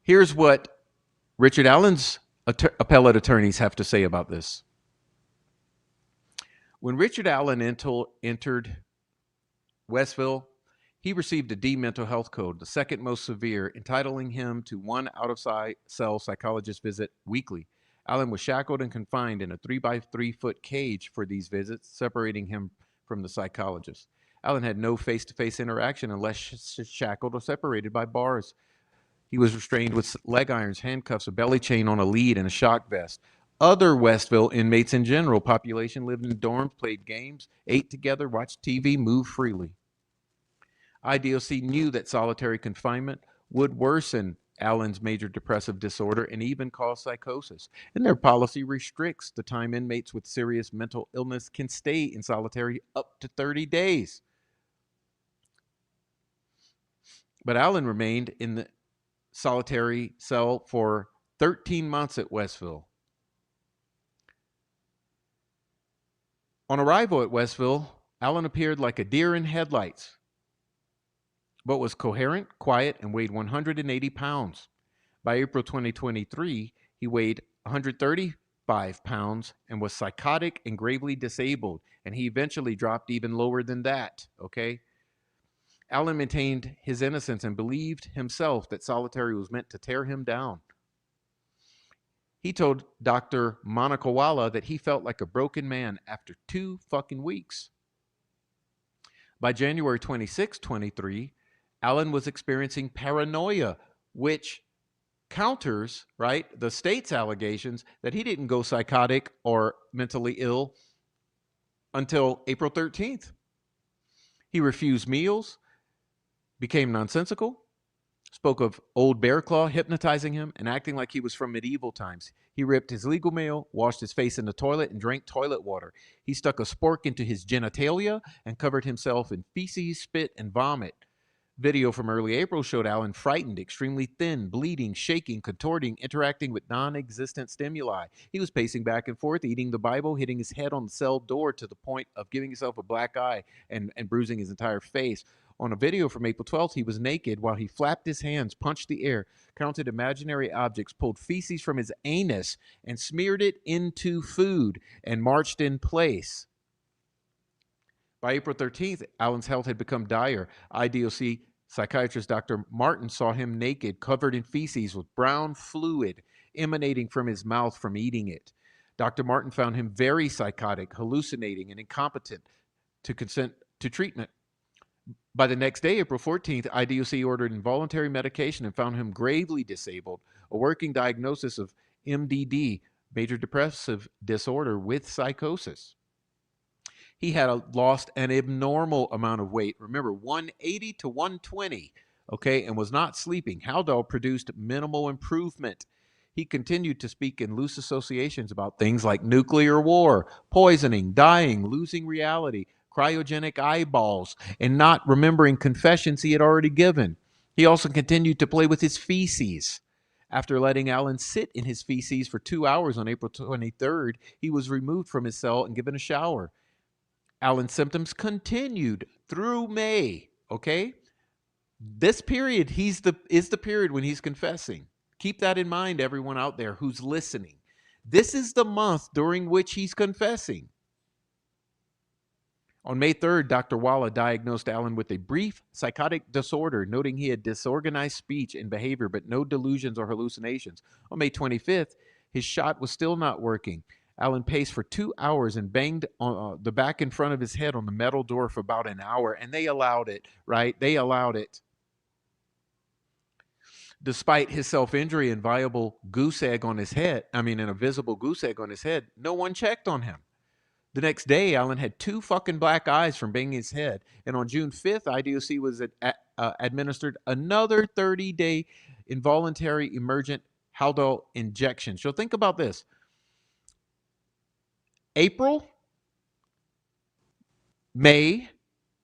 Here's what Richard Allen's appellate attorneys have to say about this. When Richard Allen entered Westville, he received a D mental health code, the second most severe, entitling him to one out-of-cell psychologist visit weekly. Allen was shackled and confined in a 3-by-3-foot cage for these visits, separating him from the psychologist. Allen had no face-to-face interaction unless shackled or separated by bars. He was restrained with leg irons, handcuffs, a belly chain on a lead, and a shock vest. Other Westville inmates in general population lived in dorms, played games, ate together, watched TV, moved freely. IDOC knew that solitary confinement would worsen Allen's major depressive disorder and even cause psychosis, and their policy restricts the time inmates with serious mental illness can stay in solitary up to 30 days. But Allen remained in the solitary cell for 13 months at Westville. On arrival at Westville, Allen appeared like a deer in headlights, but was coherent, quiet, and weighed 180 pounds. By April 2023, he weighed 135 pounds and was psychotic and gravely disabled, and he eventually dropped even lower than that, okay? Allen maintained his innocence and believed himself that solitary was meant to tear him down. He told Dr. Monakawala that he felt like a broken man after 2 fucking weeks. By January 26, 23, Allen was experiencing paranoia, which counters, right, the state's allegations that he didn't go psychotic or mentally ill until April 13th. He refused meals, became nonsensical, spoke of old Bear Claw hypnotizing him and acting like he was from medieval times. He ripped his legal mail, washed his face in the toilet, and drank toilet water. He stuck a spork into his genitalia and covered himself in feces, spit, and vomit. Video from early April showed Alan frightened, extremely thin, bleeding, shaking, contorting, interacting with non-existent stimuli. He was pacing back and forth, eating the Bible, hitting his head on the cell door to the point of giving himself a black eye and bruising his entire face. On a video from April 12th, he was naked while he flapped his hands, punched the air, counted imaginary objects, pulled feces from his anus, and smeared it into food and marched in place. By April 13th, Alan's health had become dire. IDOC psychiatrist Dr. Martin saw him naked, covered in feces with brown fluid emanating from his mouth from eating it. Dr. Martin found him very psychotic, hallucinating, and incompetent to consent to treatment. By the next day, April 14th, IDOC ordered involuntary medication and found him gravely disabled, a working diagnosis of MDD, major depressive disorder with psychosis. He had lost an abnormal amount of weight. Remember, 180 to 120, okay, and was not sleeping. Haldol produced minimal improvement. He continued to speak in loose associations about things like nuclear war, poisoning, dying, losing reality, cryogenic eyeballs, and not remembering confessions he had already given. He also continued to play with his feces. After letting Alan sit in his feces for 2 hours on April 23rd, he was removed from his cell and given a shower. Alan's symptoms continued through May, okay? This period is the period when he's confessing. Keep that in mind, everyone out there who's listening. This is the month during which he's confessing. On May 3rd, Dr. Walla diagnosed Alan with a brief psychotic disorder, noting he had disorganized speech and behavior, but no delusions or hallucinations. On May 25th, his shot was still not working. Alan paced for 2 hours and banged on the back in front of his head on the metal door for about an hour, and they allowed it, right? They allowed it. Despite his self-injury and viable goose egg on his head, an invisible goose egg on his head, no one checked on him. The next day, Alan had 2 fucking black eyes from banging his head, and on June 5th, IDOC was administered another 30-day involuntary emergent Haldol injection. So think about this. April, May,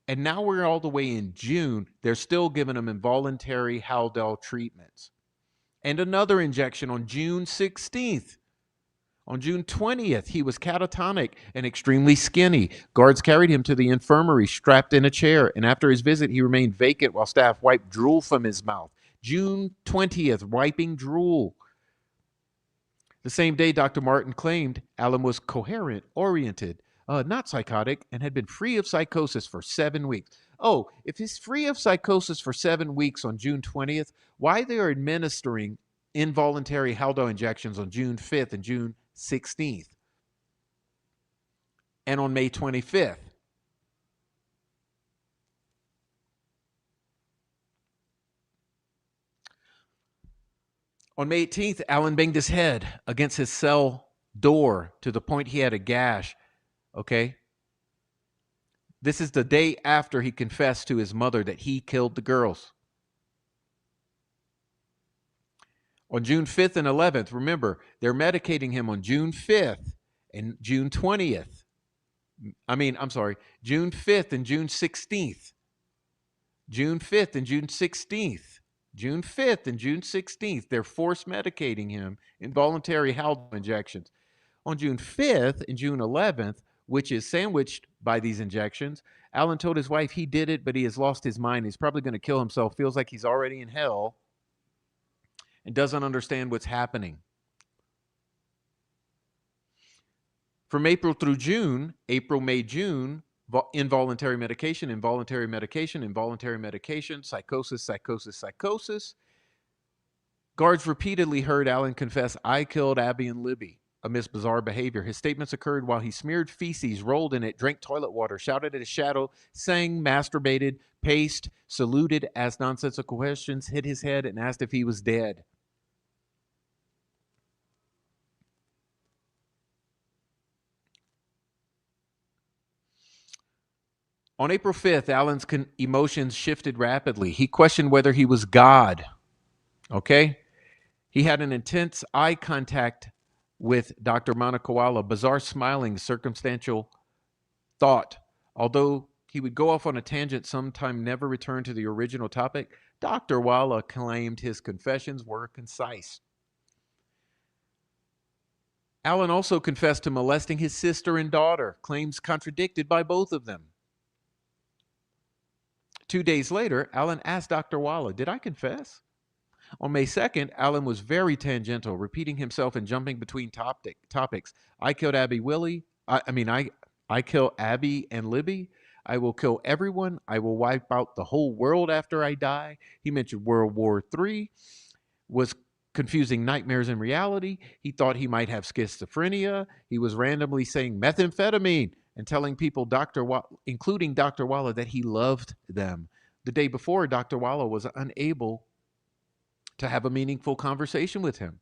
and now we're all the way in June. They're still giving him involuntary Haldol treatments. And another injection on June 16th. On June 20th, he was catatonic and extremely skinny. Guards carried him to the infirmary, strapped in a chair, and after his visit, he remained vacant while staff wiped drool from his mouth. June 20th, wiping drool. The same day, Dr. Martin claimed Alan was coherent, oriented, not psychotic, and had been free of psychosis for 7 weeks. Oh, if he's free of psychosis for 7 weeks on June 20th, why they are administering involuntary Haldol injections on June 5th and June 16th and on May 25th? On May 18th, Alan banged his head against his cell door to the point he had a gash, okay? This is the day after he confessed to his mother that he killed the girls. On June 5th and 11th, remember, they're medicating him on June 5th and June 20th. June 5th and June 16th. June 5th and June 16th. June 5th and June 16th, they're force medicating him, involuntary Haldol injections. On June 5th and June 11th, which is sandwiched by these injections, Alan told his wife he did it, but he has lost his mind. He's probably going to kill himself, feels like he's already in hell, and doesn't understand what's happening. From April through June, April, May, June, involuntary medication, involuntary medication, involuntary medication, psychosis, psychosis, psychosis. Guards repeatedly heard Alan confess, "I killed Abby and Libby," amidst bizarre behavior. His statements occurred while he smeared feces, rolled in it, drank toilet water, shouted at his shadow, sang, masturbated, paced, saluted, asked nonsensical questions, hit his head, and asked if he was dead. On April 5th, Alan's emotions shifted rapidly. He questioned whether he was God. Okay? He had an intense eye contact with Dr. Manakawala, bizarre smiling, circumstantial thought. Although he would go off on a tangent sometime, never return to the original topic, Dr. Wala claimed his confessions were concise. Alan also confessed to molesting his sister and daughter, claims contradicted by both of them. 2 days later, Alan asked Dr. Wala, "Did I confess?" On May 2nd, Alan was very tangential, repeating himself and jumping between topics. I killed Abby Willie. I kill Abby and Libby. I will kill everyone. I will wipe out the whole world after I die. He mentioned World War III, was confusing nightmares and reality. He thought he might have schizophrenia. He was randomly saying methamphetamine and telling people, including Dr. Walla, that he loved them. The day before, Dr. Walla was unable to have a meaningful conversation with him.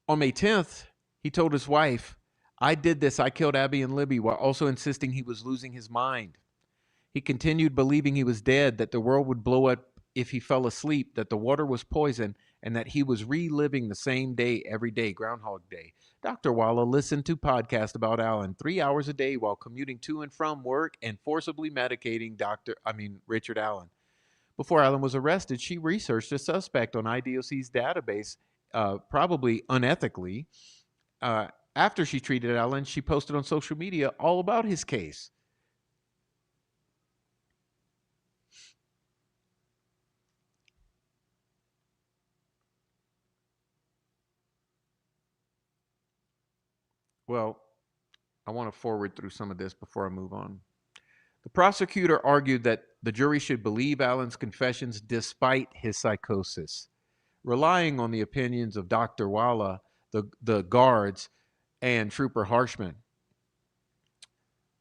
On May 10th, he told his wife, "I did this. I killed Abby and Libby," while also insisting he was losing his mind. He continued believing he was dead, that the world would blow up if he fell asleep, that the water was poison, and that he was reliving the same day every day, Groundhog Day. Dr. Walla listened to podcasts about Alan 3 hours a day while commuting to and from work and forcibly medicating Richard Allen. Before Allen was arrested, she researched a suspect on IDOC's database, probably unethically. After she treated Allen, she posted on social media all about his case. Well, I want to forward through some of this before I move on. The prosecutor argued that the jury should believe Allen's confessions despite his psychosis, relying on the opinions of Dr. Walla, the guards, and Trooper Harshman.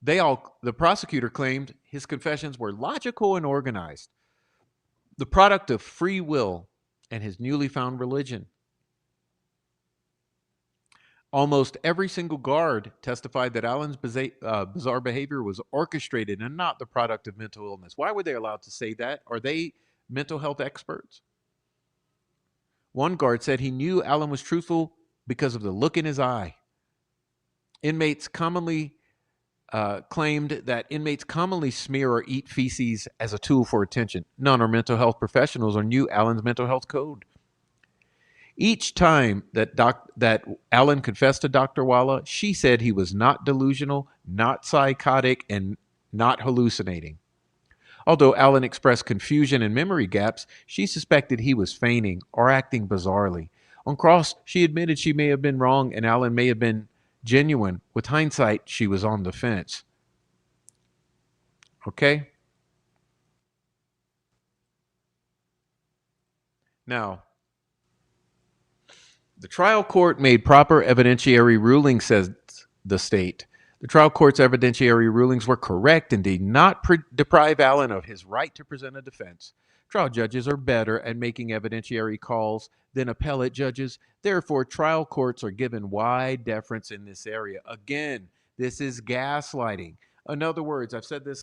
The prosecutor claimed his confessions were logical and organized, the product of free will and his newly found religion. Almost every single guard testified that Allen's bizarre behavior was orchestrated and not the product of mental illness. Why were they allowed to say that? Are they mental health experts? One guard said he knew Allen was truthful because of the look in his eye. Inmates commonly claimed that inmates commonly smear or eat feces as a tool for attention. None are mental health professionals or knew Allen's mental health code. Each time that Allen confessed to Dr. Walla, she said he was not delusional, not psychotic, and not hallucinating. Although Allen expressed confusion and memory gaps, she suspected he was feigning or acting bizarrely. On cross, she admitted she may have been wrong and Allen may have been genuine. With hindsight, she was on the fence. Okay? Now, the trial court made proper evidentiary rulings, says the state. The trial court's evidentiary rulings were correct and did not deprive Allen of his right to present a defense. Trial judges are better at making evidentiary calls than appellate judges. Therefore, trial courts are given wide deference in this area. Again, this is gaslighting. In other words, I've said this.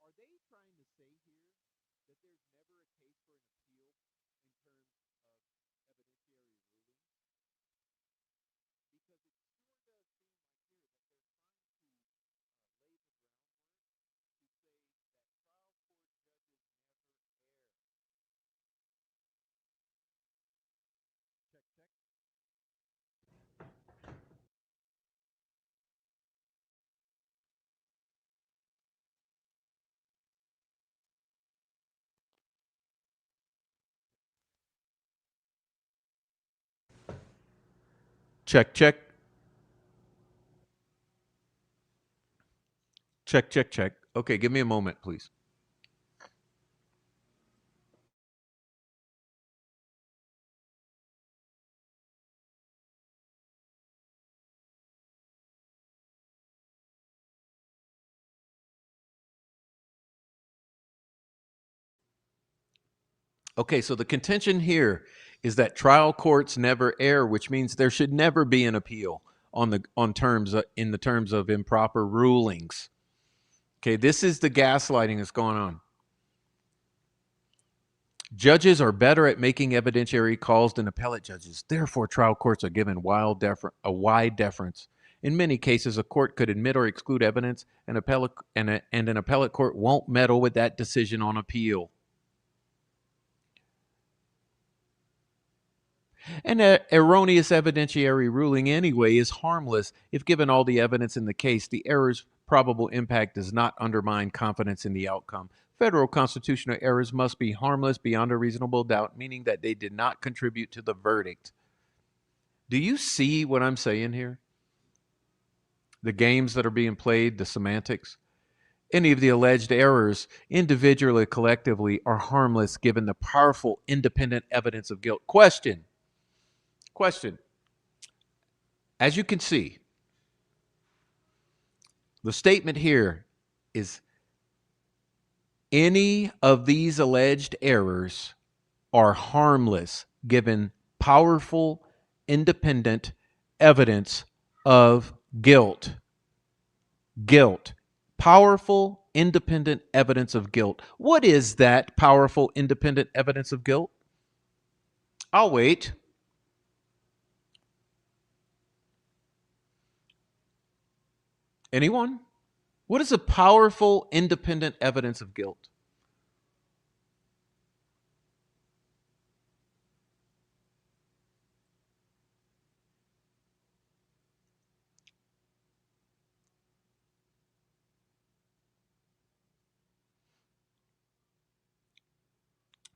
Are they trying to say here that there's never a case for an appeal in terms of evidentiary ruling? Because it sure does seem like here that they're trying to lay the groundwork to say that trial court judges never err. Check, check. Check, check. Check, check, check. Okay, give me a moment, please. Okay, so the contention here is that trial courts never err, which means there should never be an appeal in the terms of improper rulings. Okay, this is the gaslighting that's going on. Judges are better at making evidentiary calls than appellate judges. Therefore, trial courts are given a wide deference. In many cases, a court could admit or exclude evidence, and an appellate court won't meddle with that decision on appeal. An erroneous evidentiary ruling anyway is harmless if given all the evidence in the case. The error's probable impact does not undermine confidence in the outcome. Federal constitutional errors must be harmless beyond a reasonable doubt, meaning that they did not contribute to the verdict. Do you see what I'm saying here? The games that are being played, the semantics. Any of the alleged errors, individually or collectively, are harmless given the powerful independent evidence of guilt. Question. As you can see, the statement here is any of these alleged errors are harmless given powerful independent evidence of guilt. Guilt. Powerful independent evidence of guilt. What is that powerful independent evidence of guilt? I'll wait. Anyone? What is a powerful, independent evidence of guilt?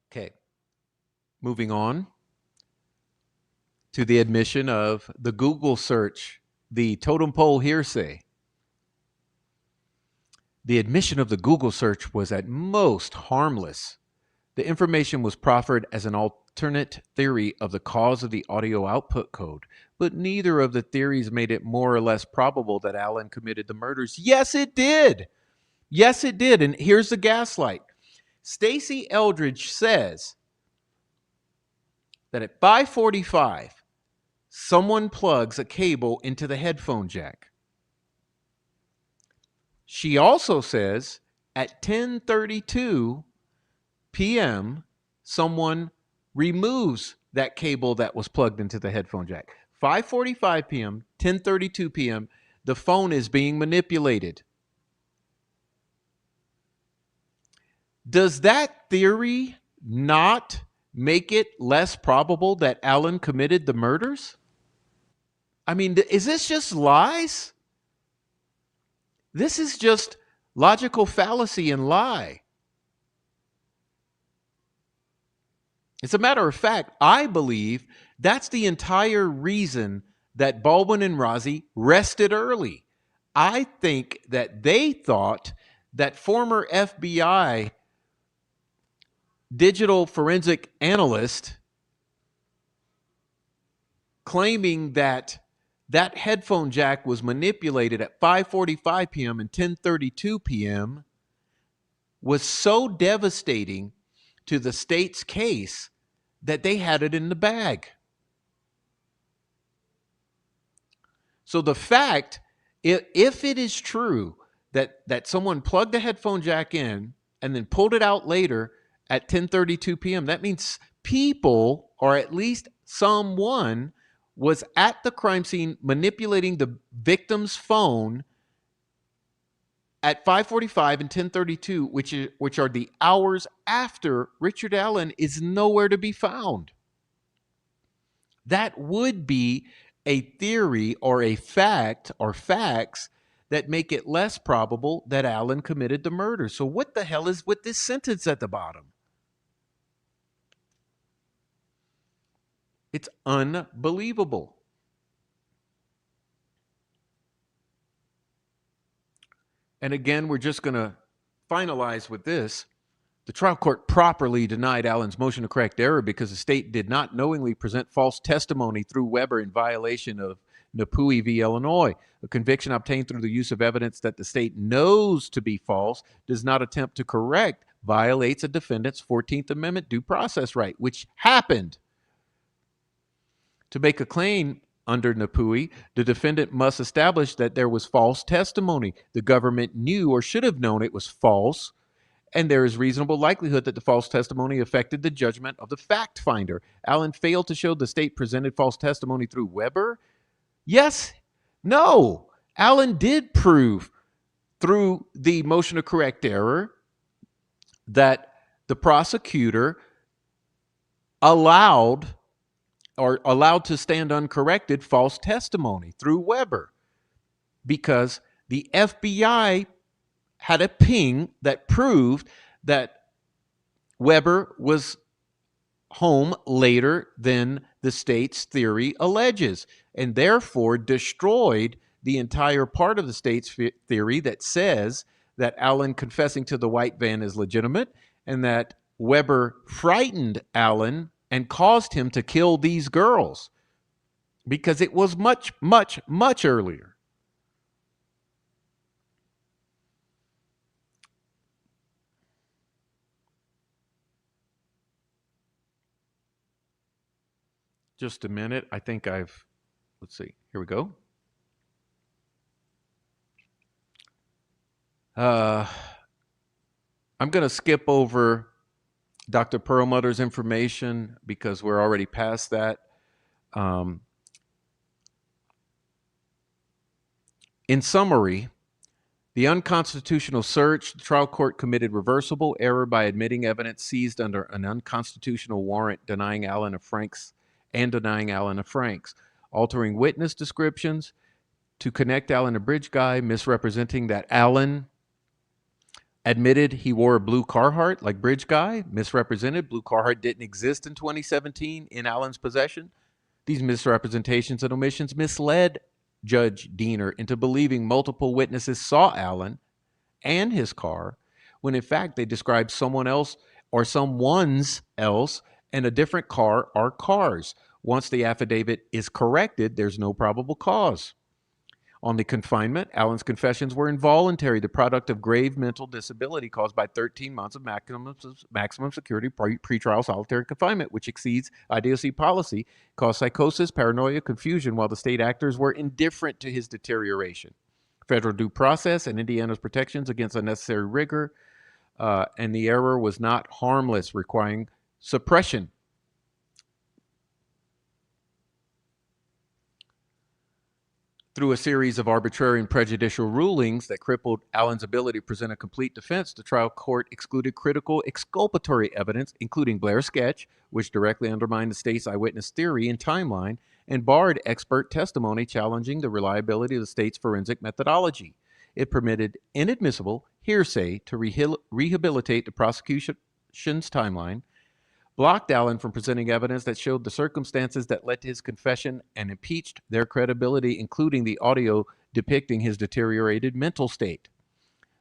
Okay. Moving on to the admission of the Google search, the totem pole hearsay. The admission of the Google search was at most harmless. The information was proffered as an alternate theory of the cause of the audio output code, but neither of the theories made it more or less probable that Allen committed the murders. Yes, it did. Yes, it did. And here's the gaslight. Stacey Eldridge says that at 5:45, someone plugs a cable into the headphone jack. She also says at 10:32 p.m., someone removes that cable that was plugged into the headphone jack. 5:45 p.m., 10:32 p.m., the phone is being manipulated. Does that theory not make it less probable that Allen committed the murders? I mean, is this just lies? This is just logical fallacy and lie. As a matter of fact, I believe that's the entire reason that Baldwin and Rozzi rested early. I think that they thought that former FBI digital forensic analyst claiming that headphone jack was manipulated at 5:45 p.m. and 10:32 p.m. was so devastating to the state's case that they had it in the bag. So the fact, if it is true that someone plugged the headphone jack in and then pulled it out later at 10:32 p.m., that means people, or at least someone, was at the crime scene manipulating the victim's phone at 5:45 and 10:32, which are the hours after Richard Allen is nowhere to be found. That would be a theory or a fact or facts that make it less probable that Allen committed the murder. So what the hell is with this sentence at the bottom? It's unbelievable. And again, we're just going to finalize with this. The trial court properly denied Allen's motion to correct error because the state did not knowingly present false testimony through Weber in violation of Napui v. Illinois. A conviction obtained through the use of evidence that the state knows to be false does not attempt to correct violates a defendant's 14th Amendment due process right, which happened. To make a claim under NAPUI, the defendant must establish that there was false testimony. The government knew or should have known it was false, and there is reasonable likelihood that the false testimony affected the judgment of the fact finder. Allen failed to show the state presented false testimony through Weber. Yes, no. Allen did prove through the motion to correct error that the prosecutor allowed to stand uncorrected false testimony through Weber, because the FBI had a ping that proved that Weber was home later than the state's theory alleges, and therefore destroyed the entire part of the state's theory that says that Allen confessing to the white van is legitimate, and that Weber frightened Allen and caused him to kill these girls, because it was much, much, much earlier. Just a minute. I think let's see. Here we go. I'm going to skip over Dr. Perlmutter's information because we're already past that. In summary, the unconstitutional search, the trial court committed reversible error by admitting evidence seized under an unconstitutional warrant denying Allen a Franks, altering witness descriptions to connect Allen to Bridge Guy, misrepresenting that Allen admitted he wore a blue Carhartt like Bridge Guy, misrepresented blue Carhartt didn't exist in 2017 in Allen's possession. These misrepresentations and omissions misled Judge Diener into believing multiple witnesses saw Allen and his car, when in fact they described someone else or someone's else and a different car or cars. Once the affidavit is corrected, there's no probable cause. On the confinement, Allen's confessions were involuntary, the product of grave mental disability caused by 13 months of maximum security pretrial solitary confinement, which exceeds IDOC policy, caused psychosis, paranoia, confusion, while the state actors were indifferent to his deterioration. Federal due process and Indiana's protections against unnecessary rigor, and the error was not harmless, requiring suppression. Through a series of arbitrary and prejudicial rulings that crippled Allen's ability to present a complete defense, the trial court excluded critical exculpatory evidence, including Blair's sketch, which directly undermined the state's eyewitness theory and timeline, and barred expert testimony challenging the reliability of the state's forensic methodology. It permitted inadmissible hearsay to rehabilitate the prosecution's timeline, blocked Allen from presenting evidence that showed the circumstances that led to his confession, and impeached their credibility, including the audio depicting his deteriorated mental state.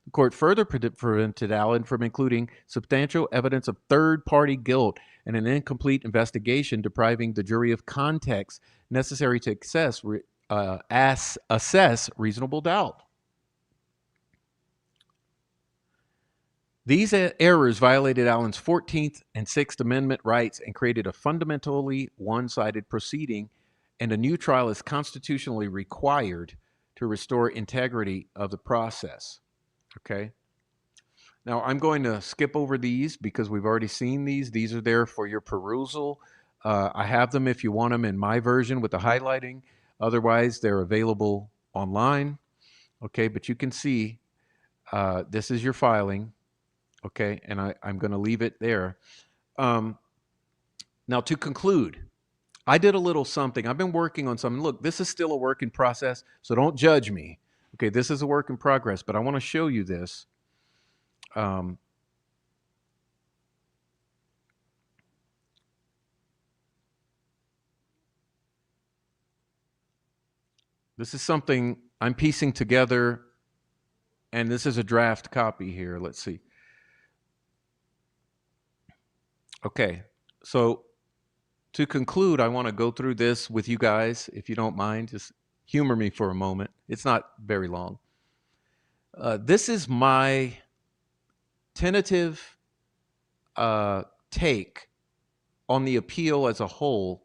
The court further prevented Allen from including substantial evidence of third-party guilt and an incomplete investigation, depriving the jury of context necessary to assess reasonable doubt. These errors violated Allen's 14th and 6th Amendment rights and created a fundamentally one-sided proceeding, and a new trial is constitutionally required to restore integrity of the process. Okay? Now, I'm going to skip over these because we've already seen these. These are there for your perusal. I have them if you want them in my version with the highlighting. Otherwise, they're available online. Okay, but you can see this is your filing. Okay, and I'm going to leave it there. Now, to conclude, I did a little something. I've been working on something. Look, this is still a work in process, so don't judge me. Okay, this is a work in progress, but I want to show you this. This is something I'm piecing together, and this is a draft copy here. Let's see. Okay, so to conclude, I want to go through this with you guys, if you don't mind. Just humor me for a moment. It's not very long. This is my tentative take on the appeal as a whole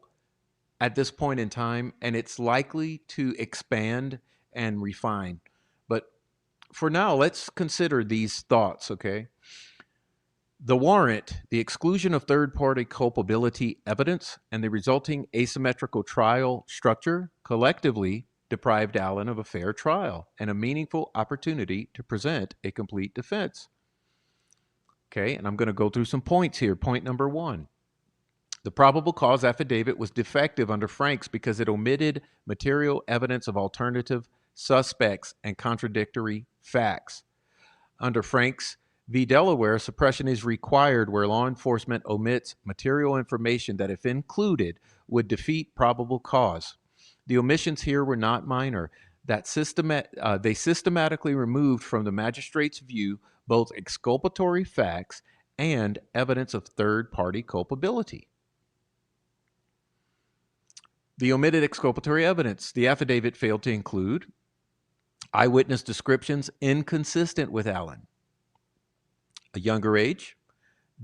at this point in time, and it's likely to expand and refine. But for now, let's consider these thoughts, okay? The warrant, the exclusion of third-party culpability evidence, and the resulting asymmetrical trial structure collectively deprived Allen of a fair trial and a meaningful opportunity to present a complete defense. Okay, and I'm going to go through some points here. Point number one. The probable cause affidavit was defective under Franks because it omitted material evidence of alternative suspects and contradictory facts. Under Franks v. Delaware, suppression is required where law enforcement omits material information that, if included, would defeat probable cause. The omissions here were not minor. They systematically removed from the magistrate's view both exculpatory facts and evidence of third-party culpability. The omitted exculpatory evidence. The affidavit failed to include eyewitness descriptions inconsistent with Allen. A younger age,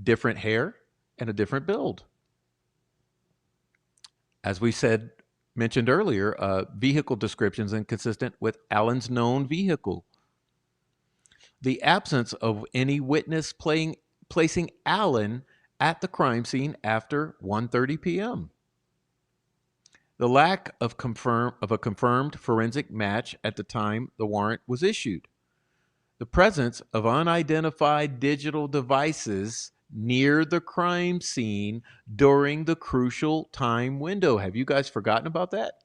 different hair, and a different build. As we mentioned earlier, vehicle descriptions inconsistent with Allen's known vehicle. The absence of any witness placing Allen at the crime scene after 1:30 p.m. The lack of a confirmed forensic match at the time the warrant was issued. The presence of unidentified digital devices near the crime scene during the crucial time window. Have you guys forgotten about that?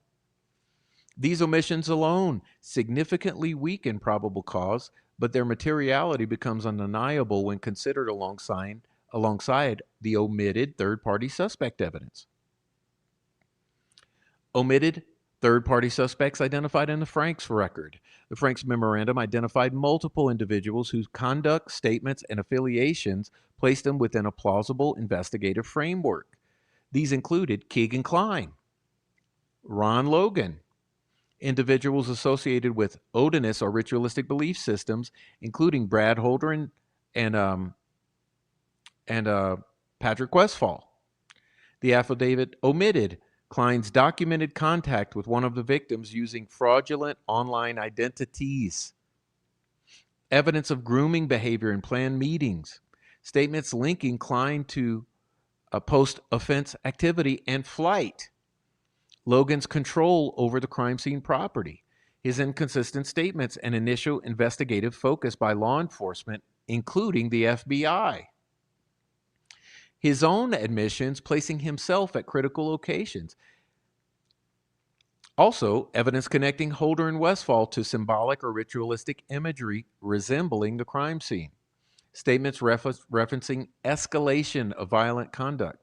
These omissions alone significantly weaken probable cause, but their materiality becomes undeniable when considered alongside the omitted third-party suspect evidence. Omitted third-party suspects identified in the Franks record. The Franks memorandum identified multiple individuals whose conduct, statements, and affiliations placed them within a plausible investigative framework. These included Keegan Kline, Ron Logan, individuals associated with Odinist or ritualistic belief systems, including Brad Holder and Patrick Westphal. The affidavit omitted Kline's documented contact with one of the victims using fraudulent online identities, evidence of grooming behavior in planned meetings, statements linking Kline to a post-offense activity and flight, Logan's control over the crime scene property, his inconsistent statements and initial investigative focus by law enforcement, including the FBI, his own admissions placing himself at critical locations. Also, evidence connecting Holder and Westphal to symbolic or ritualistic imagery resembling the crime scene. Statements referencing escalation of violent conduct,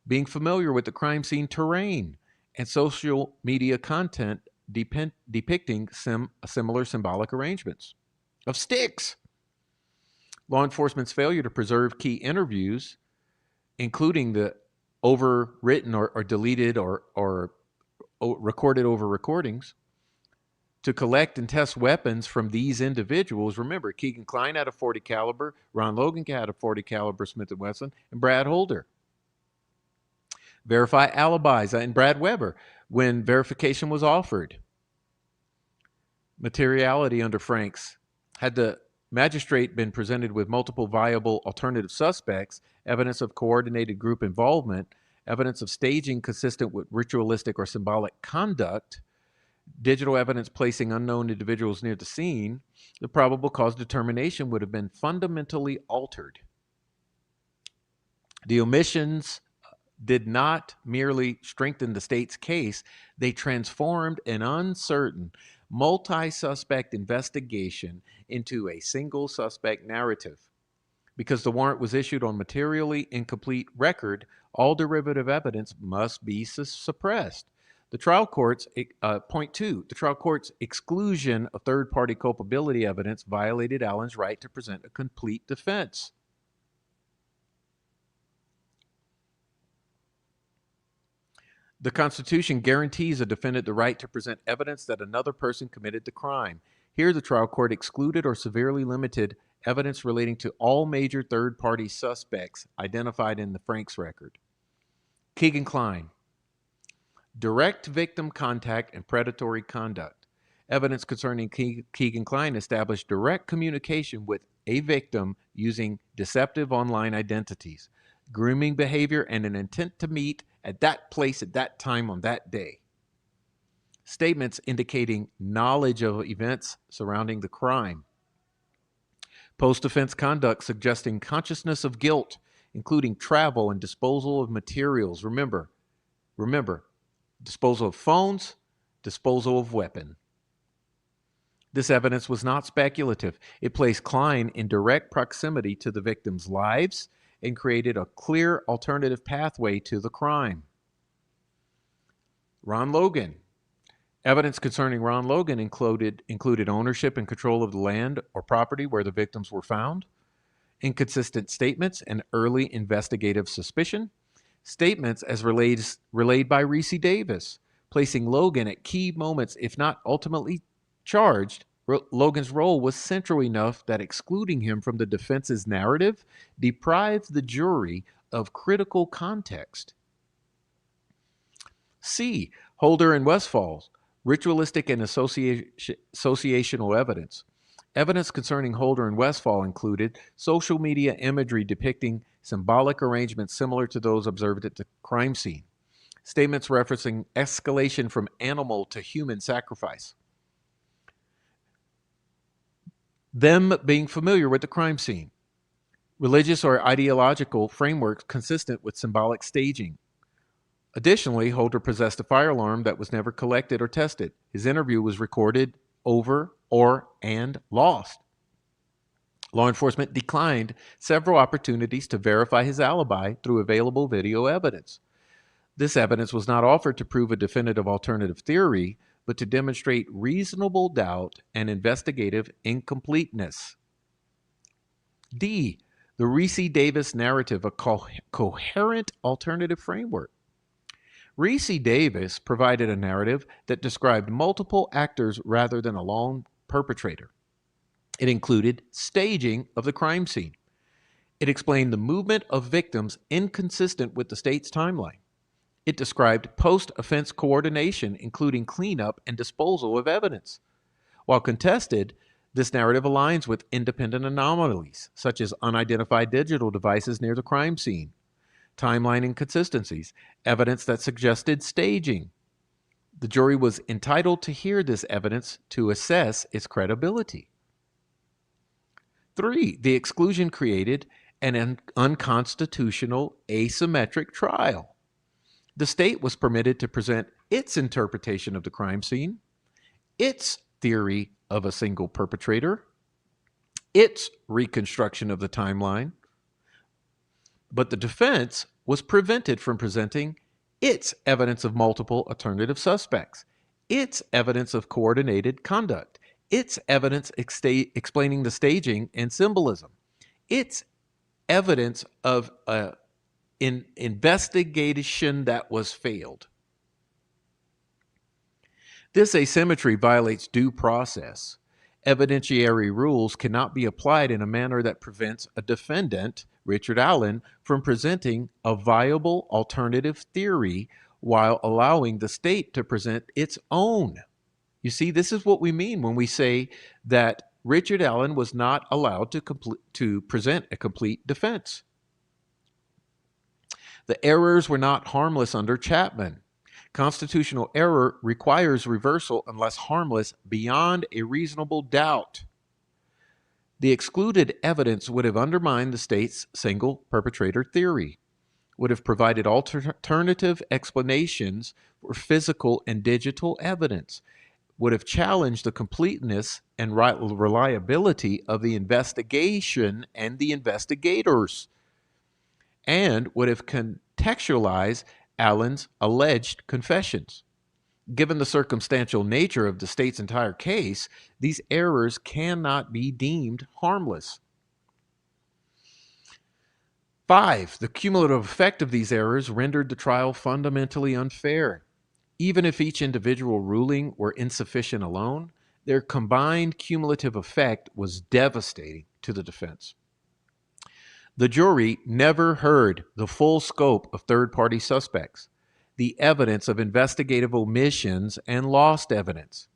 being familiar with the crime scene terrain, and social media content depicting similar symbolic arrangements of sticks. Law enforcement's failure to preserve key interviews, including the overwritten or deleted or recorded over recordings, to collect and test weapons from these individuals. Remember, Keegan Kline had a .40 caliber, Ron Logan had a .40 caliber Smith & Wesson, and Brad Holder. Verify alibis and Brad Weber when verification was offered. Materiality under Franks. Had the magistrate been presented with multiple viable alternative suspects, evidence of coordinated group involvement, evidence of staging consistent with ritualistic or symbolic conduct, digital evidence placing unknown individuals near the scene, the probable cause determination would have been fundamentally altered. The omissions did not merely strengthen the state's case, they transformed an uncertain, multi-suspect investigation into a single suspect narrative. Because the warrant was issued on materially incomplete record, all derivative evidence must be suppressed. The trial court's, point two, the trial court's exclusion of third-party culpability evidence violated Allen's right to present a complete defense. The Constitution guarantees a defendant the right to present evidence that another person committed the crime. Here, the trial court excluded or severely limited evidence relating to all major third-party suspects identified in the Franks record. Keegan-Klein, direct victim contact and predatory conduct. Evidence concerning Keegan-Klein established direct communication with a victim using deceptive online identities, grooming behavior, and an intent to meet at that place at that time on that day. Statements indicating knowledge of events surrounding the crime. Post-offense conduct suggesting consciousness of guilt, including travel and disposal of materials. Remember, disposal of phones, disposal of weapon. This evidence was not speculative. It placed Klein in direct proximity to the victims' lives and created a clear alternative pathway to the crime. Ron Logan. Evidence concerning Ron Logan included ownership and control of the land or property where the victims were found, inconsistent statements and early investigative suspicion, statements as relayed by Reese Davis, placing Logan at key moments, if not ultimately charged. Logan's role was central enough that excluding him from the defense's narrative deprived the jury of critical context. C. Holder and Westfall's ritualistic and associational evidence. Evidence concerning Holder and Westfall included social media imagery depicting symbolic arrangements similar to those observed at the crime scene, statements referencing escalation from animal to human sacrifice, them being familiar with the crime scene, religious or ideological frameworks consistent with symbolic staging. Additionally, Holder possessed a fire alarm that was never collected or tested. His interview was recorded and lost. Law enforcement declined several opportunities to verify his alibi through available video evidence. This evidence was not offered to prove a definitive alternative theory, but to demonstrate reasonable doubt and investigative incompleteness. D. The Reese Davis narrative, a coherent alternative framework. Reese Davis provided a narrative that described multiple actors rather than a lone perpetrator. It included staging of the crime scene. It explained the movement of victims inconsistent with the state's timeline. It described post-offense coordination, including cleanup and disposal of evidence. While contested, this narrative aligns with independent anomalies, such as unidentified digital devices near the crime scene, timeline inconsistencies, evidence that suggested staging. The jury was entitled to hear this evidence to assess its credibility. 3. The exclusion created an unconstitutional asymmetric trial. The state was permitted to present its interpretation of the crime scene, its theory of a single perpetrator, its reconstruction of the timeline, but the defense was prevented from presenting its evidence of multiple alternative suspects, its evidence of coordinated conduct, its evidence explaining the staging and symbolism, its evidence of an investigation that was failed. This asymmetry violates due process. Evidentiary rules cannot be applied in a manner that prevents a defendant, Richard Allen, from presenting a viable alternative theory while allowing the state to present its own. You see, this is what we mean when we say that Richard Allen was not allowed to present a complete defense. The errors were not harmless under Chapman. Constitutional error requires reversal unless harmless beyond a reasonable doubt. The excluded evidence would have undermined the state's single perpetrator theory, would have provided alternative explanations for physical and digital evidence, would have challenged the completeness and reliability of the investigation and the investigators, and would have contextualized Allen's alleged confessions. Given the circumstantial nature of the state's entire case, these errors cannot be deemed harmless. 5. The cumulative effect of these errors rendered the trial fundamentally unfair. Even if each individual ruling were insufficient alone, their combined cumulative effect was devastating to the defense. The jury never heard the full scope of third-party suspects, the evidence of investigative omissions and lost evidence.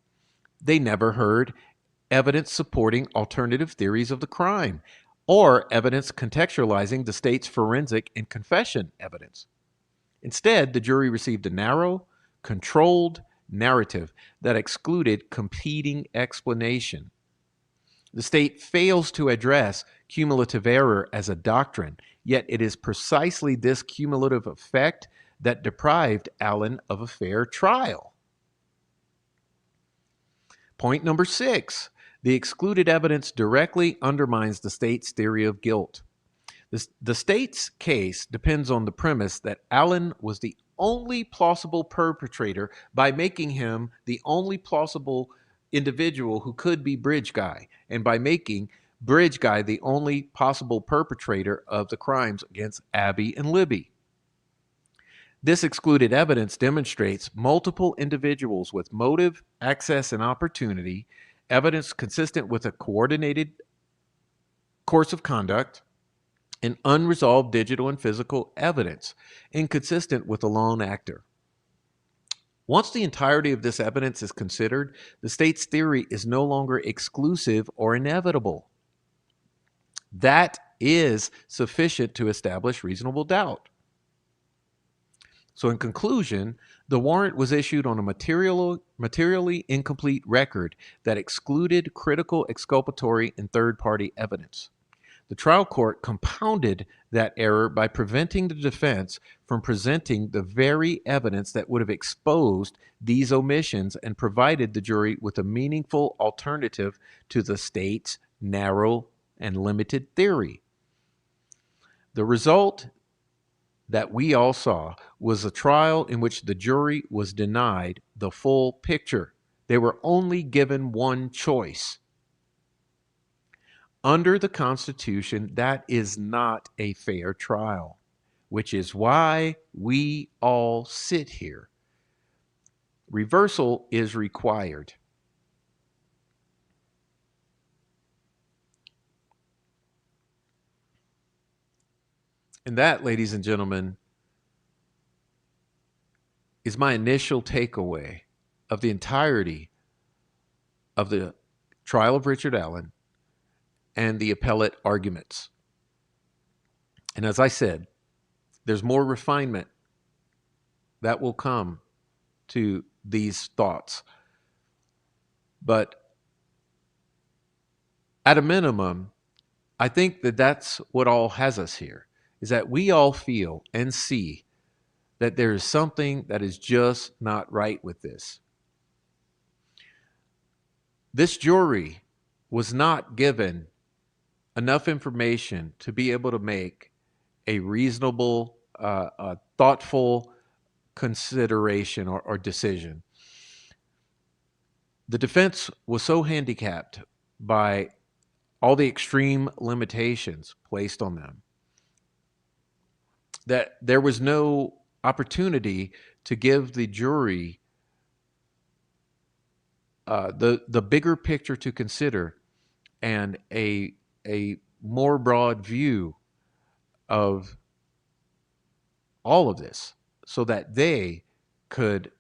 They never heard evidence supporting alternative theories of the crime or evidence contextualizing the state's forensic and confession evidence. Instead, the jury received a narrow, controlled narrative that excluded competing explanation. The state fails to address cumulative error as a doctrine, yet it is precisely this cumulative effect that deprived Allen of a fair trial. Point number 6, the excluded evidence directly undermines the state's theory of guilt. The state's case depends on the premise that Allen was the only plausible perpetrator by making him the only plausible individual who could be Bridge Guy, and by making Bridge Guy the only possible perpetrator of the crimes against Abby and Libby. This excluded evidence demonstrates multiple individuals with motive, access, and opportunity, evidence consistent with a coordinated course of conduct, and unresolved digital and physical evidence, inconsistent with a lone actor. Once the entirety of this evidence is considered, the state's theory is no longer exclusive or inevitable. That is sufficient to establish reasonable doubt. So in conclusion, the warrant was issued on a materially incomplete record that excluded critical exculpatory and third-party evidence. The trial court compounded that error by preventing the defense from presenting the very evidence that would have exposed these omissions and provided the jury with a meaningful alternative to the state's narrow and limited theory. The result that we all saw was a trial in which the jury was denied the full picture. They were only given one choice. Under the Constitution, that is not a fair trial, which is why we all sit here. Reversal is required. And that, ladies and gentlemen, is my initial takeaway of the entirety of the trial of Richard Allen and the appellate arguments. And as I said, there's more refinement that will come to these thoughts. But at a minimum, I think that that's what all has us here, is that we all feel and see that there is something that is just not right with this. This jury was not given enough information to be able to make a reasonable, thoughtful consideration or decision. The defense was so handicapped by all the extreme limitations placed on them that there was no opportunity to give the jury the bigger picture to consider and a more broad view of all of this so that they could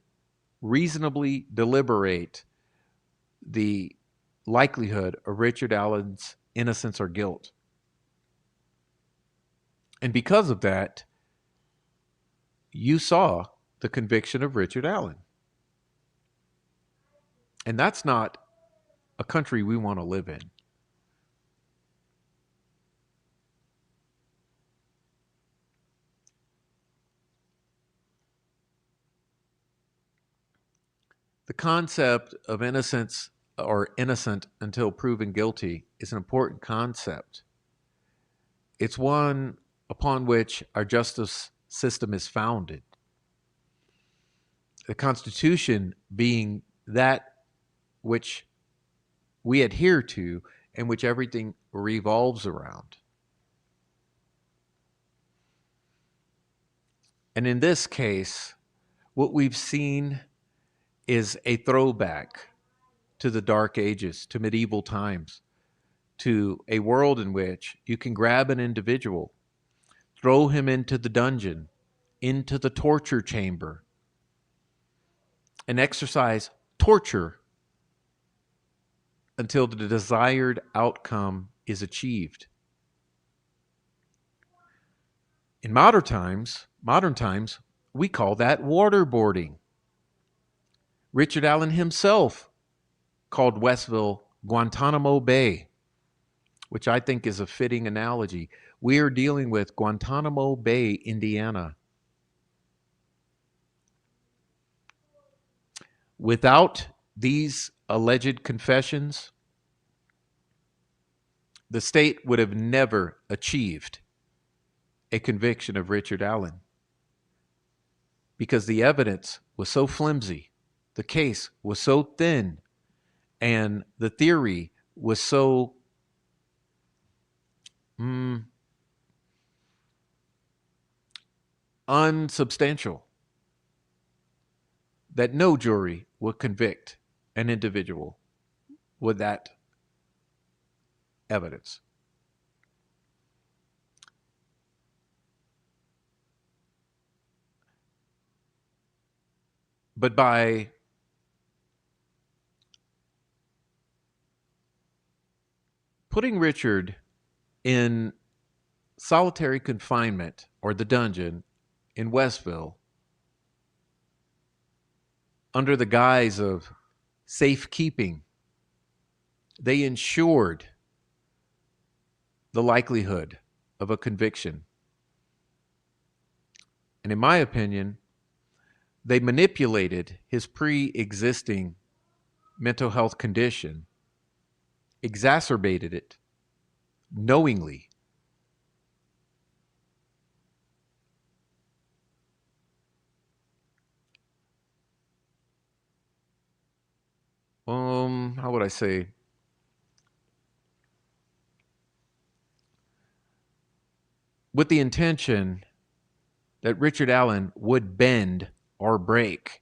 reasonably deliberate the likelihood of Richard Allen's innocence or guilt. And because of that, you saw the conviction of Richard Allen. And that's not a country we want to live in. The concept of innocence or innocent until proven guilty is an important concept. It's one upon which our justice system is founded. The Constitution being that which we adhere to and which everything revolves around. And in this case, what we've seen is a throwback to the Dark Ages, to medieval times, to a world in which you can grab an individual, throw him into the dungeon, into the torture chamber, and exercise torture until the desired outcome is achieved. In modern times, we call that waterboarding. Richard Allen himself called Westville Guantanamo Bay, which I think is a fitting analogy. We are dealing with Guantanamo Bay, Indiana. Without these alleged confessions, the state would have never achieved a conviction of Richard Allen because the evidence was so flimsy, the case was so thin, and the theory was so unsubstantial that no jury would convict an individual with that evidence. But by putting Richard in solitary confinement or the dungeon in Westville under the guise of safekeeping, they ensured the likelihood of a conviction. And in my opinion, they manipulated his pre-existing mental health condition, exacerbated it knowingly. How would I say? With the intention that Richard Allen would bend or break.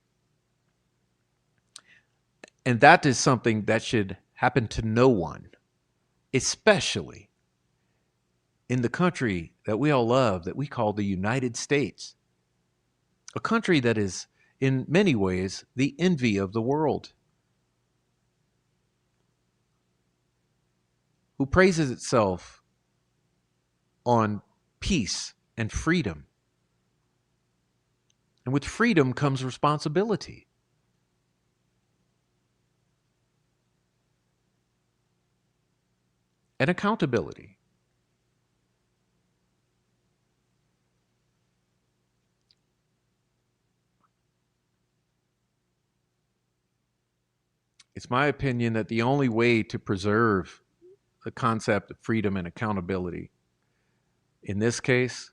And that is something that should happen to no one, especially in the country that we all love, that we call the United States, a country that is in many ways the envy of the world, who praises itself on peace and freedom. And with freedom comes responsibility. And accountability. It's my opinion that the only way to preserve the concept of freedom and accountability in this case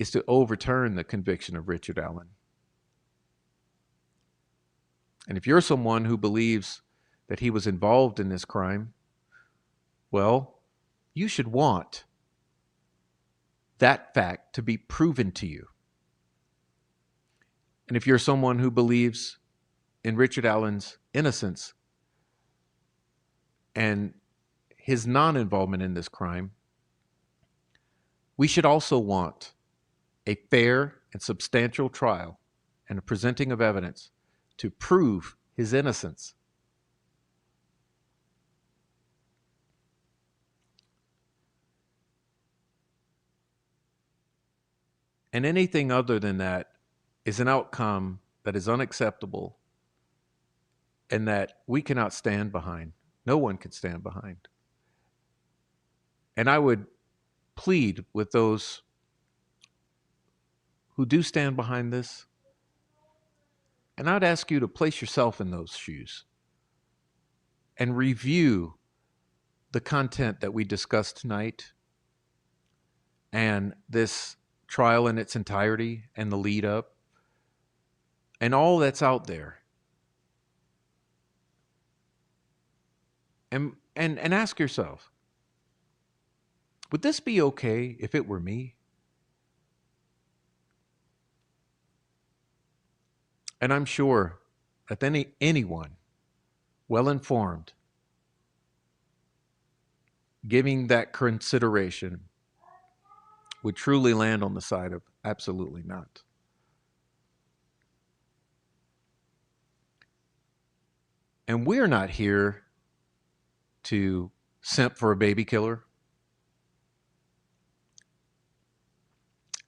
is to overturn the conviction of Richard Allen. And if you're someone who believes that he was involved in this crime, well, you should want that fact to be proven to you. And if you're someone who believes in Richard Allen's innocence and his non-involvement in this crime, we should also want a fair and substantial trial and a presenting of evidence to prove his innocence. And anything other than that is an outcome that is unacceptable and that we cannot stand behind. No one can stand behind. And I would plead with those who do stand behind this, and I'd ask you to place yourself in those shoes and review the content that we discussed tonight and this trial in its entirety and the lead up and all that's out there. And ask yourself, would this be okay if it were me? And I'm sure that anyone well-informed giving that consideration would truly land on the side of absolutely not. And we're not here to simp for a baby killer,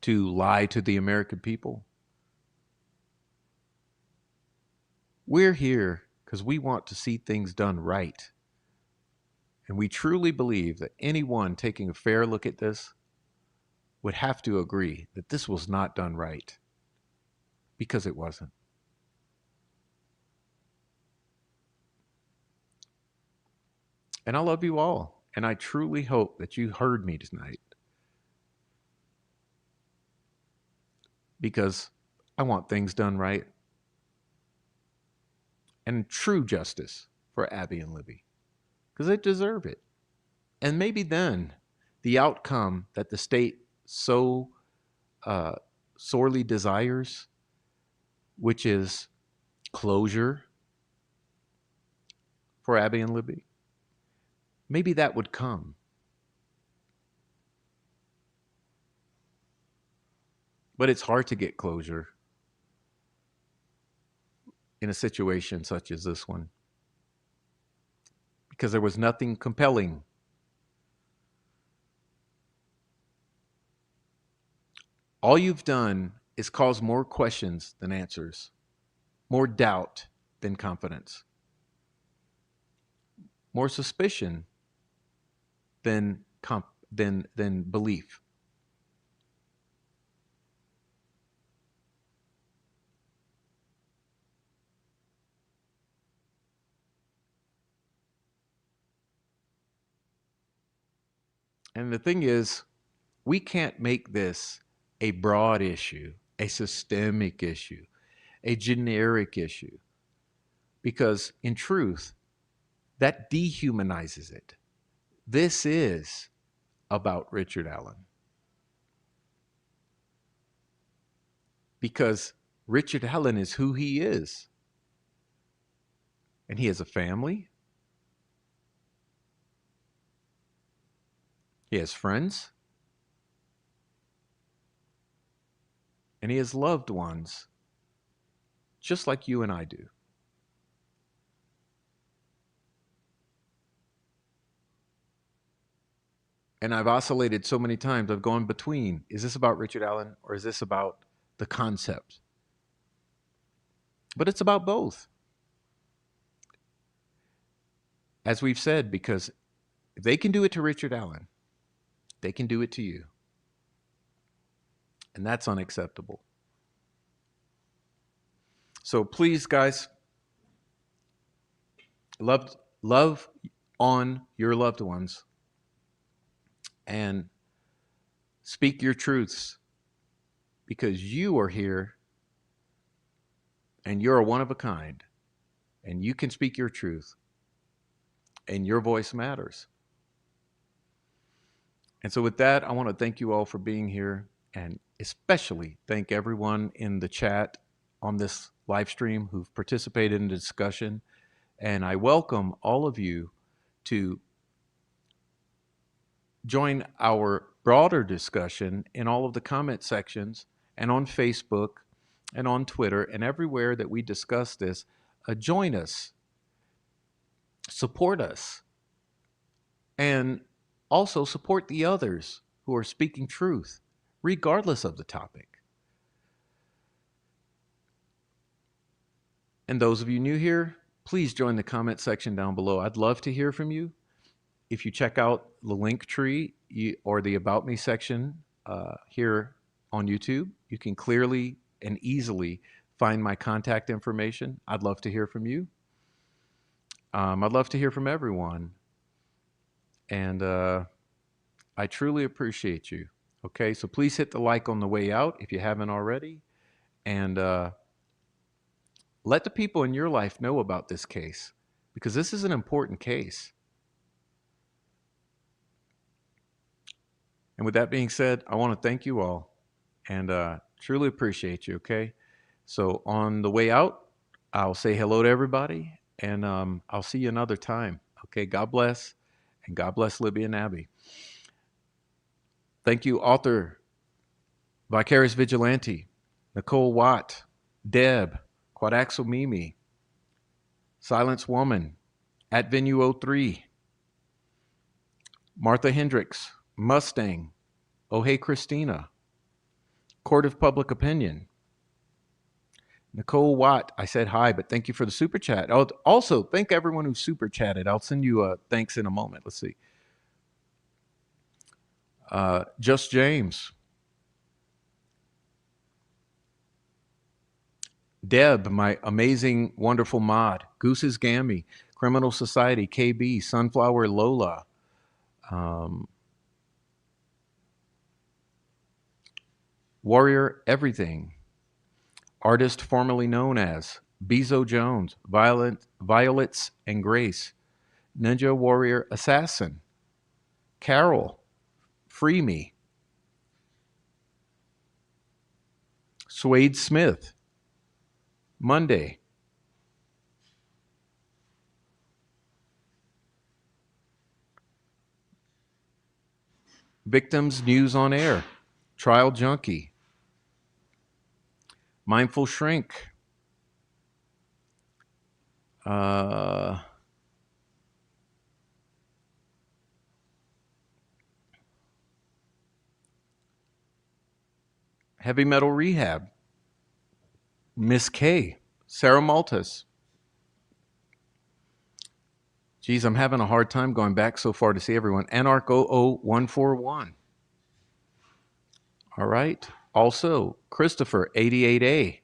to lie to the American people. We're here because we want to see things done right. And we truly believe that anyone taking a fair look at this would have to agree that this was not done right, because it wasn't. And I love you all, and I truly hope that you heard me tonight, because I want things done right and true justice for Abby and Libby, because they deserve it. And maybe then the outcome that the state so sorely desires, which is closure for Abby and Libby, maybe that would come. But it's hard to get closure in a situation such as this one, because there was nothing compelling. All you've done is cause more questions than answers, more doubt than confidence, more suspicion than belief. And the thing is, we can't make this a broad issue, a systemic issue, a generic issue, because in truth, that dehumanizes it. This is about Richard Allen, because Richard Allen is who he is, and he has a family, he has friends, and he has loved ones, just like you and I do. And I've oscillated so many times, I've gone between, is this about Richard Allen or is this about the concept? But it's about both. As we've said, because if they can do it to Richard Allen, they can do it to you. And that's unacceptable. So please, guys, love on your loved ones and speak your truths, because you are here and you're one of a kind, and you can speak your truth and your voice matters. And so with that, I want to thank you all for being here, and especially thank everyone in the chat on this live stream who've participated in the discussion. And I welcome all of you to join our broader discussion in all of the comment sections and on Facebook and on Twitter and everywhere that we discuss this. Join us, support us, and also support the others who are speaking truth, regardless of the topic. And those of you new here, please join the comment section down below. I'd love to hear from you. If you check out the link tree or the About Me section here on YouTube, you can clearly and easily find my contact information. I'd love to hear from you. I'd love to hear from everyone. And I truly appreciate you. Okay, so please hit the like on the way out if you haven't already. And let the people in your life know about this case, because this is an important case. And with that being said, I want to thank you all and truly appreciate you, okay? So on the way out, I'll say hello to everybody, and I'll see you another time. Okay, God bless, And God bless Libby and Abby. Thank you, author, Vicarious Vigilante, Nicole Watt, Deb, Quadaxel Mimi, Silence Woman, at Venue 03, Martha Hendricks, Mustang, Oh Hey Christina, Court of Public Opinion, Nicole Watt, I said hi, but thank you for the super chat. Also, thank everyone who super chatted. I'll send you a thanks in a moment. Let's see. Just James. Deb, my amazing, wonderful mod. Goose's Gammy, Criminal Society, KB, Sunflower Lola. Warrior Everything. Artist formerly known as Bezo Jones, Violets and Grace, Ninja Warrior Assassin, Carol, Free Me, Swade Smith, Monday, Victims News on Air, Trial Junkie, Mindful Shrink, Heavy Metal Rehab, Miss K, Sarah Maltus. Geez, I'm having a hard time going back so far to see everyone. Anarch 00141. All right. Also, Christopher 88A.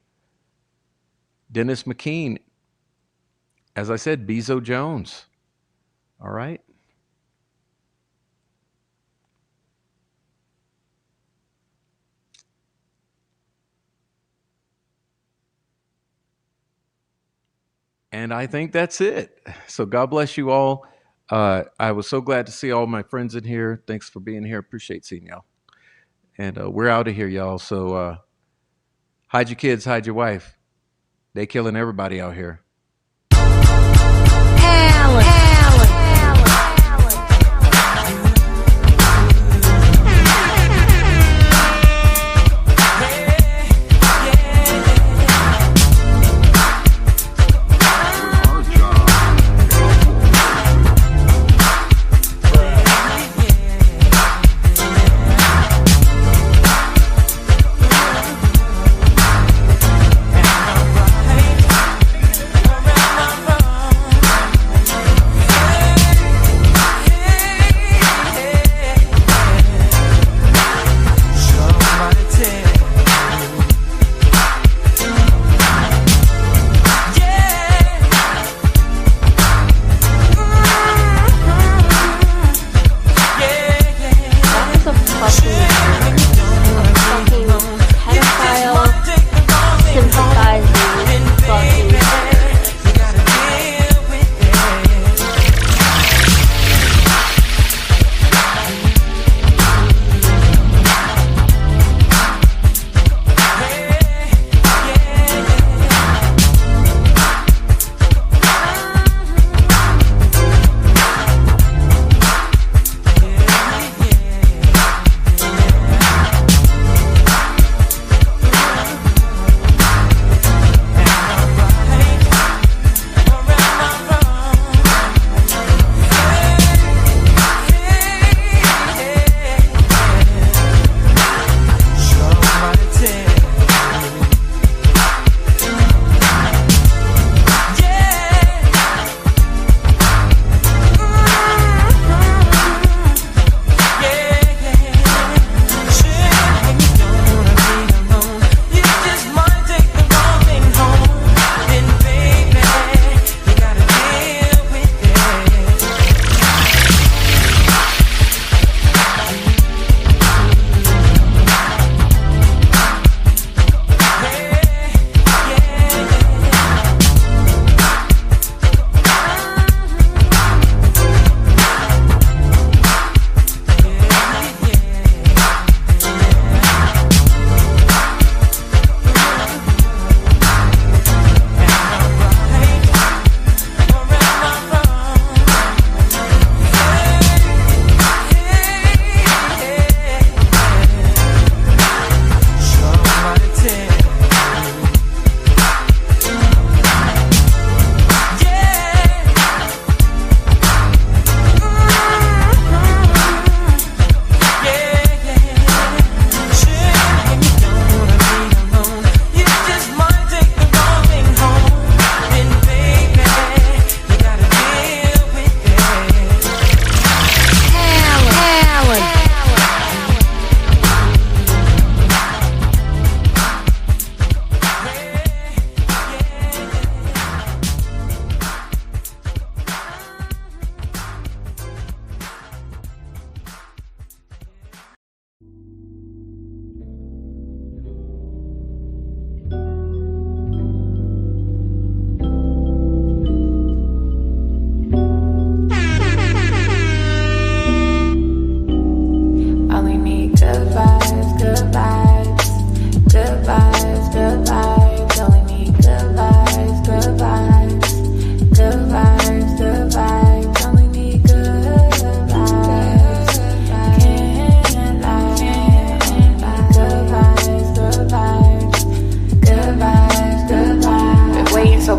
Dennis McKean. As I said, Bezo Jones. All right. And I think that's it. So God bless you all. I was so glad to see all my friends in here. Thanks for being here. Appreciate seeing y'all. And we're out of here, y'all. So hide your kids, hide your wife. They killing everybody out here.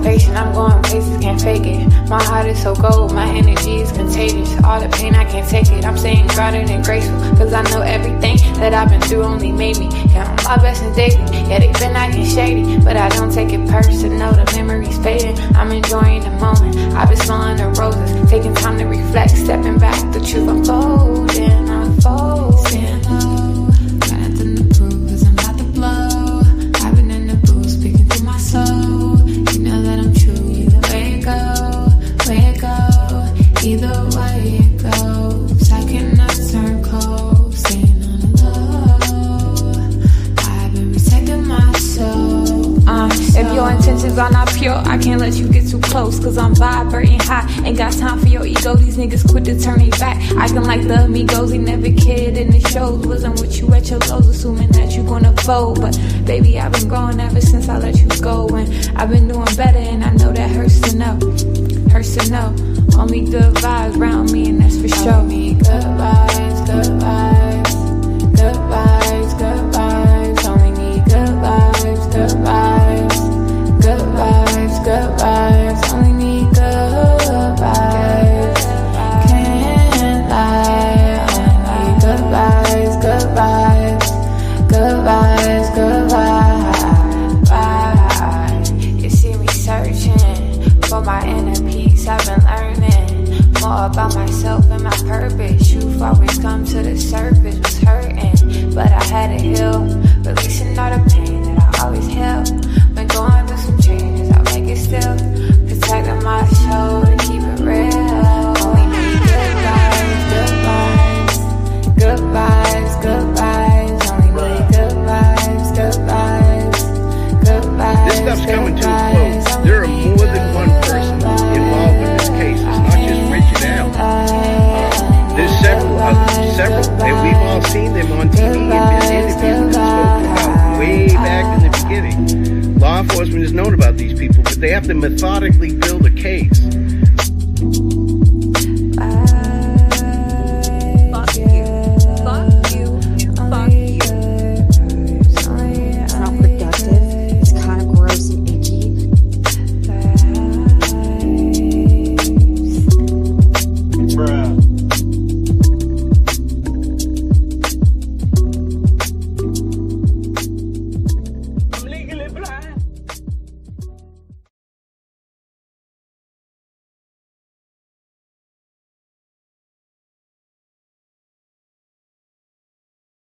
so patient, I'm going places, can't fake it. My heart is so cold, my energy is contagious. All the pain, I can't take it. I'm staying grounded and graceful, cause I know everything that I've been through only made me count my blessings daily. Yeah, they've been acting shady, but I don't take it personal. The memories fading, I'm enjoying the moment. I've been smelling the roses, taking time to reflect, stepping back, the truth unfolding, unfolding. Got nothing to prove, cause I'm about to blow. I've been in the booth, speaking through my soul. You know that I'm true, either way it go, either way it goes. I cannot turn close, staying on the low. I've been protecting my soul. If your intentions are not pure, I can't let you get too close, cause I'm vibrating high. Ain't got time for your ego, these niggas quit to turn their back. Acting like the amigos, they never cared in the shows. Wasn't with you at your lows, assuming that you gonna fold. But baby, I've been growing ever since I let you go. And I've been doing better, and I know that hurts to know. Hurts to know. Only good vibes around me, and that's for sure. Only good vibes, good vibes. Good vibes, good vibes. Only need good vibes, good vibes. Good vibes, good vibes. Only need good vibes. Can't lie. Only need good vibes, good vibes. Good vibes, good vibes. You see me searching for my inner peace. I've been learning more about myself and my purpose. Truth always comes to the surface. Was hurting, but I had to heal. Releasing all the pain that I always held. Been going through some changes, I'll make it still. Protecting my soul to keep it real. Only need good vibes, good vibes. Good vibes, good vibes. Only need good vibes, good vibes. Good vibes. This stuff's coming to a close. There are more than one person involved in this case. It's not just Richard Allen. There's several others, and we've all seen them on TV and been interviewed and spoken about way back in the beginning. Law enforcement has known about these people, but they have to methodically build a case.